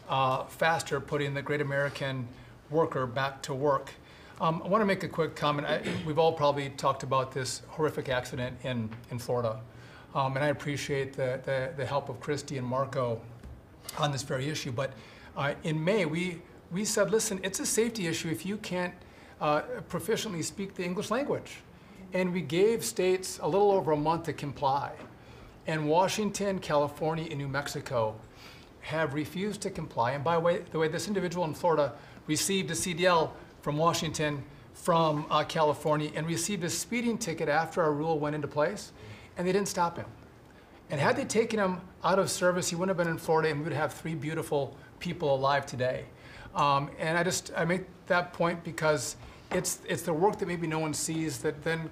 faster, putting the great American worker back to work. I want to make a quick comment. We've all probably talked about this horrific accident in Florida, and I appreciate the help of Christy and Marco on this very issue. But in May, we said, listen, it's a safety issue if you can't proficiently speak the English language. And we gave states a little over a month to comply. And Washington, California, and New Mexico have refused to comply. And by the way, this individual in Florida received a CDL from Washington, from California, and received a speeding ticket after our rule went into place, and they didn't stop him. And had they taken him out of service, he wouldn't have been in Florida, and we would have 3 beautiful people alive today. And I make that point because it's the work that maybe no one sees that then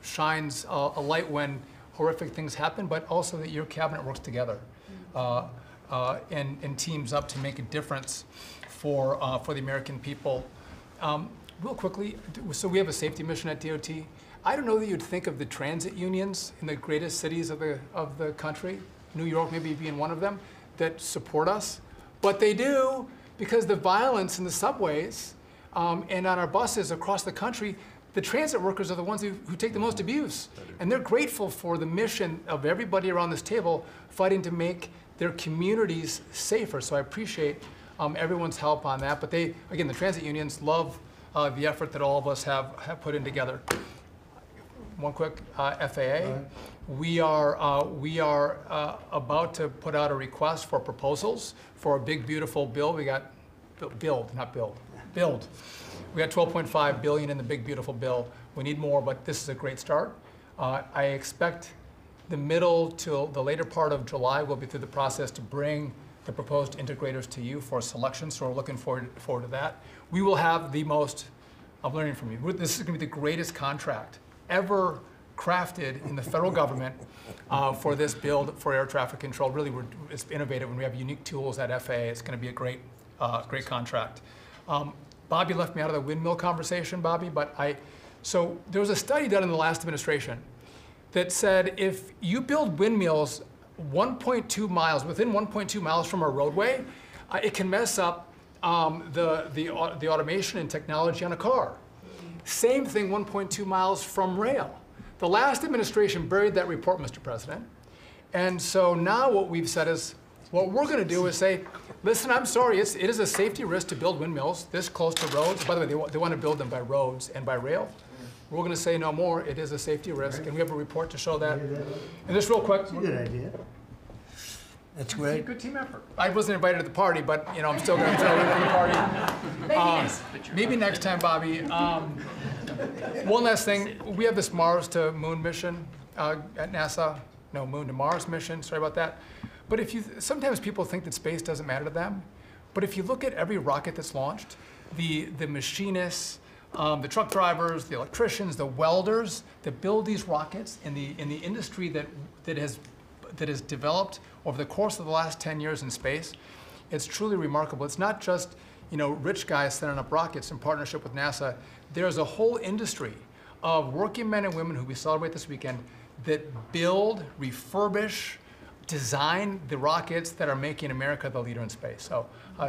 shines a light when horrific things happen, but also that your cabinet works together and teams up to make a difference for the American people. real quickly, so we have a safety mission at DOT. I don't know that you'd think of the transit unions in the greatest cities of the country, New York maybe being one of them, that support us. But they do, because the violence in the subways and on our buses across the country, the transit workers are the ones who take the most abuse. And they're grateful for the mission of everybody around this table fighting to make their communities safer. So I appreciate everyone's help on that. But they, again, the transit unions love the effort that all of us have put in together. One quick FAA. We are about to put out a request for proposals for a big, beautiful bill. We got build. We got $12.5 billion in the big, beautiful bill. We need more, but this is a great start. I expect the middle to the later part of July, we'll be through the process to bring the proposed integrators to you for selection, so we're looking forward to that. We will have the most, I'm learning from you, this is gonna be the greatest contract ever crafted in the federal government for this build for air traffic control. Really, it's innovative, and we have unique tools at FAA. It's gonna be a great contract. Bobby left me out of the windmill conversation, Bobby, but so there was a study done in the last administration that said if you build windmills 1.2 miles, within 1.2 miles from a roadway, it can mess up the automation and technology on a car. Same thing 1.2 miles from rail. The last administration buried that report, Mr. President. And so now what we've said is, what we're going to do is say, listen, I'm sorry, it is a safety risk to build windmills this close to roads. By the way, they want to build them by roads and by rail. We're going to say no more. It is a safety risk, and we have a report to show that. And just real quick. That's a good idea. That's great. Good team effort. I wasn't invited to the party, but I'm still going to throw in for the party. Maybe next time, Bobby. One last thing. We have this Mars to Moon mission at NASA. No, Moon to Mars mission. Sorry about that. But sometimes people think that space doesn't matter to them. But if you look at every rocket that's launched, the machinists, the truck drivers, the electricians, the welders that build these rockets in the industry that has developed over the course of the last 10 years in space, it's truly remarkable. It's not just rich guys sending up rockets in partnership with NASA. There's a whole industry of working men and women who we celebrate this weekend that build, refurbish, design the rockets that are making America the leader in space. So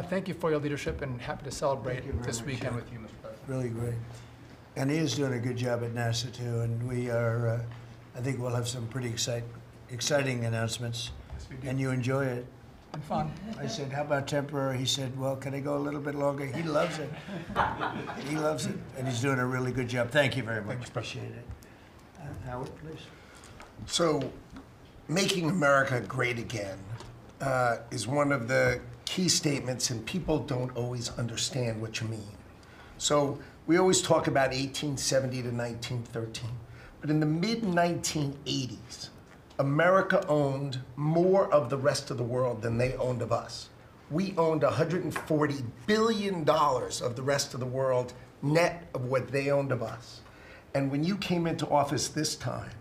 thank you for your leadership, and happy to celebrate this weekend with you, Mr. President. Really great. And he is doing a good job at NASA too, and we are, I think we'll have some pretty exciting announcements. And you enjoy it. And fun. I said, how about temporary? He said, well, can I go a little bit longer? He loves it. He loves it, and he's doing a really good job. Thank you very much. Appreciate it. Howard, please. So, making America great again is one of the key statements, and people don't always understand what you mean. So, we always talk about 1870 to 1913, but in the mid-1980s, America owned more of the rest of the world than they owned of us. We owned $140 billion of the rest of the world net of what they owned of us. And when you came into office this time,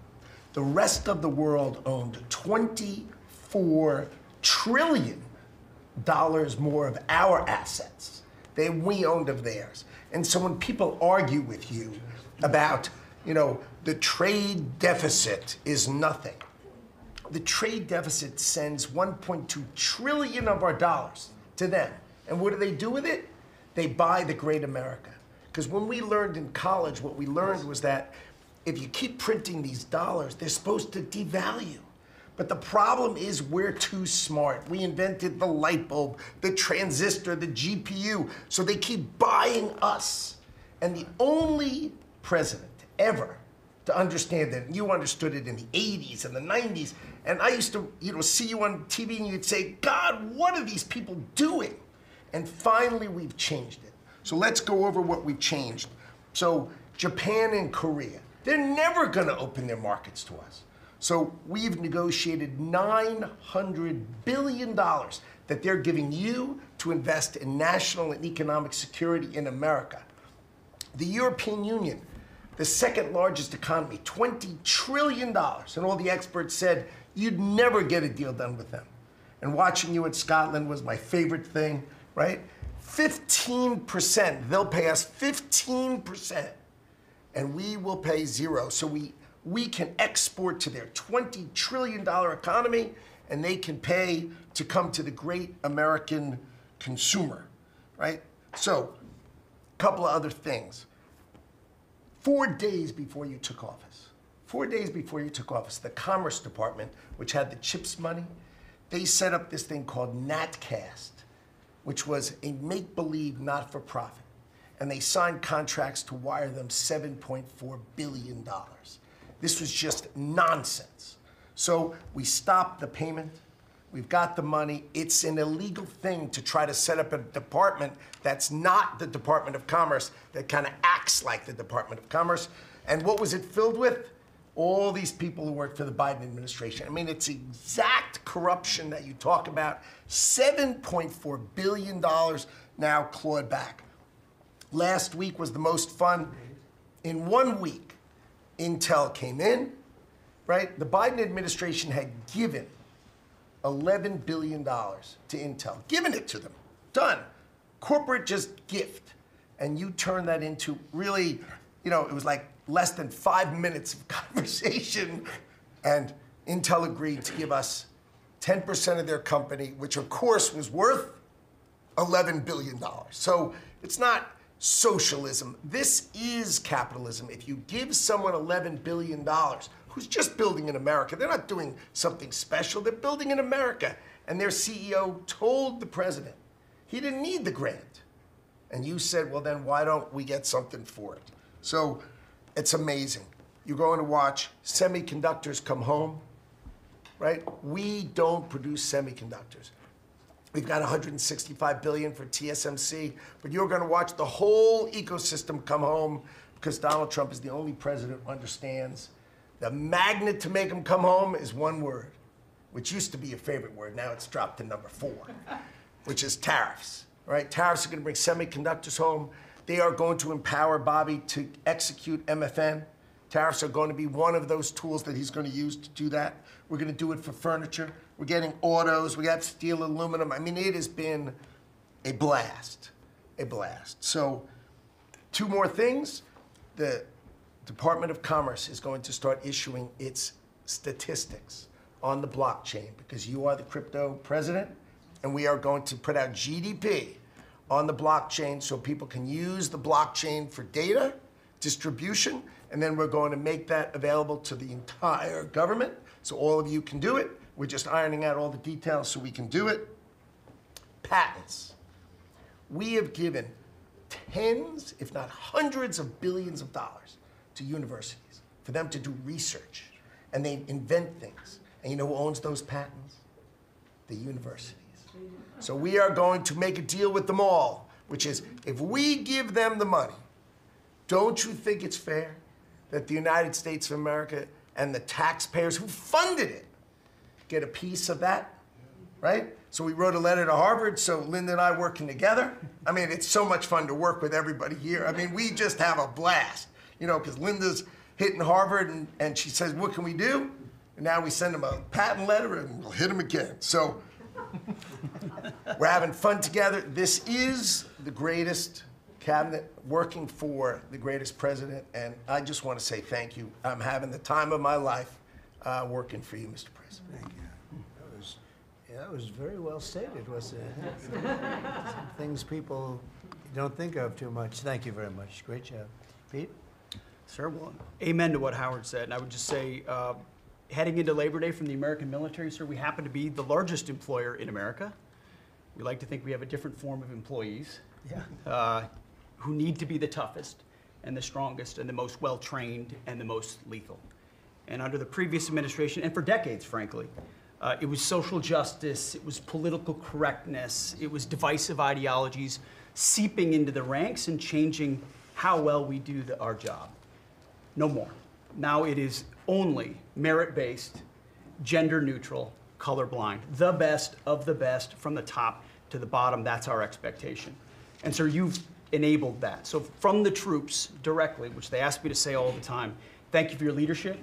the rest of the world owned $24 trillion more of our assets than we owned of theirs. And so when people argue with you about, the trade deficit is nothing, the trade deficit sends 1.2 trillion of our dollars to them. And what do they do with it? They buy the great America. Because when we learned in college, what we learned was that if you keep printing these dollars, they're supposed to devalue. But the problem is we're too smart. We invented the light bulb, the transistor, the GPU, so they keep buying us. And the only president ever to understand that, and you understood it in the 80s and the 90s, and I used to see you on TV and you'd say, God, what are these people doing? And finally we've changed it. So let's go over what we've changed. So Japan and Korea, they're never gonna open their markets to us. So we've negotiated $900 billion that they're giving you to invest in national and economic security in America. The European Union, the second largest economy, $20 trillion. And all the experts said, you'd never get a deal done with them. And watching you in Scotland was my favorite thing, right? 15%. They'll pay us 15%, and we will pay 0. So we can export to their $20 trillion economy, and they can pay to come to the great American consumer, right? So, a couple of other things. 4 days before you took office, the Commerce Department, which had the CHIPS money, they set up this thing called NatCast, which was a make-believe not-for-profit. And they signed contracts to wire them $7.4 billion. This was just nonsense. So we stopped the payment. We've got the money. It's an illegal thing to try to set up a department that's not the Department of Commerce, that kind of acts like the Department of Commerce. And what was it filled with? All these people who work for the Biden administration. I mean, it's exact corruption that you talk about. $7.4 billion now clawed back. Last week was the most fun. In 1 week, Intel came in, right? The Biden administration had given $11 billion to Intel, given it to them, done. Corporate just gift. And you turn that into really, you know, it was like less than 5 minutes of conversation, and Intel agreed to give us 10% of their company, which of course was worth $11 billion. So it's not socialism. This is capitalism. If you give someone $11 billion, who's just building in America, they're not doing something special, they're building in America. And their CEO told the president he didn't need the grant. And you said, well, then why don't we get something for it? So it's amazing. You're going to watch semiconductors come home, right? We don't produce semiconductors. We've got $165 billion for TSMC, but you're going to watch the whole ecosystem come home because Donald Trump is the only president who understands the magnet to make them come home is one word, which used to be a favorite word. Now it's dropped to number 4, which is tariffs, right? Tariffs are going to bring semiconductors home. They are going to empower Bobby to execute MFN. Tariffs are going to be one of those tools that he's going to use to do that. We're going to do it for furniture. We're getting autos. We got steel, aluminum. I mean, it has been a blast, a blast. So 2 more things. The Department of Commerce is going to start issuing its statistics on the blockchain because you are the crypto president, and we are going to put out GDP on the blockchain so people can use the blockchain for data distribution, and then we're going to make that available to the entire government so all of you can do it. We're just ironing out all the details so we can do it. Patents. We have given tens, if not hundreds of billions of dollars to universities for them to do research, and they invent things. And you know who owns those patents? The universities. So we are going to make a deal with them all, which is if we give them the money, don't you think it's fair that the United States of America and the taxpayers who funded it get a piece of that, right? So we wrote a letter to Harvard, so Linda and I working together. I mean, it's so much fun to work with everybody here. I mean, we just have a blast, you know, because Linda's hitting Harvard and she says, what can we do? And now we send them a patent letter and we'll hit them again. So we're having fun together. This is the greatest cabinet working for the greatest president, and I just want to say thank you. I'm having the time of my life working for you, Mr. President. Thank you. That was very well stated, wasn't it? Some things people don't think of too much. Thank you very much. Great job. Pete? Sir, well, amen to what Howard said. And I would just say, heading into Labor Day from the American military, sir, we happen to be the largest employer in America. We like to think we have a different form of employees who need to be the toughest and the strongest and the most well-trained and the most lethal. And under the previous administration, and for decades, frankly, it was social justice, it was political correctness, it was divisive ideologies seeping into the ranks and changing how well we do our job. No more. Now it is only merit-based, gender-neutral, colorblind. The best of the best from the top to the bottom. That's our expectation. And sir, you've enabled that. So from the troops directly, which they ask me to say all the time, thank you for your leadership,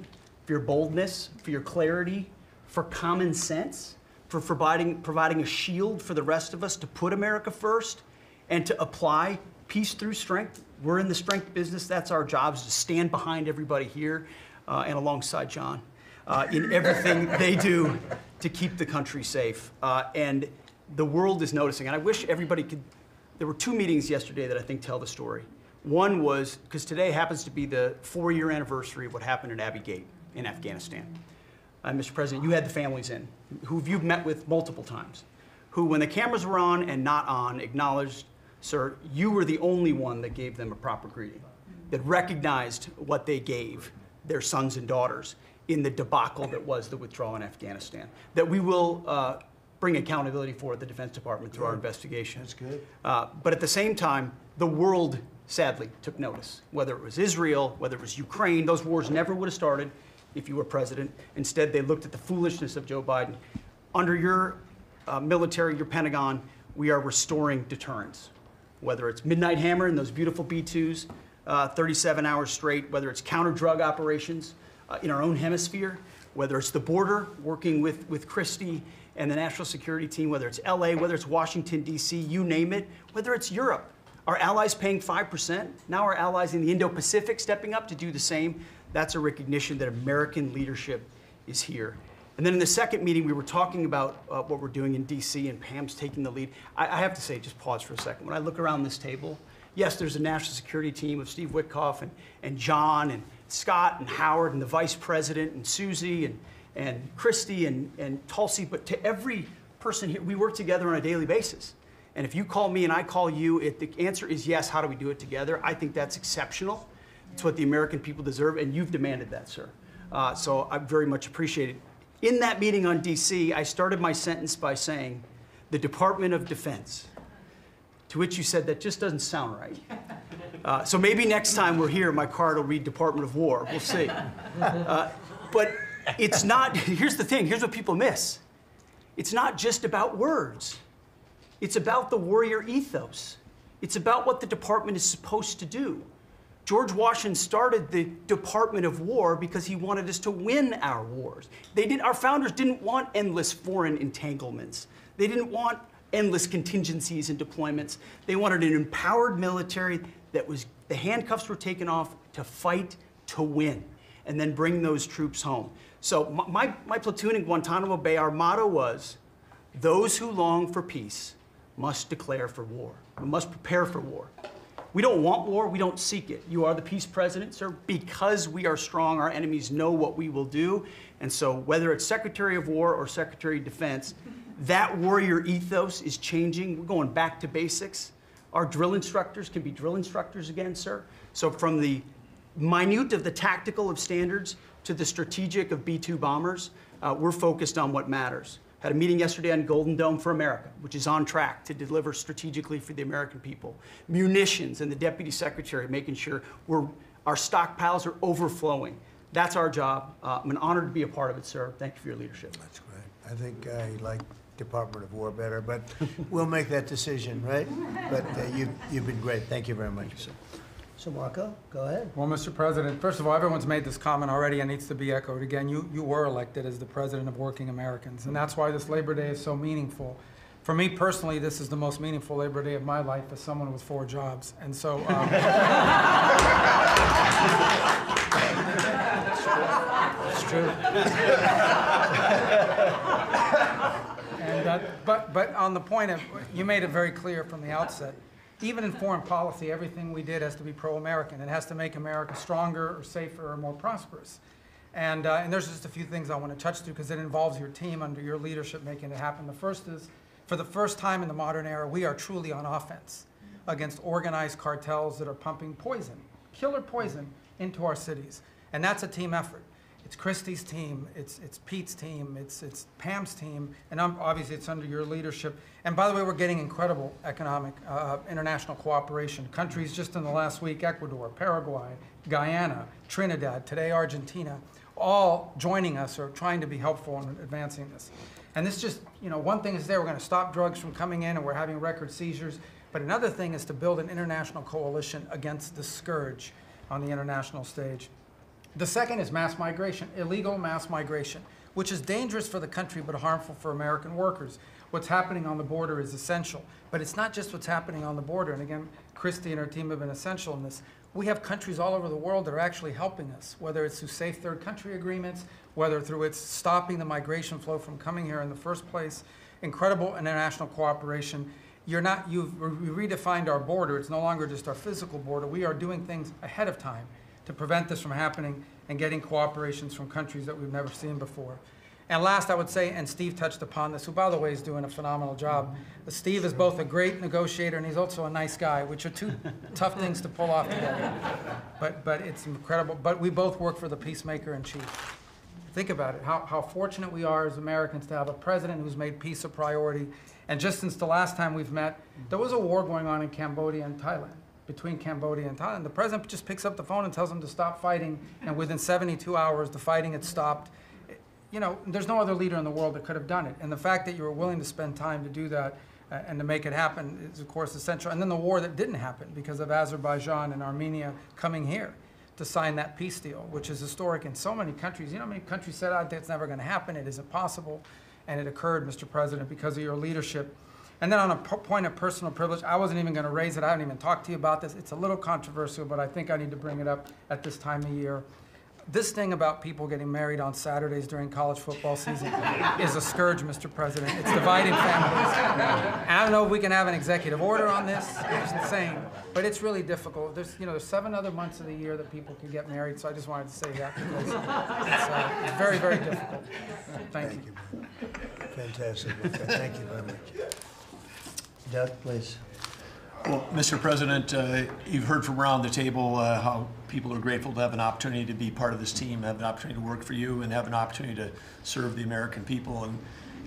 for your boldness, for your clarity, for common sense, for providing a shield for the rest of us to put America first, and to apply peace through strength. We're in the strength business. That's our job, is to stand behind everybody here and alongside John in everything they do to keep the country safe. And the world is noticing. And I wish everybody could, there were 2 meetings yesterday that I think tell the story. One was, because today happens to be the 4-year anniversary of what happened at Abbey Gate in Afghanistan. Mr. President, you had the families in, who you've met with multiple times, who, when the cameras were on and not on, acknowledged, sir, you were the only one that gave them a proper greeting, that recognized what they gave their sons and daughters in the debacle that was the withdrawal in Afghanistan, that we will bring accountability for at the Defense Department through our investigation. That's good. But at the same time, the world sadly took notice, whether it was Israel, whether it was Ukraine. Those wars never would have started if you were president. Instead, they looked at the foolishness of Joe Biden. Under your military, your Pentagon, we are restoring deterrence. Whether it's Midnight Hammer and those beautiful B-2s, 37 hours straight, whether it's counter-drug operations in our own hemisphere, whether it's the border, working with Christie and the national security team, whether it's LA, whether it's Washington, D.C., you name it, whether it's Europe. Our allies paying 5%, now our allies in the Indo-Pacific stepping up to do the same. That's a recognition that American leadership is here. And then in the second meeting, we were talking about what we're doing in D.C. and Pam's taking the lead. I have to say, just pause for a second. When I look around this table, yes, there's a national security team of Steve Witkoff and John and Scott and Howard and the vice president and Susie and Christy and Tulsi, but to every person here, we work together on a daily basis. And if you call me and I call you, the answer is yes. How do we do it together? I think that's exceptional. It's what the American people deserve, and you've demanded that, sir. So I very much appreciate it. In that meeting on D.C., I started my sentence by saying, the Department of Defense, to which you said, that just doesn't sound right. So maybe next time we're here, my card will read Department of War. We'll see. But it's not, here's the thing, here's what people miss. It's not just about words. It's about the warrior ethos. It's about what the department is supposed to do. George Washington started the Department of War because he wanted us to win our wars. Our founders didn't want endless foreign entanglements. They didn't want endless contingencies and deployments. They wanted an empowered military that was, the handcuffs were taken off to fight to win, and then bring those troops home. So my platoon in Guantanamo Bay, our motto was, those who long for peace must declare for war. We must prepare for war. We don't want war, we don't seek it. You are the peace president, sir. Because we are strong, our enemies know what we will do. And so whether it's Secretary of War or Secretary of Defense, that warrior ethos is changing. We're going back to basics. Our drill instructors can be drill instructors again, sir. So from the minute of the tactical of standards to the strategic of B-2 bombers, we're focused on what matters. Had a meeting yesterday on Golden Dome for America, which is on track to deliver strategically for the American people. Munitions, and the Deputy Secretary making sure our stockpiles are overflowing. That's our job. I'm an honor to be a part of it, sir. Thank you for your leadership. That's great. I think I like Department of War better, but we'll make that decision, right? But you've been great. Thank you very much. So Marco, go ahead. Well, Mr. President, first of all, everyone's made this comment already and needs to be echoed again. You were elected as the President of Working Americans, and that's why this Labor Day is so meaningful. For me personally, this is the most meaningful Labor Day of my life as someone with 4 jobs. And so, it's true. And but on the point of, you made it very clear from the outset, even in foreign policy, everything we did has to be pro-American. It has to make America stronger or safer or more prosperous. And there's just a few things I want to touch to because it involves your team under your leadership making it happen. The first is, for the first time in the modern era, we are truly on offense against organized cartels that are pumping poison, killer poison, into our cities. And that's a team effort. It's Christie's team, it's Pete's team, it's Pam's team, and obviously it's under your leadership. And by the way, we're getting incredible economic, international cooperation. Countries just in the last week, Ecuador, Paraguay, Guyana, Trinidad, today Argentina, all joining us or trying to be helpful in advancing this. And this just, one thing is we're going to stop drugs from coming in and we're having record seizures, but another thing is to build an international coalition against the scourge on the international stage. The second is mass migration, illegal mass migration. which is dangerous for the country but harmful for American workers. What's happening on the border is essential, but it's not just what's happening on the border. And again, Christy and her team have been essential in this. We have countries all over the world that are actually helping us, whether it's through safe third country agreements, whether through it's stopping the migration flow from coming here in the first place, incredible international cooperation. You've redefined our border. It's no longer just our physical border. We are doing things ahead of time to prevent this from happening and getting cooperations from countries that we've never seen before. And last, I would say, and Steve touched upon this, who, by the way, is doing a phenomenal job. Steve is both a great negotiator and he's also a nice guy, which are two tough things to pull off together. But it's incredible. But we both work for the peacemaker in chief. Think about it, how fortunate we are as Americans to have a president who's made peace a priority. And just since the last time we've met, there was a war going on in Cambodia and Thailand, between Cambodia and Thailand. The president just picks up the phone and tells them to stop fighting, and within 72 hours, the fighting had stopped. You know, there's no other leader in the world that could have done it. And the fact that you were willing to spend time to do that and to make it happen is, of course, essential. And then the war that didn't happen because of Azerbaijan and Armenia coming here to sign that peace deal, which is historic in so many countries. You know how many countries said, "Oh, it's never going to happen, it isn't possible," and it occurred, Mr. President, because of your leadership. And then on a point of personal privilege, I wasn't even going to raise it. I haven't even talked to you about this. It's a little controversial, but I think I need to bring it up at this time of year. This thing about people getting married on Saturdays during college football season is a scourge, Mr. President. It's dividing families. I don't know if we can have an executive order on this. It's insane, but it's really difficult. There's 7 other months of the year that people can get married, so I just wanted to say that because it's very, very difficult. Thank you. Fantastic. Thank you very much. Doug, please. Well, Mr. President, you've heard from around the table how people are grateful to have an opportunity to be part of this team, have an opportunity to work for you, and have an opportunity to serve the American people. And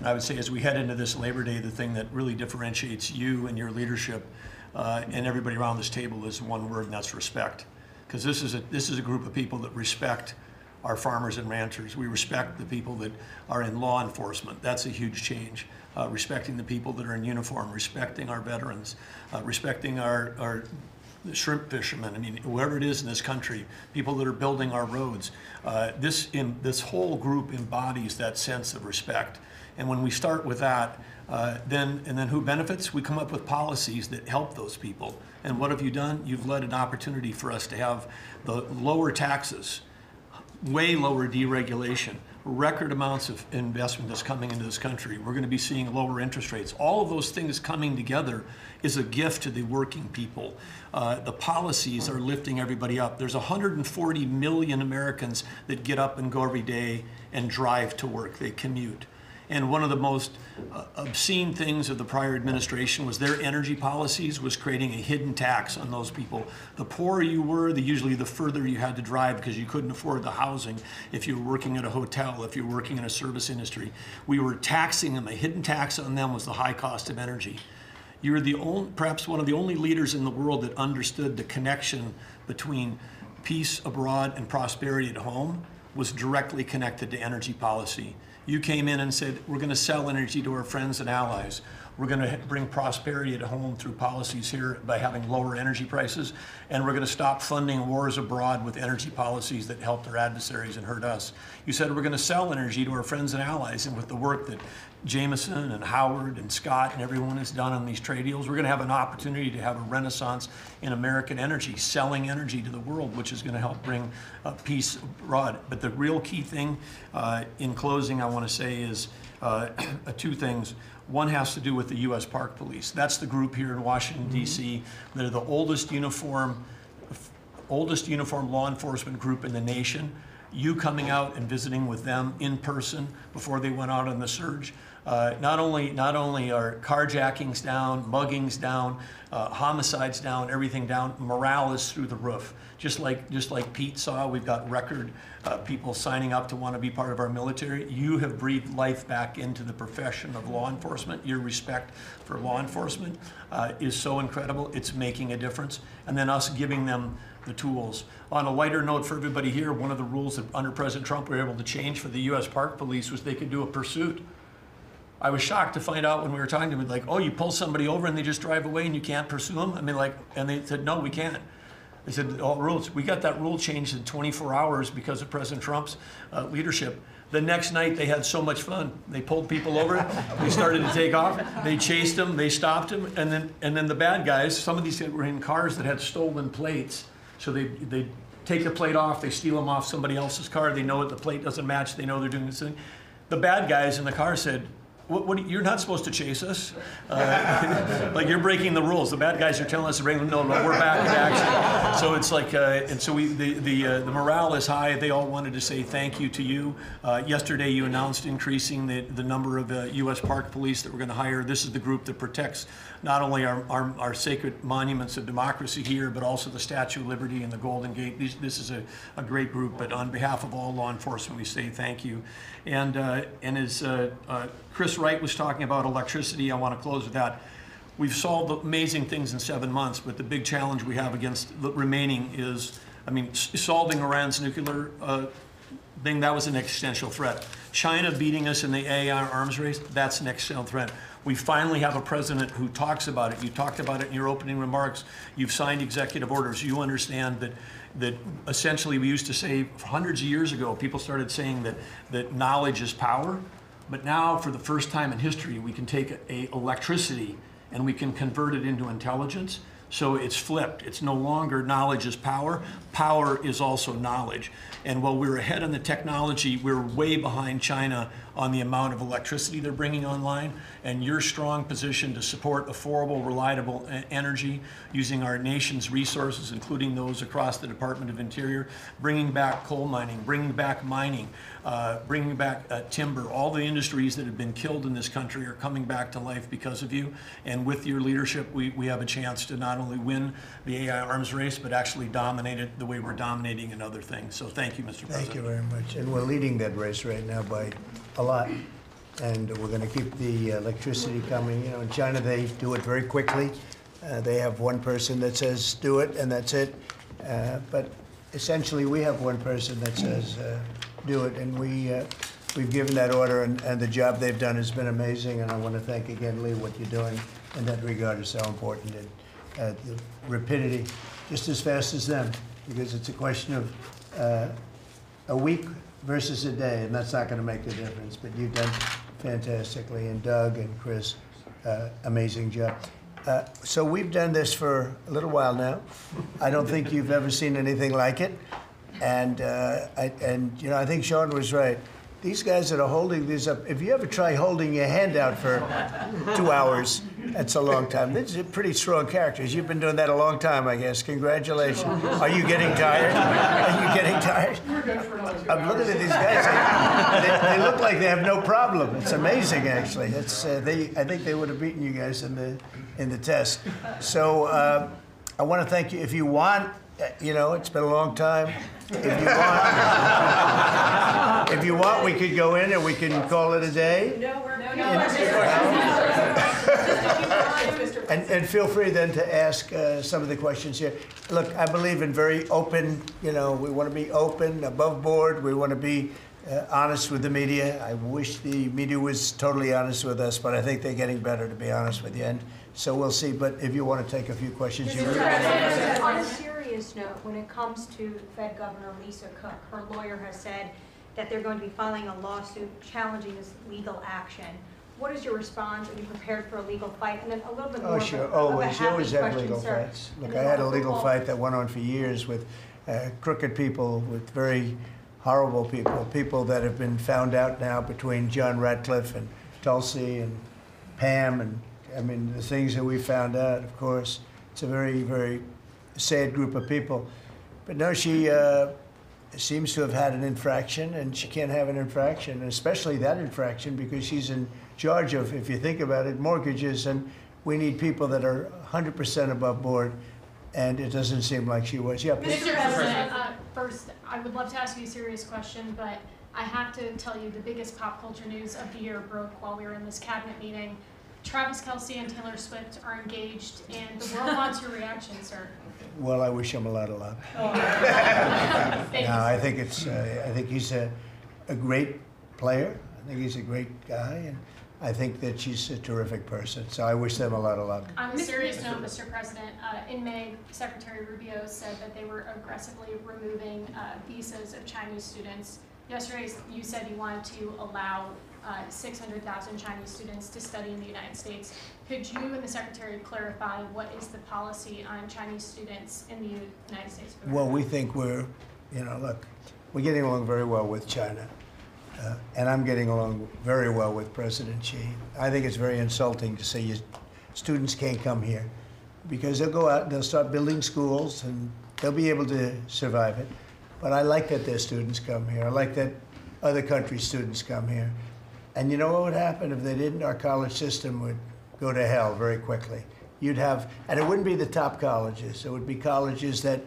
I would say as we head into this Labor Day, the thing that really differentiates you and your leadership and everybody around this table is one word, and that's respect. Because this is a group of people that respect our farmers and ranchers. We respect the people that are in law enforcement. That's a huge change. Respecting the people that are in uniform, respecting our veterans, respecting our shrimp fishermen. I mean, whoever it is in this country, people that are building our roads. This whole group embodies that sense of respect. And when we start with that, then who benefits? We come up with policies that help those people. And what have you done? You've led an opportunity for us to have the lower taxes, way lower deregulation, record amounts of investment that's coming into this country. We're going to be seeing lower interest rates. All of those things coming together is a gift to the working people. The policies are lifting everybody up. There's 140 million Americans that get up and go every day and drive to work. They commute. And one of the most obscene things of the prior administration was their energy policies was creating a hidden tax on those people. The poorer you were, usually the further you had to drive because you couldn't afford the housing if you were working at a hotel, if you were working in a service industry. We were taxing them. A hidden tax on them was the high cost of energy. You were perhaps one of the only leaders in the world that understood the connection between peace abroad and prosperity at home was directly connected to energy policy. You came in and said, we're going to sell energy to our friends and allies. We're going to bring prosperity at home through policies here by having lower energy prices. And we're going to stop funding wars abroad with energy policies that helped our adversaries and hurt us. You said we're going to sell energy to our friends and allies. And with the work that Jameson and Howard and Scott and everyone has done on these trade deals, we're going to have an opportunity to have a renaissance in American energy, selling energy to the world, which is going to help bring peace abroad. But the real key thing, in closing, I want to say is 2 things. One has to do with the U.S. Park Police. That's the group here in Washington, D.C. They're the oldest uniform law enforcement group in the nation. You coming out and visiting with them in person before they went out on the surge. Not only are carjackings down, muggings down, homicides down, everything down, morale is through the roof. Just like Pete saw, we've got record people signing up to want to be part of our military. You have breathed life back into the profession of law enforcement. Your respect for law enforcement is so incredible. It's making a difference. And then us giving them the tools. On a lighter note for everybody here, one of the rules that under President Trump we were able to change for the U.S. Park Police was they could do a pursuit. I was shocked to find out when we were talking to them, like, oh, you pull somebody over and they just drive away and you can't pursue them? I mean, and they said, no, we can't. They said, all rules. We got that rule changed in 24 hours because of President Trump's leadership. The next night, they had so much fun. They pulled people over. They started to take off. They chased them. They stopped them. And then the bad guys, some of these were in cars that had stolen plates. So they take the plate off. They steal them off somebody else's car. They know it. The plate doesn't match. They know they're doing this thing. The bad guys in the car said, you're not supposed to chase us. Like, you're breaking the rules. The bad guys are telling us to bring them. No, we're back in action. So it's like, and so the morale is high. They all wanted to say thank you to you. Yesterday, you announced increasing the number of U.S. Park Police that we're going to hire. This is the group that protects not only our sacred monuments of democracy here, but also the Statue of Liberty and the Golden Gate. This is a great group, but on behalf of all law enforcement, we say thank you. And as Chris Wright was talking about electricity, I want to close with that. We've solved amazing things in 7 months, but the big challenge we have against the remaining is, solving Iran's nuclear thing, that was an existential threat. China beating us in the AI arms race, that's an existential threat. We finally have a president who talks about it. You talked about it in your opening remarks. You've signed executive orders. You understand that essentially we used to say hundreds of years ago, people started saying that knowledge is power. But now, for the first time in history, we can take electricity and we can convert it into intelligence. So it's flipped. It's no longer knowledge is power. Power is also knowledge. And while we're ahead on the technology, we're way behind China on the amount of electricity they're bringing online. And your strong position to support affordable, reliable energy using our nation's resources, including those across the Department of Interior, bringing back coal mining, bringing back mining, bringing back timber. All the industries that have been killed in this country are coming back to life because of you. And with your leadership, we have a chance to not only win the AI arms race, but actually dominate it the way we're dominating in other things. So thank you, Mr. President. Thank you very much. And we're leading that race right now by a lot. And we're going to keep the electricity coming. You know, in China, they do it very quickly. They have one person that says, do it, and that's it. But essentially, we have one person that says, do it. And we've given that order, and the job they've done has been amazing. And I want to thank again, Lee, what you're doing in that regard is so important. And the rapidity, just as fast as them, because it's a question of a week versus a day, and that's not going to make the difference. But you've done fantastically, and Doug and Chris, amazing job. So we've done this for a little while now. I don't think you've ever seen anything like it, and you know, I think Sean was right. These guys that are holding these up, if you ever try holding your hand out for 2 hours, that's a long time. These are pretty strong characters. You've been doing that a long time, I guess. Congratulations. Are you getting tired? Are you getting tired? I'm looking at these guys. They look like they have no problem. It's amazing, actually. It's, I think they would have beaten you guys in the test. So I want to thank you. If you want, you know, it's been a long time. If you want, we could go in and we can call it a day. And feel free then to ask some of the questions here. Look, I believe in very open, you know, we want to be open, above board. We want to be honest with the media. I wish the media was totally honest with us, but I think they're getting better, to be honest with you. And so we'll see. But if you want to take a few questions, you President, on a serious note, when it comes to Fed Governor Lisa Cook, her lawyer has said that they're going to be filing a lawsuit challenging this legal action. What is your response? Are you prepared for a legal fight? And then a little bit more. Oh, sure. Always. You always have legal fights. Look, I had a legal fight that went on for years with crooked people, with very horrible people, people that have been found out now between John Ratcliffe and Tulsi and Pam. And I mean, the things that we found out, of course, it's a very, very sad group of people. But no, she seems to have had an infraction, and she can't have an infraction, and especially that infraction, because she's in charge of, if you think about it, mortgages, and we need people that are 100% above board, and it doesn't seem like she was. Yeah, please. Mr. President, first, I would love to ask you a serious question, but I have to tell you the biggest pop culture news of the year broke while we were in this cabinet meeting. Travis Kelce and Taylor Swift are engaged, and the world wants your reaction, sir. Well, I wish him a lot of luck. Oh. No, I think it's. I think he's a great player. I think he's a great guy, and I think that she's a terrific person. So I wish them a lot of luck. On a serious note, Mr. President, in May, Secretary Rubio said that they were aggressively removing visas of Chinese students. Yesterday, you said you wanted to allow 600,000 Chinese students to study in the United States. Could you and the Secretary clarify what is the policy on Chinese students in the United States of America? Well, we think we're getting along very well with China. And I'm getting along very well with President Xi. I think it's very insulting to say students can't come here because they'll go out and they'll start building schools and they'll be able to survive it. But I like that their students come here. I like that other countries' students come here. And you know what would happen if they didn't? Our college system would go to hell very quickly. You'd have, and it wouldn't be the top colleges. It would be colleges that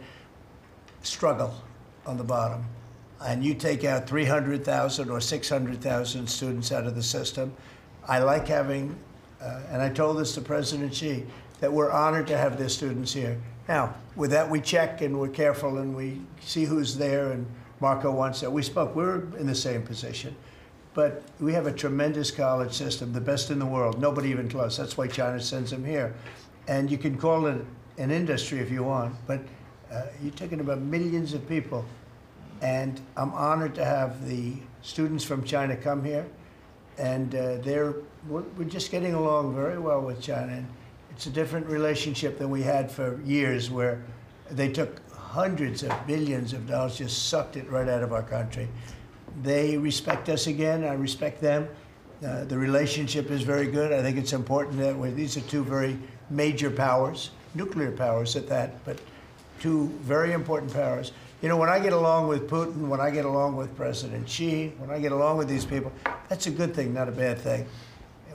struggle on the bottom. And you take out 300,000 or 600,000 students out of the system. I like having, and I told this to President Xi, that we're honored to have their students here. Now, with that, we check and we're careful and we see who's there, and Marco wants that. We're in the same position. But we have a tremendous college system, the best in the world, nobody even close. That's why China sends them here. And you can call it an industry if you want, but you're talking about millions of people. And I'm honored to have the students from China come here. And we're just getting along very well with China. And it's a different relationship than we had for years, where they took hundreds of billions of dollars, just sucked it right out of our country. They respect us again. I respect them. The relationship is very good. I think it's important that these are two very major powers, nuclear powers at that, but two very important powers. You know, when I get along with Putin, when I get along with President Xi, when I get along with these people, that's a good thing, not a bad thing.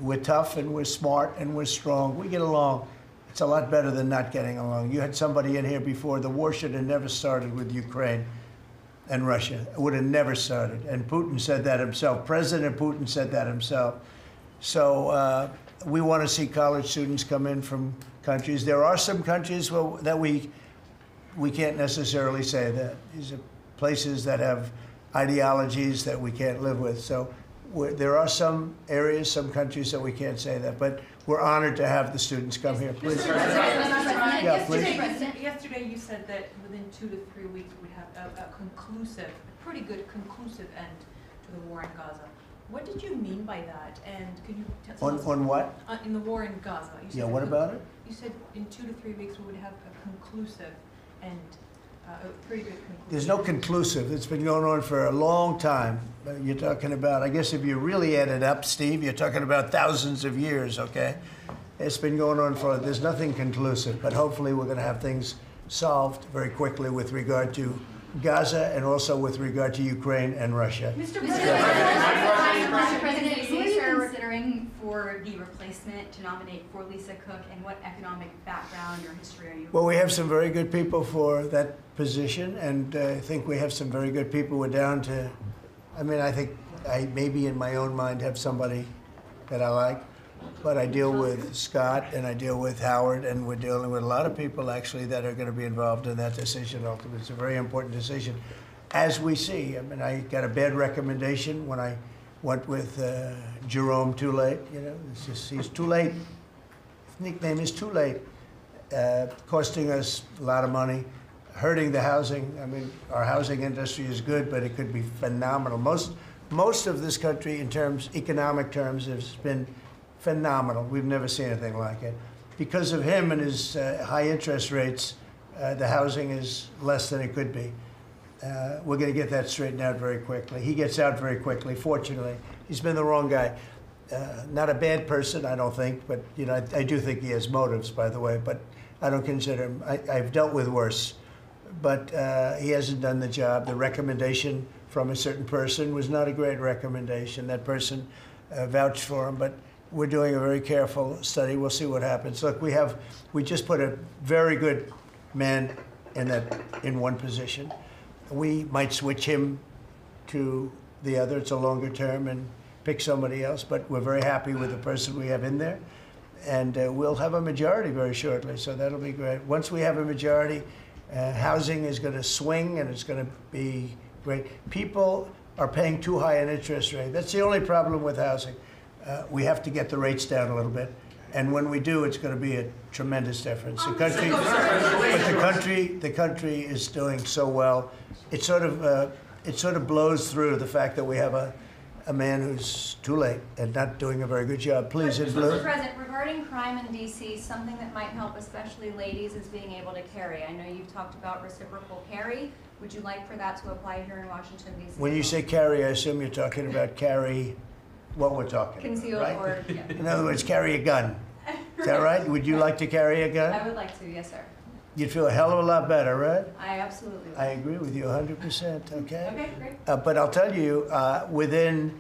We're tough and we're smart and we're strong. We get along. It's a lot better than not getting along. You had somebody in here before. The war should have never started with Ukraine and Russia. It would have never started. And Putin said that himself. President Putin said that himself. So we want to see college students come in from countries. There are some countries that we can't necessarily say that. These are places that have ideologies that we can't live with. So there are some areas, some countries that we can't say that. But we're honored to have the students come here. Please. Yeah, please. Yesterday you said that within 2 to 3 weeks we'd have a pretty good conclusive end to the war in Gaza. What did you mean by that? And could you tell us? On what? In the war in Gaza. You said what about it? You said in 2 to 3 weeks we would have a conclusive end. A pretty good conclusive. There's no conclusive. It's been going on for a long time. You're talking about, I guess if you really add it up, Steve, you're talking about thousands of years, okay? It's been going on there's nothing conclusive, but hopefully we're going to have things solved very quickly with regard to Gaza and also with regard to Ukraine and Russia. Mr. President, who are you considering for the replacement to nominate for Lisa Cook, and what economic background or history are you? Well, we have some very good people for that position, and I think we have some very good people. We're down to, I think I maybe in my own mind have somebody that I like, but I deal with Scott and I deal with Howard, and we're dealing with a lot of people actually that are going to be involved in that decision ultimately. It's a very important decision. As we see, I got a bad recommendation when I went with Jerome Too Late. He's too late. His nickname is Too Late. Costing us a lot of money, hurting the housing. Our housing industry is good, but it could be phenomenal. Most of this country, in economic terms, has been phenomenal. We've never seen anything like it. Because of him and his high interest rates, the housing is less than it could be. We're going to get that straightened out very quickly. He gets out very quickly, fortunately. He's been the wrong guy. Not a bad person, I don't think, but I do think he has motives, by the way, but I don't consider him. I've dealt with worse, but he hasn't done the job. The recommendation from a certain person was not a great recommendation. That person vouched for him, but we're doing a very careful study. We'll see what happens. Look, we just put a very good man in one position. We might switch him to the other. It's a longer term and pick somebody else, but we're very happy with the person we have in there. And we'll have a majority very shortly, so that'll be great. Once we have a majority, housing is going to swing and it's going to be great. People are paying too high an interest rate. That's the only problem with housing. we have to get the rates down a little bit. And when we do, it's going to be a tremendous difference. The country is doing so well. It sort of blows through the fact that we have a man who's too late and not doing a very good job. Please, in blue. Mr. President, regarding crime in D.C., something that might help especially ladies is being able to carry. I know you've talked about reciprocal carry. Would you like for that to apply here in Washington, D.C.? When you say carry, I assume you're talking about carry what we're talking Concealed about, right? or, yeah. In other words, carry a gun. Is that right? Would you like to carry a gun? I would like to, yes, sir. You'd feel a hell of a lot better, right? I absolutely would. I agree with you 100%, okay? Okay, great. But I'll tell you, within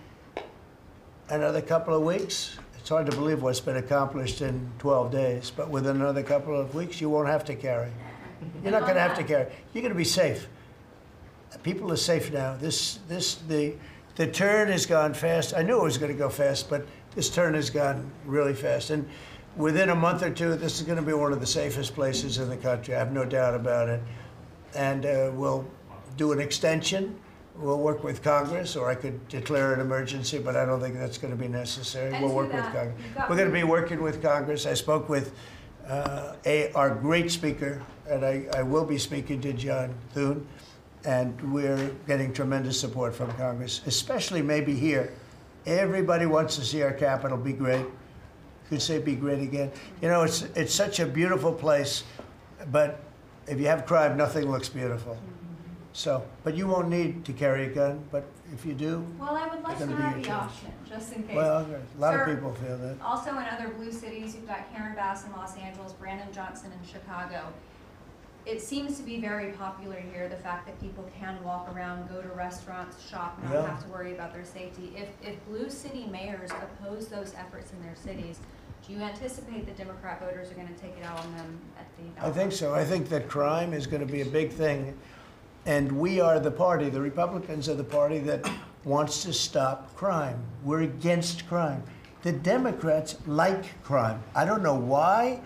another couple of weeks, it's hard to believe what's been accomplished in 12 days, but within another couple of weeks, you won't have to carry. You're not going to have to carry. You're going to be safe. People are safe now. The turn has gone fast. I knew it was going to go fast, but this turn has gone really fast. And within a month or two, this is going to be one of the safest places in the country. I have no doubt about it. And we'll do an extension. We'll work with Congress, or I could declare an emergency, but I don't think that's going to be necessary. We'll work with Congress. We're going to be working with Congress. I spoke with our great speaker, and I will be speaking to John Thune, and we're getting tremendous support from Congress, especially maybe here. Everybody wants to see our capital be great. Could say be great again. You know, it's such a beautiful place, but if you have crime, nothing looks beautiful. So, but you won't need to carry a gun, but if you do, Well, I would like to have the option, just in case. well, a lot Sir, of people feel that. Also in other blue cities, you've got Karen Bass in Los Angeles, Brandon Johnson in Chicago. It seems to be very popular here, the fact that people can walk around, go to restaurants, shop, not Yeah. have to worry about their safety. If blue city mayors oppose those efforts in their cities, do you anticipate that Democrat voters are going to take it out on them at the I ballot? think so. I think that crime is going to be a big thing. And we are the party, the Republicans are the party that wants to stop crime. We're against crime. The Democrats like crime. I don't know why.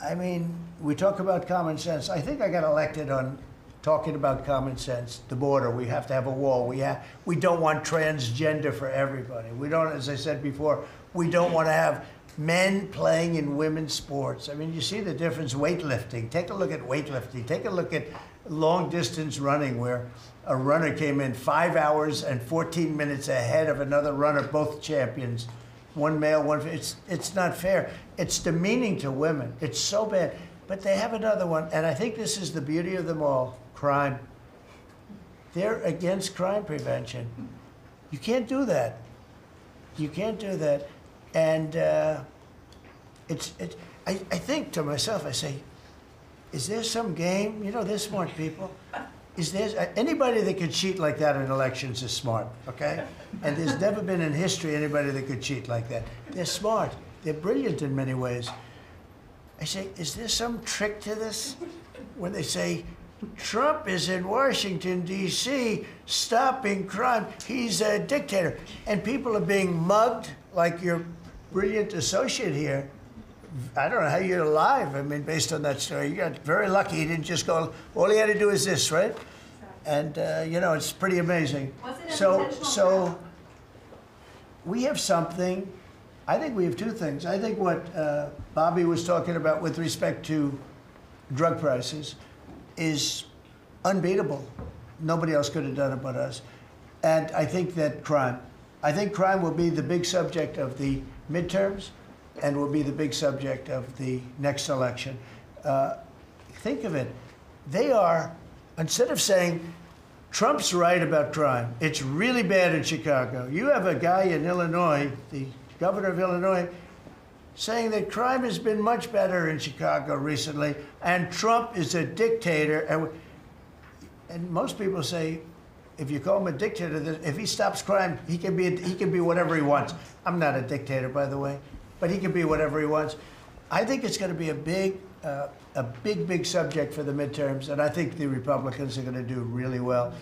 I mean, we talk about common sense. I think I got elected on talking about common sense. The border, we have to have a wall. We don't want transgender for everybody. We don't, as I said before, we don't want to have men playing in women's sports. I mean, you see the difference. Weightlifting. Take a look at weightlifting. Take a look at long distance running, where a runner came in 5 hours and 14 minutes ahead of another runner, both champions. One male, one female. It's not fair. It's demeaning to women. It's so bad. But they have another one, and I think this is the beauty of them all. Crime. They're against crime prevention. You can't do that. You can't do that. And I think to myself, I say, is there some game? You know, they're smart people. Is there anybody that could cheat like that in elections is smart, okay? And there's never been in history anybody that could cheat like that. They're smart. They're brilliant in many ways. I say, is there some trick to this? When they say, Trump is in Washington, D.C., stopping crime. He's a dictator. And people are being mugged like your brilliant associate here. I don't know how you're alive. I mean, based on that story, you got very lucky. He didn't just go, all he had to do is this, right? And, you know, it's pretty amazing. Was it an So intentional we have something. I think we have two things. I think what Bobby was talking about with respect to drug prices is unbeatable. Nobody else could have done it but us. And I think that crime. I think crime will be the big subject of the midterms and will be the big subject of the next election. Think of it. They are, instead of saying, Trump's right about crime, it's really bad in Chicago. You have a guy in Illinois, the governor of Illinois, saying that crime has been much better in Chicago recently, and Trump is a dictator. And most people say, if you call him a dictator, if he stops crime, he can be whatever he wants. I'm not a dictator, by the way, but he can be whatever he wants. I think it's going to be a big subject for the midterms, and I think the Republicans are going to do really well.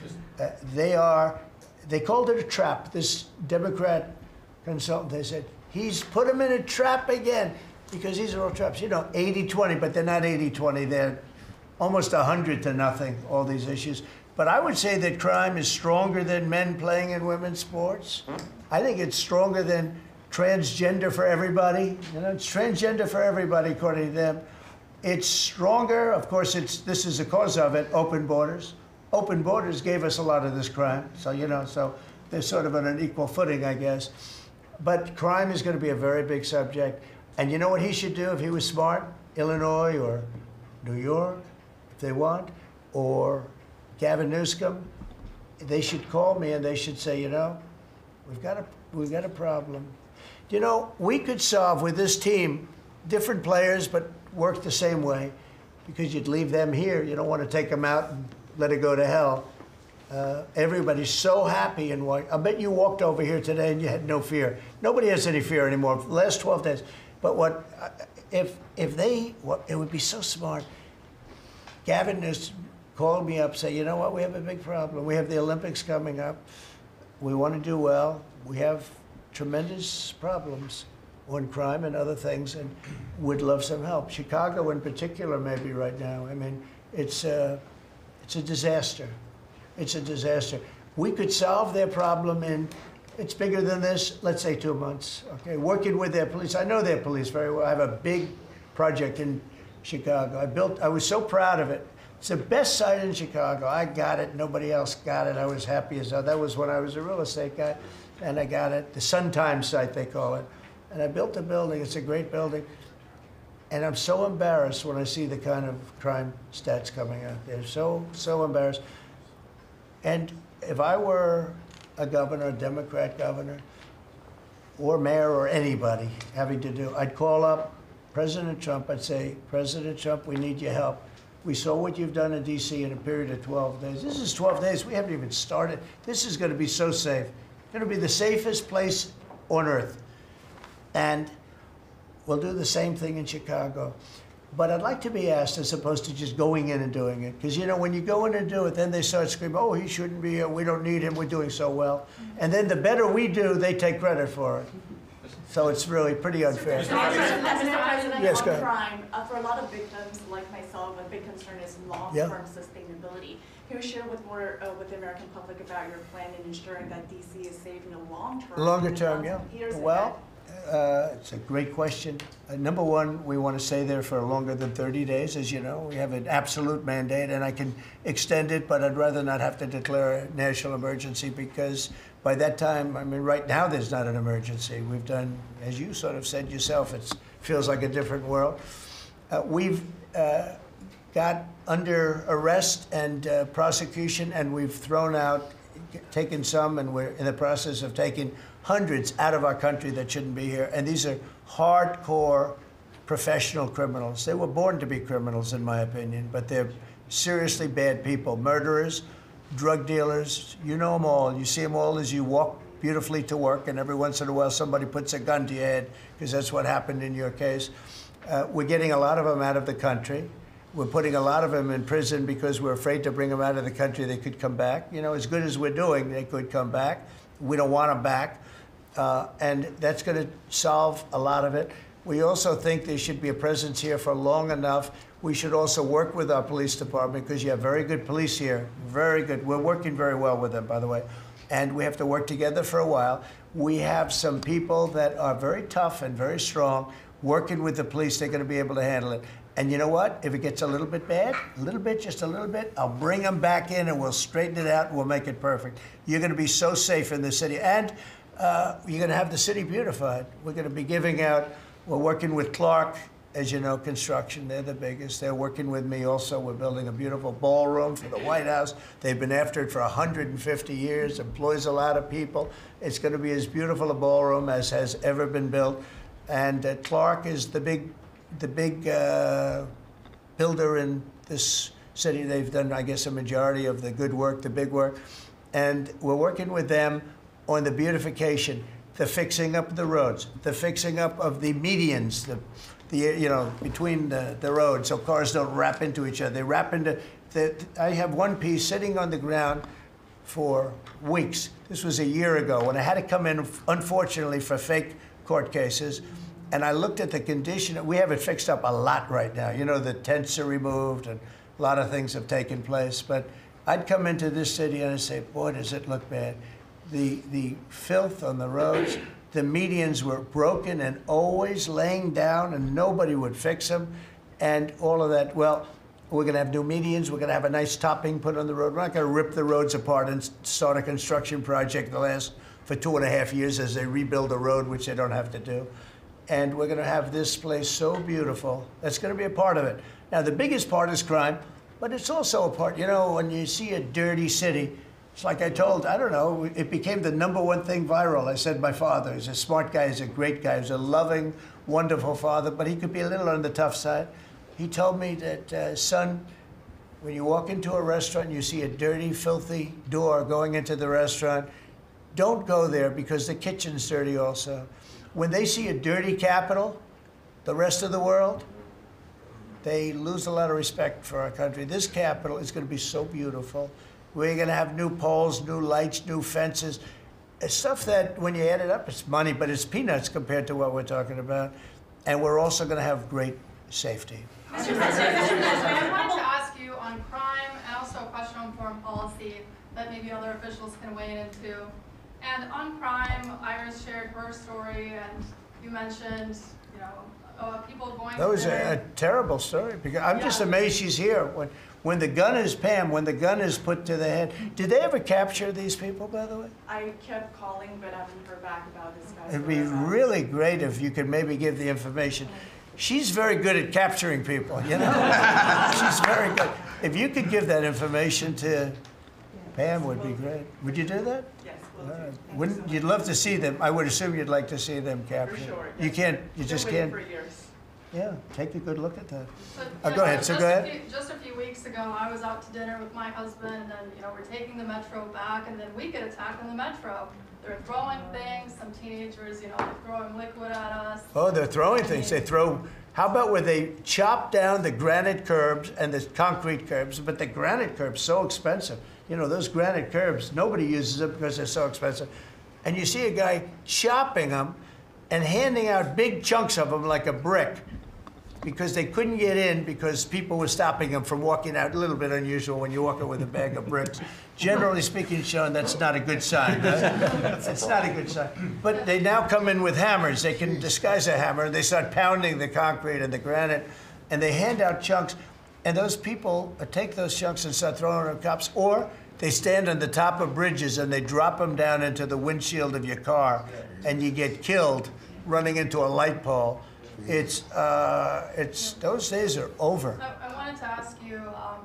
They called it a trap. This Democrat consultant, they said, he's put him in a trap again, because these are all traps. You know, 80-20, but they're not 80-20. They're almost 100-0, all these issues. But I would say that crime is stronger than men playing in women's sports. I think it's stronger than transgender for everybody. You know, it's transgender for everybody, according to them. It's stronger. Of course, this is the cause of it, open borders. Open borders gave us a lot of this crime. So, you know, so they're sort of on an equal footing, I guess. But crime is going to be a very big subject. And you know what he should do if he was smart? Illinois or New York, if they want, or Gavin Newsom, they should call me and they should say, you know, we've got a problem. You know, we could solve with this team, different players, but work the same way, because you'd leave them here. You don't want to take them out and let it go to hell. Everybody's so happy and I bet you walked over here today and you had no fear. Nobody has any fear anymore for the last 12 days. But it would be so smart. Gavin Newsom called me up, say, you know what, we have a big problem. We have the Olympics coming up. We want to do well. We have tremendous problems on crime and other things, and would love some help. Chicago in particular, maybe right now. I mean, it's a disaster. It's a disaster. We could solve their problem in, it's bigger than this, let's say 2 months, okay? Working with their police. I know their police very well. I have a big project in Chicago. I was so proud of it. It's the best site in Chicago. I got it, nobody else got it. I was happy as hell. That was when I was a real estate guy, and I got it. The Sun Times site, they call it. And I built a building, it's a great building. And I'm so embarrassed when I see the kind of crime stats coming out there. So embarrassed. And if I were a governor, a Democrat governor, or mayor, or anybody having to do, I'd call up President Trump, I'd say, President Trump, we need your help. We saw what you've done in DC in a period of 12 days. This is 12 days, we haven't even started. This is gonna be so safe. It's gonna be the safest place on earth. And we'll do the same thing in Chicago. But I'd like to be asked, as opposed to just going in and doing it. Because, you know, when you go in and do it, then they start screaming, oh, he shouldn't be here, we don't need him, we're doing so well. And then the better we do, they take credit for it. So it's really pretty unfair. Mr. President, Yes, on go ahead. crime, for a lot of victims like myself, a big concern is long-term sustainability. Can you share with the American public about your plan in ensuring that DC is safe in the long term? Longer term, yeah. Well, it's a great question. Number one, we want to stay there for longer than 30 days, as you know. We have an absolute mandate, and I can extend it, but I'd rather not have to declare a national emergency, because by that time, I mean, right now there's not an emergency. We've done, as you sort of said yourself, it feels like a different world. We've got under arrest and prosecution, and we've thrown out, taken some, and we're in the process of taking hundreds out of our country that shouldn't be here. And these are hardcore professional criminals. They were born to be criminals, in my opinion, but they're seriously bad people. Murderers, drug dealers, you know them all. You see them all as you walk beautifully to work, and every once in a while somebody puts a gun to your head, because that's what happened in your case. We're getting a lot of them out of the country. We're putting a lot of them in prison because we're afraid to bring them out of the country. They could come back. You know, as good as we're doing, they could come back. We don't want them back. And that's going to solve a lot of it. We also think there should be a presence here for long enough. We should also work with our police department, because you have very good police here, very good. We're working very well with them, by the way. And we have to work together for a while. We have some people that are very tough and very strong. Working with the police, they're going to be able to handle it. And you know what? If it gets a little bit bad, a little bit, just a little bit, I'll bring them back in and we'll straighten it out and we'll make it perfect. You're going to be so safe in the city. And you're going to have the city beautified. We're going to be giving out, we're working with Clark, as you know, construction. They're the biggest. They're working with me also. We're building a beautiful ballroom for the White House. They've been after it for 150 years, employs a lot of people. It's going to be as beautiful a ballroom as has ever been built. And Clark is the big builder in this city. They've done, I guess, a majority of the good work, the big work. And we're working with them on the beautification, the fixing up of the roads, the fixing up of the medians, you know, between the roads, so cars don't wrap into each other. They wrap into, I have one piece sitting on the ground for weeks. This was a year ago when I had to come in, unfortunately, for fake court cases. And I looked at the condition. We have it fixed up a lot right now. You know, the tents are removed and a lot of things have taken place. But I'd come into this city and I'd say, boy, does it look bad. The filth on the roads, the medians were broken and always laying down, and nobody would fix them, and all of that. Well, we're going to have new medians. We're going to have a nice topping put on the road. We're not going to rip the roads apart and start a construction project that lasts for 2.5 years as they rebuild the road, which they don't have to do. And we're going to have this place so beautiful. That's going to be a part of it. Now, the biggest part is crime, but it's also a part, you know, when you see a dirty city, it's like I told, I don't know, it became the #1 thing viral. I said my father, he's a smart guy, he's a great guy, he's a loving, wonderful father, but he could be a little on the tough side. He told me that, son, when you walk into a restaurant and you see a dirty, filthy door going into the restaurant, don't go there because the kitchen's dirty also. When they see a dirty Capitol, the rest of the world, they lose a lot of respect for our country. This Capitol is going to be so beautiful. We're going to have new poles, new lights, new fences. It's stuff that, when you add it up, it's money, but it's peanuts compared to what we're talking about. And we're also going to have great safety. Mr. President, I wanted to ask you on crime and also a question on foreign policy that maybe other officials can weigh into. And on crime, Iris shared her story, and you mentioned, you know, people going. That was a terrible story. Because I'm just amazed she's here. When the gun is, Pam, when the gun is put to the head, did they ever capture these people, by the way? I kept calling, but I haven't heard back about this guy. It'd be really great if you could maybe give the information. She's very good at capturing people, you know? She's very good. If you could give that information to Pam, would be great. Would you do that? Yes, will do. Wouldn't you'd love to see them? I would assume you'd like to see them captured. For sure. You can't. You just can't. For years. Yeah, take a good look at that. So, Go ahead. So go ahead. Just a few weeks ago, I was out to dinner with my husband, and then, you know, we're taking the metro back, and then we get attacked on the metro. They're throwing things. Some teenagers, you know, they're throwing liquid at us. Oh, they're throwing things. They throw. How about where they chop down the granite curbs and the concrete curbs? But the granite curbs so expensive. You know, those granite curbs, nobody uses them because they're so expensive. And you see a guy chopping them and handing out big chunks of them like a brick because they couldn't get in because people were stopping them from walking out. A little bit unusual when you're walking with a bag of bricks. Generally speaking, Sean, that's not a good sign. Right? It's not a good sign. But they now come in with hammers. They can disguise a hammer. They start pounding the concrete and the granite, and they hand out chunks. And those people take those chunks and start throwing them at cops, or they stand on the top of bridges and they drop them down into the windshield of your car, and you get killed running into a light pole. It's those days are over. I wanted to ask you,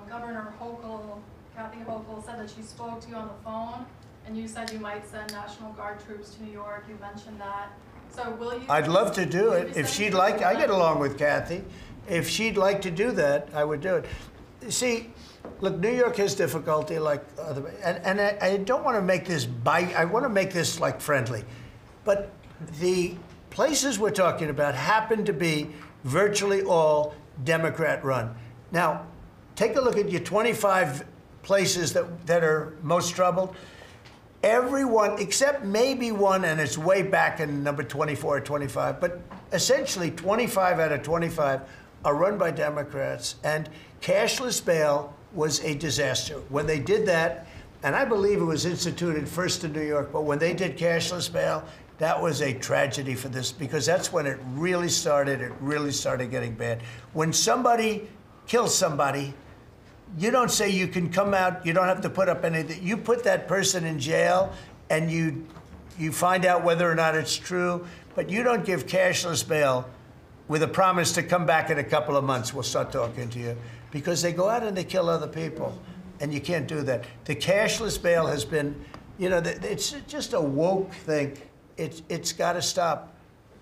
Governor Hochul, Kathy Hochul said that she spoke to you on the phone, and you said you might send National Guard troops to New York. You mentioned that. So will you? I'd love to do it if she'd like. I get along with Kathy. If she'd like to do that, I would do it. See, look, New York has difficulty like other, and I don't want to make this I want to make this like friendly, but the places we're talking about happen to be virtually all Democrat run. Now, take a look at your 25 places that are most troubled. Everyone, except maybe one, and it's way back in number 24 or 25, but essentially 25 out of 25 are run by Democrats, and cashless bail was a disaster. When they did that, and I believe it was instituted first in New York, but when they did cashless bail, that was a tragedy for this, because that's when it really started getting bad. When somebody kills somebody, you don't say you can come out, you don't have to put up anything. You put that person in jail and you find out whether or not it's true, but you don't give cashless bail with a promise to come back in a couple of months, we'll start talking to you. Because they go out and they kill other people, and you can't do that. The cashless bail has been, you know, it's just a woke thing. It's got to stop.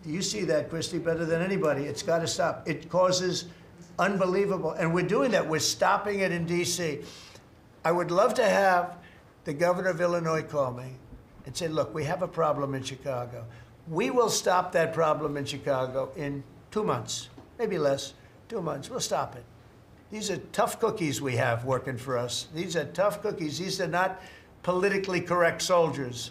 You see that, Christy, better than anybody. It's got to stop. It causes unbelievable, and we're doing that. We're stopping it in D.C. I would love to have the governor of Illinois call me and say, look, we have a problem in Chicago. We will stop that problem in Chicago in 2 months, maybe less, 2 months. We'll stop it. These are tough cookies we have working for us. These are tough cookies. These are not politically correct soldiers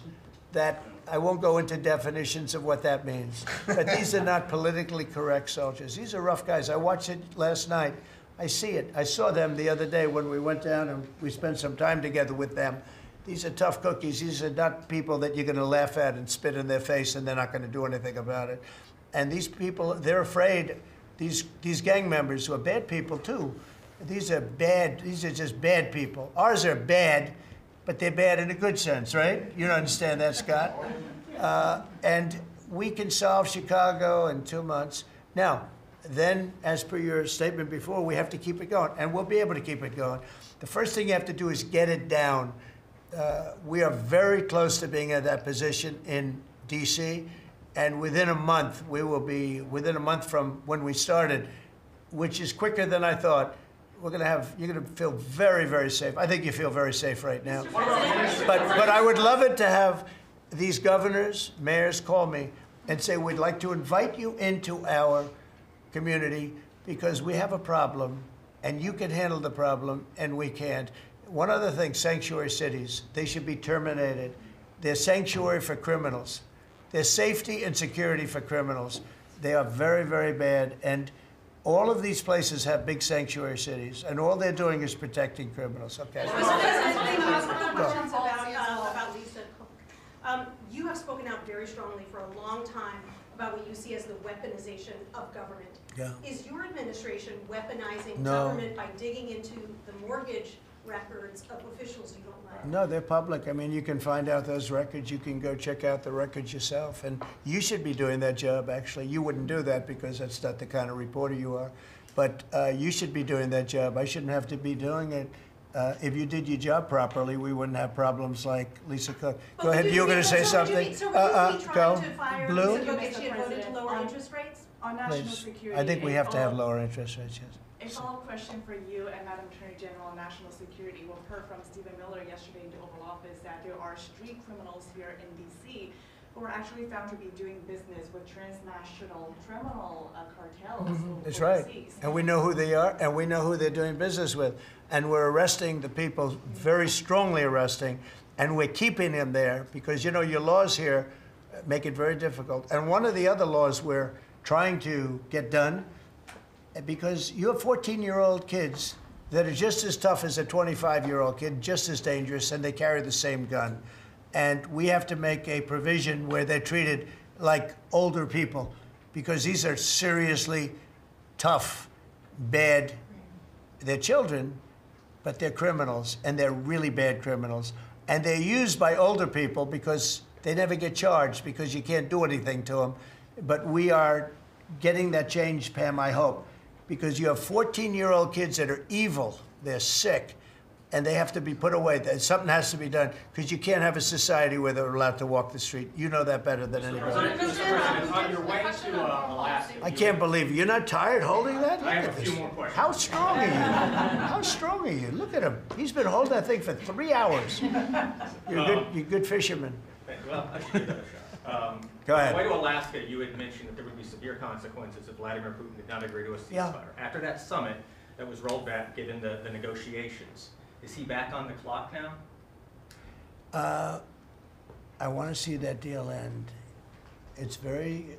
that I won't go into definitions of what that means, but these are not politically correct soldiers. These are rough guys. I watched it last night. I see it. I saw them the other day when we went down and we spent some time together with them. These are tough cookies. These are not people that you're going to laugh at and spit in their face and they're not going to do anything about it. And these people, they're afraid, these gang members who are bad people too. These are just bad people. Ours are bad, but they're bad in a good sense, right? You don't understand that, Scott? And we can solve Chicago in 2 months. Now, then, as per your statement before, we have to keep it going, and we'll be able to keep it going. The first thing you have to do is get it down. We are very close to being at that position in DC, and within a month, we will be, within a month from when we started, which is quicker than I thought, you're gonna feel very, very safe. I think you feel very safe right now. But I would love it to have these governors, mayors call me and say, we'd like to invite you into our community because we have a problem and you can handle the problem and we can't. One other thing, sanctuary cities, they should be terminated. They're sanctuary for criminals. They're safety and security for criminals. They are very, very bad. And all of these places have big sanctuary cities, and all they're doing is protecting criminals. Okay. Questions about Lisa Cook. You have spoken out very strongly for a long time about what you see as the weaponization of government. Yeah. Is your administration weaponizing No. government by digging into the mortgage records of officials you don't like? No, they're public. I mean, you can find out those records. You can go check out the records yourself. And you should be doing that job, actually. You wouldn't do that because that's not the kind of reporter you are. But you should be doing that job. I shouldn't have to be doing it. If you did your job properly, we wouldn't have problems like Lisa Cook. Go ahead. You were going to say something? Go. Blue? Lisa Cook if she had voted to lower interest rates? On national Please. security. I think we have to have lower interest rates, yes. A follow-up question for you and Madam Attorney General on national security. We've heard from Stephen Miller yesterday in the Oval Office that there are street criminals here in DC who are actually found to be doing business with transnational criminal cartels. That's right. overseas. And we know who they are, and we know who they're doing business with. And we're arresting the people, very strongly arresting, and we're keeping them there because, you know, your laws here make it very difficult. And one of the other laws we're trying to get done, because you have 14-year-old kids that are just as tough as a 25-year-old kid, just as dangerous, and they carry the same gun. And we have to make a provision where they're treated like older people, because these are seriously tough, bad. They're children, but they're criminals, and they're really bad criminals. And they're used by older people because they never get charged because you can't do anything to them. But we are getting that change, Pam, I hope, because you have 14-year-old kids that are evil, they're sick, and they have to be put away. Something has to be done, because you can't have a society where they're allowed to walk the street. You know that better than anybody. On your way to Alaska. I can't believe it. You're not tired holding that? I have a few more questions. How strong are you? How strong are you? Look at him. He's been holding that thing for 3 hours. You're a good fisherman. Well, I should give that a shot. Go ahead. On the way to Alaska, you had mentioned that there would be severe consequences if Vladimir Putin did not agree to a ceasefire. Yeah. After that summit that was rolled back, given the negotiations, is he back on the clock now? I want to see that deal end. It's very,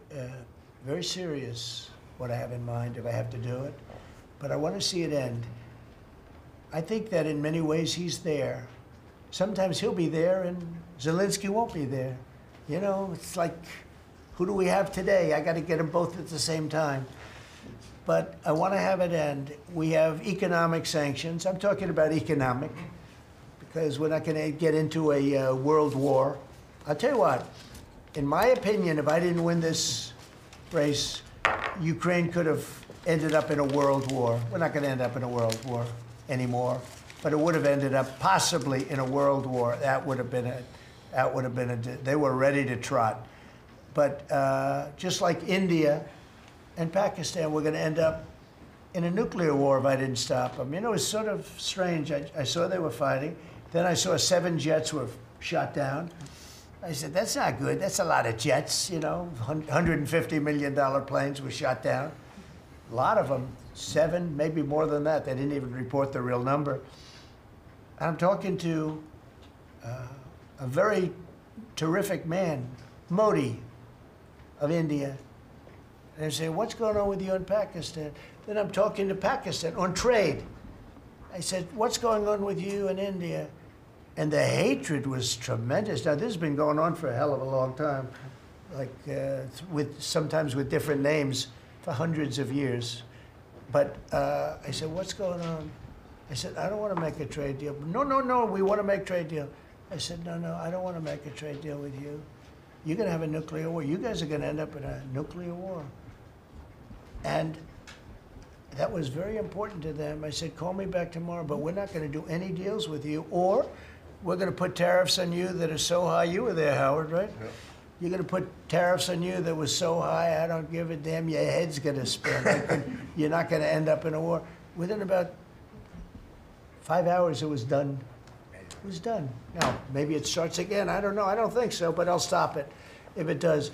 very serious what I have in mind if I have to do it, but I want to see it end. I think that in many ways he's there. Sometimes he'll be there and Zelensky won't be there. You know, it's like, who do we have today? I got to get them both at the same time. But I want to have it end. We have economic sanctions. I'm talking about economic, because we're not going to get into a world war. I'll tell you what, in my opinion, if I didn't win this race, Ukraine could have ended up in a world war. We're not going to end up in a world war anymore, but it would have ended up possibly in a world war. That would have been they were ready to trot. But just like India and Pakistan, we're going to end up in a nuclear war if I didn't stop them. You know, it's sort of strange. I saw they were fighting. Then I saw 7 jets were shot down. I said, that's not good. That's a lot of jets, you know. $150 million planes were shot down. A lot of them, 7, maybe more than that. They didn't even report the real number. I'm talking to a very terrific man, Modi of India. And I say, what's going on with you in Pakistan? Then I'm talking to Pakistan on trade. I said, what's going on with you in India? And the hatred was tremendous. Now, this has been going on for a hell of a long time, like sometimes with different names for hundreds of years. But I said, what's going on? I said, I don't want to make a trade deal. No, we want to make a trade deal. I said, no, I don't want to make a trade deal with you. You're going to have a nuclear war. You guys are going to end up in a nuclear war. And that was very important to them. I said, call me back tomorrow, but we're not going to do any deals with you, or we're going to put tariffs on you that are so high. You were there, Howard, right? Yeah. You're going to put tariffs on you that was so high, I don't give a damn, your head's going to spin. You're not going to end up in a war. Within about 5 hours, it was done. It was done. Now, maybe it starts again. I don't know. I don't think so, but I'll stop it if it does.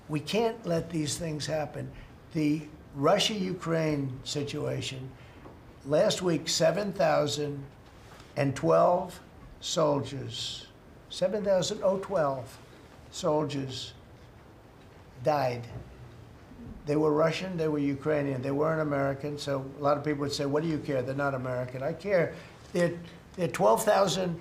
We can't let these things happen. The Russia-Ukraine situation, last week, 7,012 soldiers, 7,012 soldiers died. They were Russian, they were Ukrainian, they weren't American, so a lot of people would say, what do you care? They're not American. I care. They're 12,000,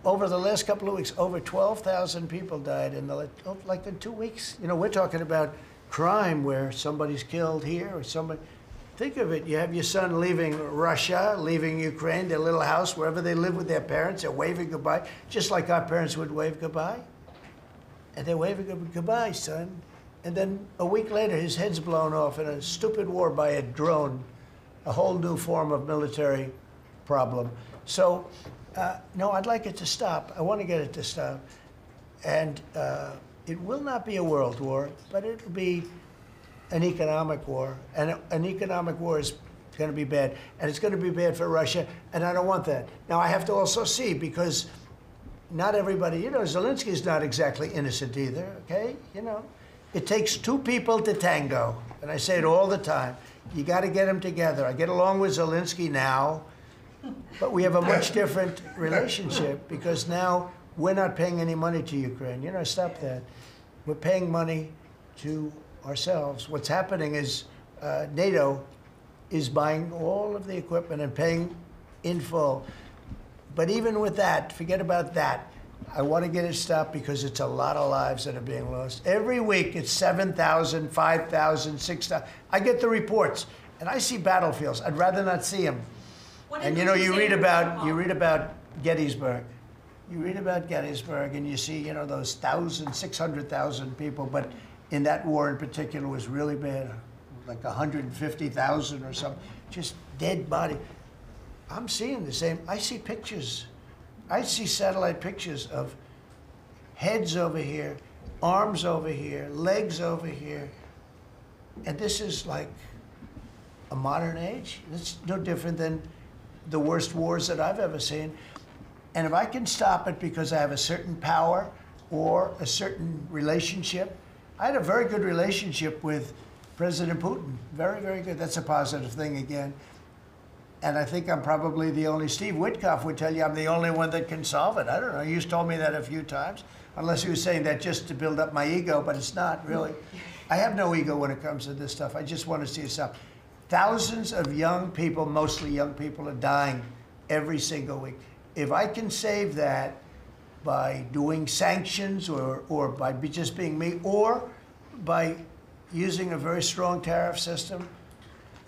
over the last couple of weeks, over 12,000 people died in like in 2 weeks. You know, we're talking about crime where somebody's killed here or somebody. Think of it, you have your son leaving Russia, leaving Ukraine, their little house, wherever they live with their parents, they're waving goodbye, just like our parents would wave goodbye. And they're waving goodbye, son. And then a week later, his head's blown off in a stupid war by a drone, a whole new form of military problem. So, no, I'd like it to stop. I want to get it to stop. And it will not be a world war, but it will be an economic war. And an economic war is going to be bad. And it's going to be bad for Russia, and I don't want that. Now, I have to also see, because not everybody, you know, Zelensky's not exactly innocent either, okay? You know, it takes two people to tango. And I say it all the time. You got to get them together. I get along with Zelensky now, but we have a much different relationship because now we're not paying any money to Ukraine. You know, stop that. We're paying money to ourselves. What's happening is NATO is buying all of the equipment and paying in full. But even with that, forget about that. I want to get it stopped because it's a lot of lives that are being lost. Every week it's 7,000, 5,000, 6,000. I get the reports and I see battlefields. I'd rather not see them. And you know, you read about Gettysburg. You read about Gettysburg and you see, you know, those 600,000 people, but in that war in particular was really bad, like 150,000 or something, just dead body. I'm seeing the same. I see pictures. I see satellite pictures of heads over here, arms over here, legs over here. And this is like a modern age. It's no different than the worst wars that I've ever seen. And if I can stop it because I have a certain power or a certain relationship, I had a very good relationship with President Putin. Very, very good. That's a positive thing again. And I think I'm probably the only, Steve Witkoff would tell you I'm the only one that can solve it. I don't know, he's told me that a few times, unless he was saying that just to build up my ego, but it's not really. I have no ego when it comes to this stuff. I just want to see it stop. Thousands of young people, mostly young people, are dying every single week. If I can save that by doing sanctions or by just being me, or by using a very strong tariff system,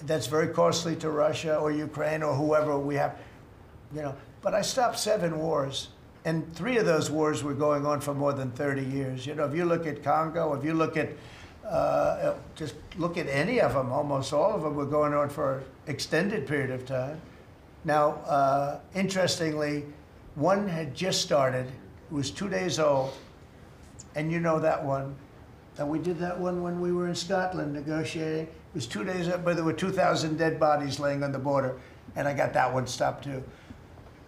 that's very costly to Russia or Ukraine or whoever we have, you know. But I stopped 7 wars, and 3 of those wars were going on for more than 30 years. You know, if you look at Congo, if you look at, just look at any of them, almost all of them were going on for an extended period of time. Now, interestingly, one had just started. It was 2 days old, and you know that one. And we did that one when we were in Scotland negotiating. It was 2 days up, but there were 2,000 dead bodies laying on the border, and I got that one stopped too.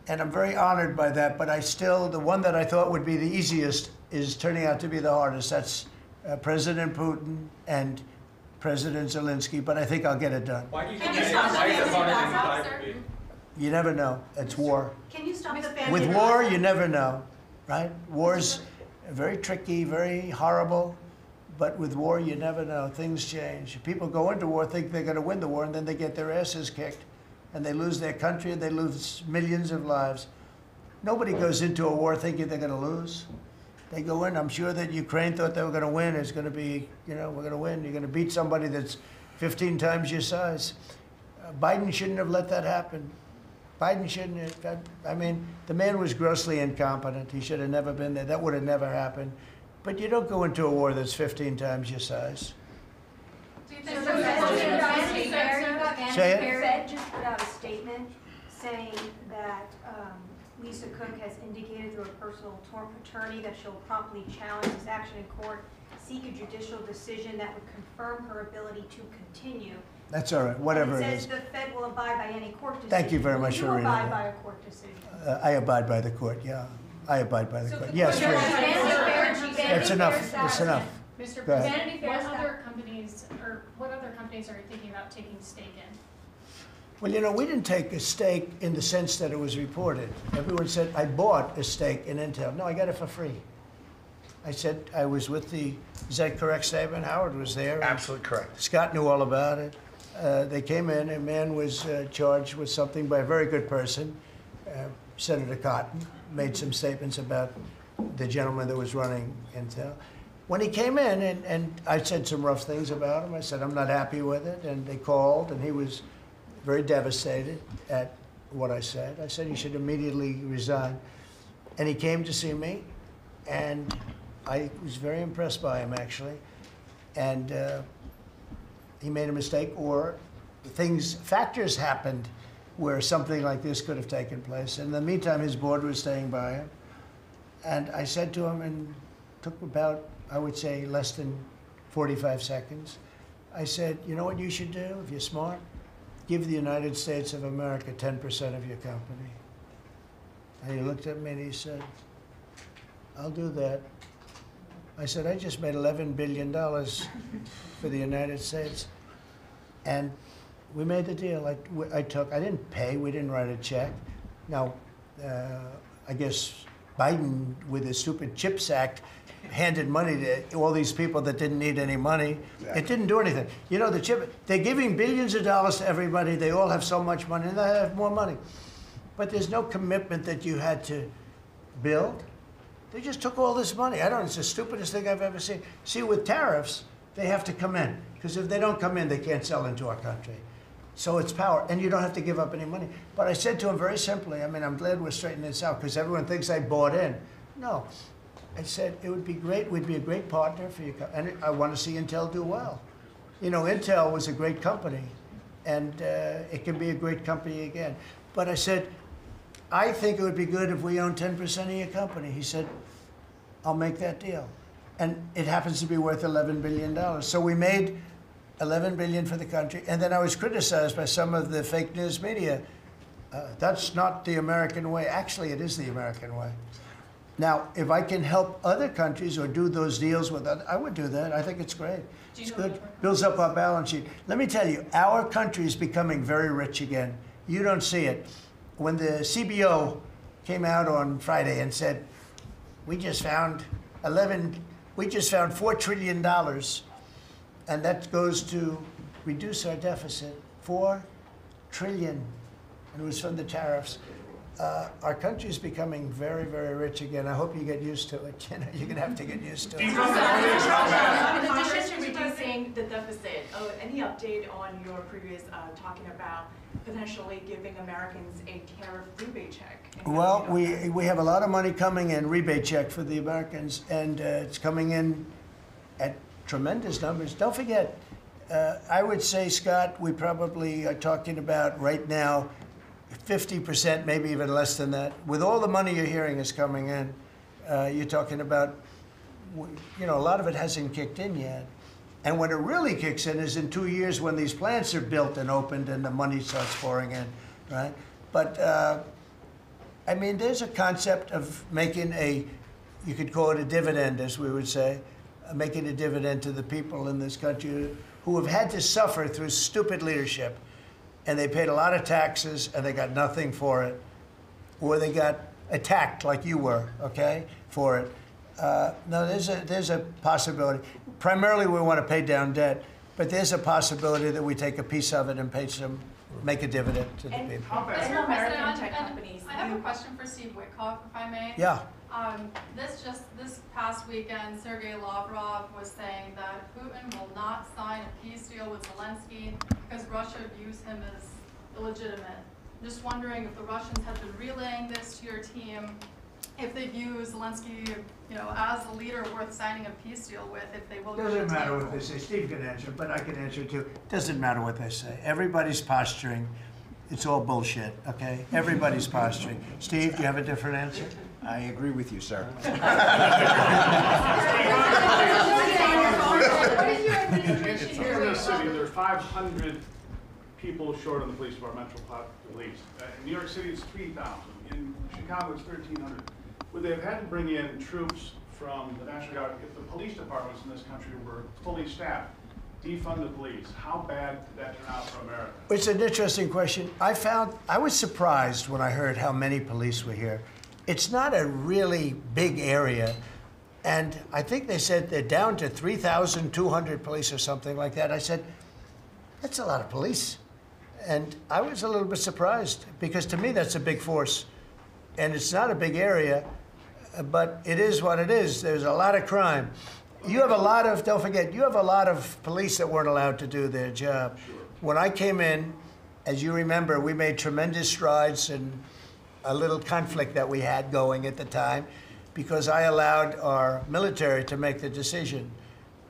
And I'm very honored by that, but I still, the one that I thought would be the easiest is turning out to be the hardest. That's President Putin and President Zelensky, but I think I'll get it done. Why do you think it's harder than you thought it would be? You never know. It's war. Can you stop the family? With war, you never know, right? War's very tricky, very horrible. But with war, you never know. Things change. People go into war, think they're going to win the war, and then they get their asses kicked. and they lose their country, and they lose millions of lives. Nobody goes into a war thinking they're going to lose. They go in. I'm sure that Ukraine thought they were going to win. It's going to be, we're going to win. You're going to beat somebody that's 15 times your size. Biden shouldn't have let that happen. Biden shouldn't have. I mean, the man was grossly incompetent. He should have never been there. That would have never happened. But you don't go into a war that's 15 times your size. Say it. Fed just put out a statement saying that Lisa Cook has indicated through a personal attorney that she'll promptly challenge this action in court, seek a judicial decision that would confirm her ability to continue. That's all right, whatever it it says is. the Fed will abide by any court decision. Thank you very much for reading You abide that. by a court decision. I abide by the court, yeah. I abide by the court. Yes, please. That's enough. That's enough. Mr. Go ahead. President, what other companies are you thinking about taking stake in? Well, we didn't take a stake in the sense that it was reported. Everyone said, I bought a stake in Intel. No, I got it for free. I said I was with is that correct statement? Howard was there. Absolutely correct. Scott knew all about it. They came in, a man was charged with something by a very good person. Senator Cotton made some statements about the gentleman that was running Intel. When he came in, and I said some rough things about him, I said, I'm not happy with it, and they called, and he was very devastated at what I said. I said he should immediately resign. And he came to see me, and I was very impressed by him, actually. And he made a mistake, or factors happened where something like this could have taken place. In the meantime, his board was staying by him. And I said to him, and took about, I would say, less than 45 seconds. I said, you know what you should do if you're smart? Give the United States of America 10% of your company. And he looked at me and he said, I'll do that. I said, I just made $11 billion for the United States. And we made the deal. I didn't pay, we didn't write a check. Now, I guess Biden, with his stupid CHIPS Act, handed money to all these people that didn't need any money. Exactly. It didn't do anything. They're giving billions of dollars to everybody. They all have so much money, and they have more money. But there's no commitment that you had to build. They just took all this money. It's the stupidest thing I've ever seen. See, with tariffs, they have to come in. Because if they don't come in, they can't sell into our country. So it's power, and you don't have to give up any money. But I said to him very simply, I'm glad we're straightening this out, because everyone thinks I bought in. No. I said, it would be great, we'd be a great partner for you, and I want to see Intel do well. Intel was a great company, and it can be a great company again. But I said, I think it would be good if we own 10% of your company. He said, I'll make that deal. And it happens to be worth $11 billion. So we made $11 billion for the country, and then I was criticized by some of the fake news media. That's not the American way. Actually, it is the American way. Now, if I can help other countries or do those deals with others, I would do that. I think it's great. It's good. Builds up our balance sheet. Let me tell you, our country is becoming very rich again. You don't see it. When the CBO came out on Friday and said, we just found $4 trillion, and that goes to reduce our deficit, $4 trillion, and it was from the tariffs. Our country is becoming very, very rich again. I hope you get used to it. You're going to have to get used to it. In addition to reducing the deficit, any update on your previous talking about potentially giving Americans a tariff rebate check? Well, we have a lot of money coming in, rebate check for the Americans, and it's coming in at tremendous numbers. Don't forget, I would say, Scott, we probably are talking about right now 50%, maybe even less than that. With all the money you're hearing is coming in, you're talking about, a lot of it hasn't kicked in yet. And when it really kicks in is in 2 years when these plants are built and opened and the money starts pouring in, right? But, there's a concept of making you could call it a dividend, as we would say, making a dividend to the people in this country who have had to suffer through stupid leadership. And they paid a lot of taxes, and they got nothing for it. Or they got attacked like you were, okay, for it. No, there's a possibility. Primarily, we want to pay down debt, but there's a possibility that we take a piece of it and pay some make a dividend to the And people. Mr. President, American tech and companies. I have a question for Steve Witkoff, if I may. Yeah. This past weekend, Sergei Lavrov was saying that Putin will not sign a peace deal with Zelensky because Russia views him as illegitimate. Just wondering if the Russians have been relaying this to your team, if they view Zelensky, as a leader worth signing a peace deal with, if they will. Doesn't matter what they say. Steve can answer, but I can answer too. Doesn't matter what they say. Everybody's posturing. It's all bullshit, okay? Everybody's posturing. Steve, do you have a different answer? I agree with you, sir. Here in this city, there's 500 people short of the police department, metro police. In New York City, it's 3,000. In Chicago, it's 1,300. Would they have had to bring in troops from the National Guard if the police departments in this country were fully staffed? Defund the police. How bad did that turn out for America? It's an interesting question. I was surprised when I heard how many police were here. It's not a really big area. And I think they said they're down to 3,200 police or something like that. I said, that's a lot of police. And I was a little bit surprised because to me that's a big force. And it's not a big area, but it is what it is. There's a lot of crime. You have a lot of, don't forget, you have a lot of police that weren't allowed to do their job. When I came in, as you remember, we made tremendous strides in a little conflict that we had going at the time because I allowed our military to make the decision.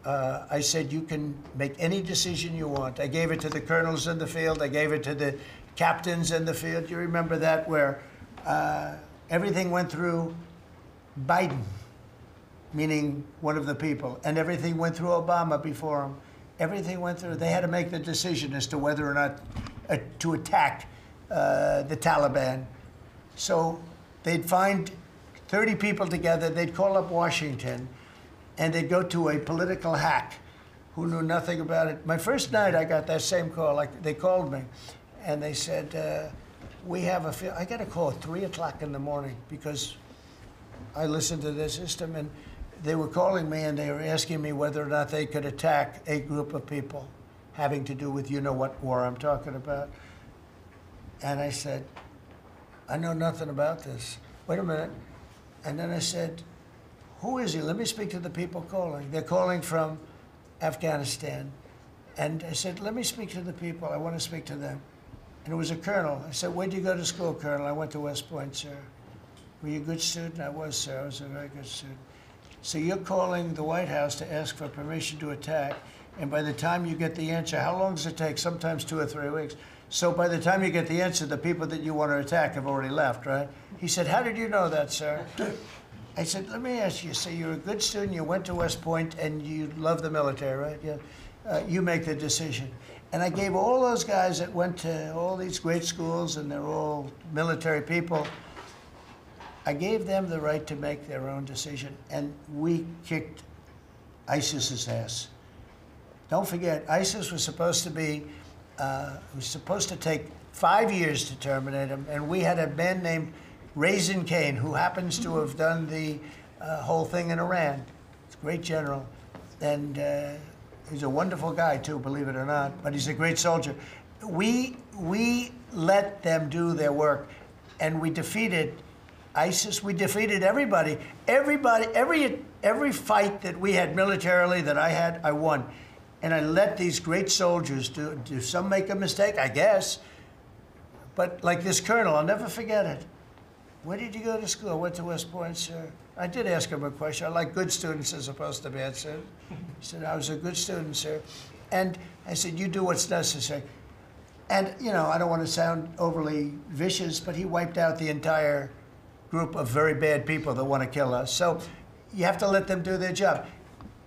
I said, you can make any decision you want. I gave it to the colonels in the field. I gave it to the captains in the field. You remember that where everything went through Biden, meaning one of the people, and everything went through Obama before him. Everything went through, they had to make the decision as to whether or not to attack the Taliban. So they'd find 30 people together, they'd call up Washington, and they'd go to a political hack who knew nothing about it. My first night, I got that same call. Like they called me, and they said, we have I got a call at 3 o'clock in the morning because I listened to their system, and they were calling me, and they were asking me whether or not they could attack a group of people having to do with you-know-what war I'm talking about. And I said, I know nothing about this. Wait a minute. And then I said, who is he? Let me speak to the people calling. They're calling from Afghanistan. And I said, let me speak to the people. I want to speak to them. And it was a colonel. I said, where'd you go to school, Colonel? I went to West Point, sir. Were you a good student? I was, sir. I was a very good student. So you're calling the White House to ask for permission to attack, and by the time you get the answer, how long does it take? Sometimes 2 or 3 weeks. So by the time you get the answer, the people that you want to attack have already left, right? He said, how did you know that, sir? I said, let me ask you, so you're a good student, you went to West Point, and you love the military, right? Yeah. You make the decision. And I gave all those guys that went to all these great schools, and they're all military people, I gave them the right to make their own decision, and we kicked ISIS's ass. Don't forget, ISIS was supposed to be, take 5 years to terminate him, and we had a man named Raisin Kane, who happens to have done the whole thing in Iran. He's a great general, and he's a wonderful guy too, believe it or not, but he's a great soldier. We let them do their work, and we defeated ISIS. We defeated everybody. Every fight that we had militarily that I had, I won. And I let these great soldiers do some make a mistake, I guess. But like this colonel, I'll never forget it. Where did you go to school? I went to West Point, sir. I did ask him a question. I like good students as opposed to bad students. He said, I was a good student, sir. And I said, you do what's necessary. And, you know, I don't want to sound overly vicious, but he wiped out the entire group of very bad people that want to kill us. So you have to let them do their job.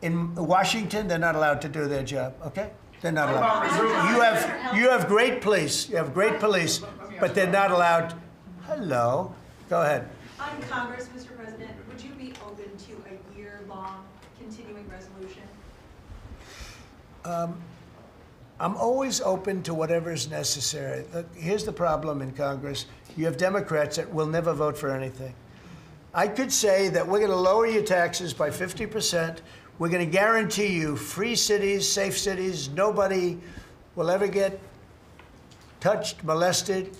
In Washington, they're not allowed to do their job, okay? They're not allowed. You have great police. You have great police, but they're not allowed. Hello. Go ahead. On Congress, Mr. President, would you be open to a year-long continuing resolution? I'm always open to whatever is necessary. Look, here's the problem in Congress. You have Democrats that will never vote for anything. I could say that we're going to lower your taxes by 50%. We're going to guarantee you free cities, safe cities. Nobody will ever get touched, molested,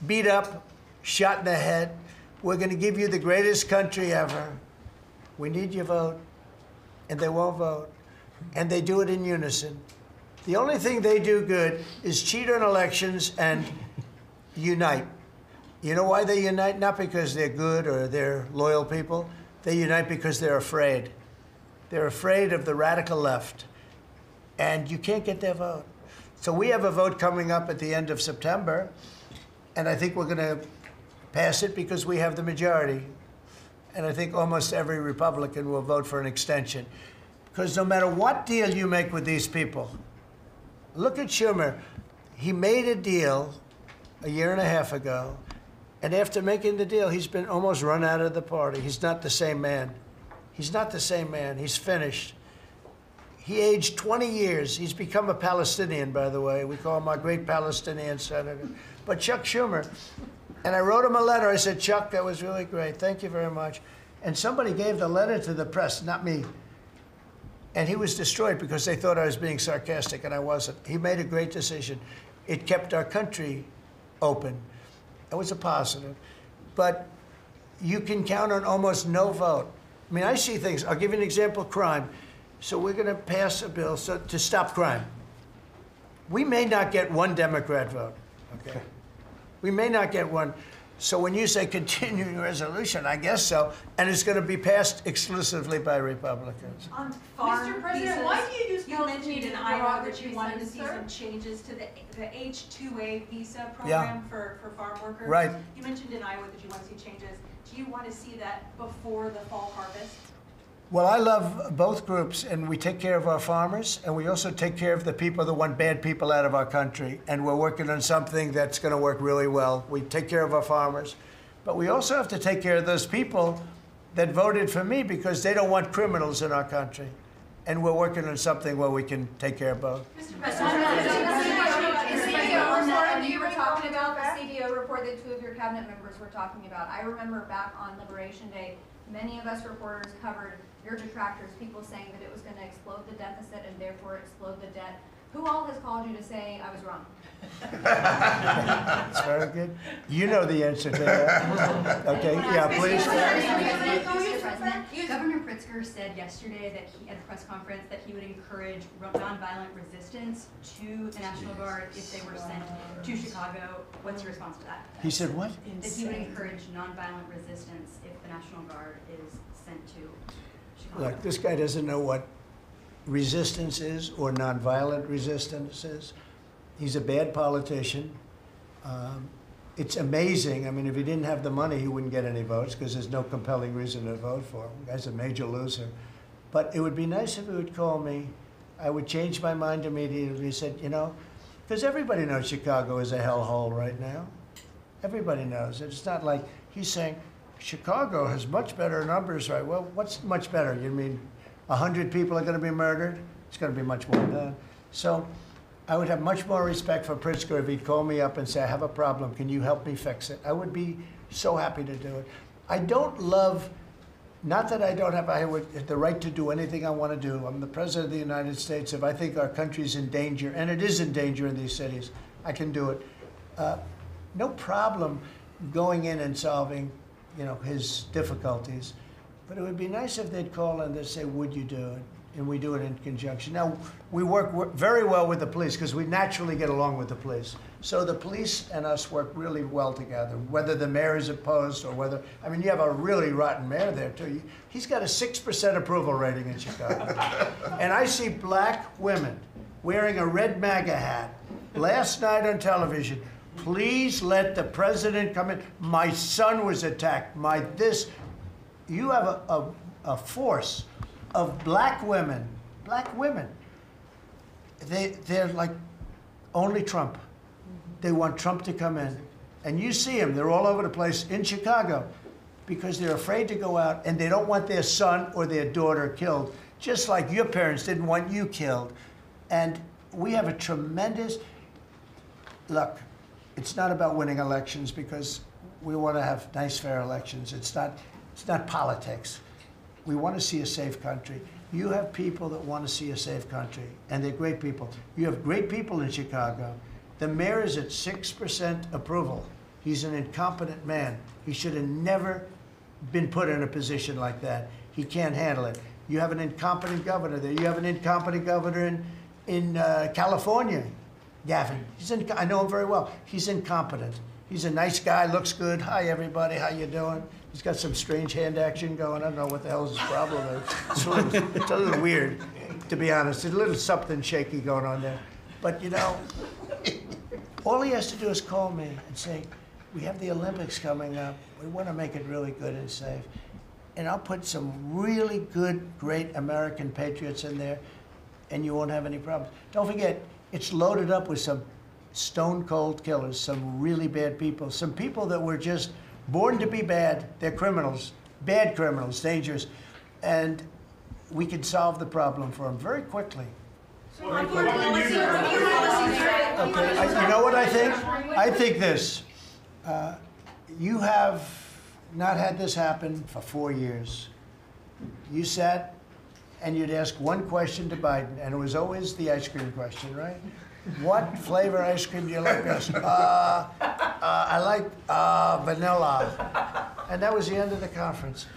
beat up, shot in the head. We're going to give you the greatest country ever. We need your vote. And they won't vote. And they do it in unison. The only thing they do good is cheat on elections and unite. You know why they unite? Not because they're good or they're loyal people. They unite because they're afraid. They're afraid of the radical left. And you can't get their vote. So we have a vote coming up at the end of September. And I think we're going to pass it because we have the majority. And I think almost every Republican will vote for an extension. Because no matter what deal you make with these people, look at Schumer. He made a deal a year and a half ago. And after making the deal, he's been almost run out of the party. He's not the same man. He's not the same man. He's finished. He aged 20 years. He's become a Palestinian, by the way. We call him our great Palestinian senator. But Chuck Schumer, and I wrote him a letter. I said, Chuck, that was really great. Thank you very much. And somebody gave the letter to the press, not me. And he was destroyed because they thought I was being sarcastic, and I wasn't. He made a great decision. It kept our country open. It was a positive. But you can count on almost no vote. I mean, I see things. I'll give you an example, crime. So we're going to pass a bill to stop crime. We may not get one Democrat vote, okay? We may not get one. So when you say continuing resolution, I guess so. And it's going to be passed exclusively by Republicans. On farm Mr. President, visas, why do you use you mentioned in Iowa that you wanted to see sir? some changes to the H-2A visa program for farm workers. Right. You mentioned in Iowa that you want to see changes. Do you want to see that before the fall harvest? Well, I love both groups, and we take care of our farmers, and we also take care of the people that want bad people out of our country. And we're working on something that's going to work really well. We take care of our farmers, but we also have to take care of those people that voted for me because they don't want criminals in our country. And we're working on something where we can take care of both. Mr. President, you were talking about the CDO report that two of your cabinet members were talking about. I remember back on Liberation Day, many of us reporters covered your detractors, people saying that it was going to explode the deficit and therefore explode the debt. Who all has called you to say I was wrong? That's very good. You know the answer to that. Okay, yeah, please. Mr. President, Governor Pritzker said yesterday that he, at a press conference, that he would encourage nonviolent resistance to the National Guard if they were sent to Chicago. What's your response to that? He said what? That he would encourage nonviolent resistance if the National Guard is sent to Chicago. Look, this guy doesn't know what resistance is or nonviolent resistance is. He's a bad politician. It's amazing. I mean, if he didn't have the money, he wouldn't get any votes because there's no compelling reason to vote for him. The guy's a major loser. But it would be nice if he would call me. I would change my mind immediately. He said, you know, because everybody knows Chicago is a hellhole right now. Everybody knows it. It's not like he's saying, Chicago has much better numbers, right? Well, what's much better? You mean 100 people are going to be murdered? It's going to be much more than that. So I would have much more respect for Pritzker if he'd call me up and say, I have a problem. Can you help me fix it? I would be so happy to do it. I don't love, not that I don't have the right to do anything I want to do. I'm the President of the United States. If I think our country's in danger, and it is in danger in these cities, I can do it. No problem going in and solving, you know, his difficulties. But it would be nice if they'd call and they'd say, would you do it? And we do it in conjunction. Now, we work very well with the police because we naturally get along with the police. So the police and us work really well together, whether the mayor is opposed or whether, I mean, you have a really rotten mayor there too. He's got a 6% approval rating in Chicago. And I see black women wearing a red MAGA hat last night on television. Please let the president come in. My son was attacked. You have a force of black women. They're like only Trump. They want Trump to come in. And you see them, they're all over the place in Chicago because they're afraid to go out and they don't want their son or their daughter killed, just like your parents didn't want you killed. And we have a tremendous, look, it's not about winning elections because we want to have nice, fair elections. It's not politics. We want to see a safe country. You have people that want to see a safe country, and they're great people. You have great people in Chicago, The mayor is at 6% approval. He's an incompetent man. He should have never been put in a position like that. He can't handle it. You have an incompetent governor there. You have an incompetent governor in California, Gavin. I know him very well. He's incompetent. He's a nice guy, looks good. Hi, everybody. How you doing? He's got some strange hand action going. I don't know what the hell his problem is. It's a little weird, to be honest. There's a little something shaky going on there. But, you know, all he has to do is call me and say, we have the Olympics coming up. We want to make it really good and safe. And I'll put some really good, great American patriots in there, and you won't have any problems. Don't forget, it's loaded up with some stone-cold killers, some really bad people, some people that were just born to be bad. They're criminals, bad criminals, dangerous. And we can solve the problem for them very quickly. Okay, you know what I think? I think this. You have not had this happen for 4 years. You sat and you'd ask one question to Biden, and it was always the ice cream question, right? What flavor ice cream do you like best? I like vanilla. And that was the end of the conference.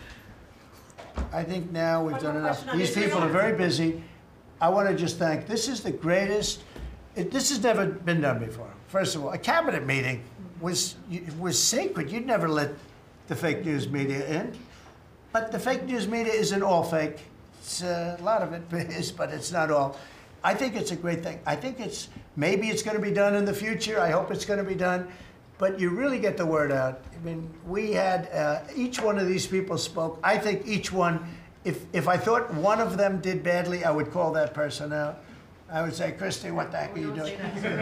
I think now we've done enough. These people are very busy. I want to just thank, this is the greatest, this has never been done before. First of all, a cabinet meeting was sacred. You'd never let the fake news media in. But the fake news media isn't all fake. It's, a lot of it is, but it's not all. I think it's a great thing. I think maybe it's going to be done in the future. I hope it's going to be done. But you really get the word out. I mean, we had, each one of these people spoke. I think each one, if I thought one of them did badly, I would call that person out. I would say, Christy, what the heck are you doing? Please don't say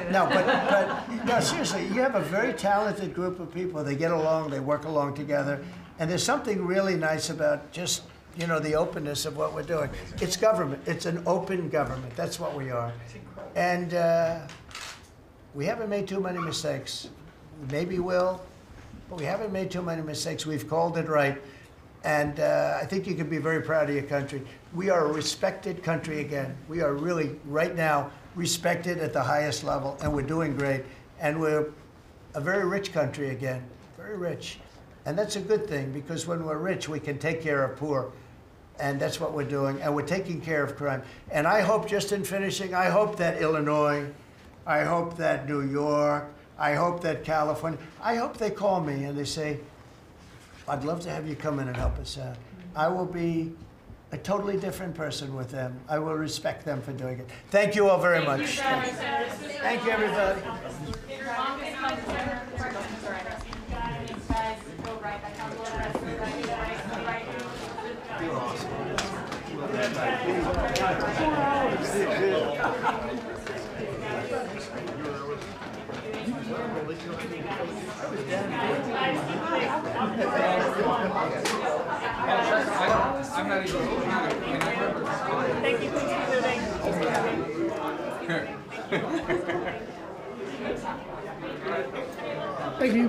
that. No, but no, seriously, you have a very talented group of people. They get along, they work along together. And there's something really nice about just, you know, the openness of what we're doing. It's government. It's an open government. That's what we are. And we haven't made too many mistakes. Maybe we'll, but we haven't made too many mistakes. We've called it right. And I think you can be very proud of your country. We are a respected country again. We are really, right now, respected at the highest level, and we're doing great. And we're a very rich country again, very rich. And that's a good thing, because when we're rich, we can take care of poor. And that's what we're doing. And we're taking care of crime. And I hope, just in finishing, I hope that Illinois, I hope that New York, I hope that California, I hope they call me and they say, I'd love to have you come in and help us out. I will be a totally different person with them. I will respect them for doing it. Thank you all very much. Thank you, everybody. I'm not even. Thank you for Thank you.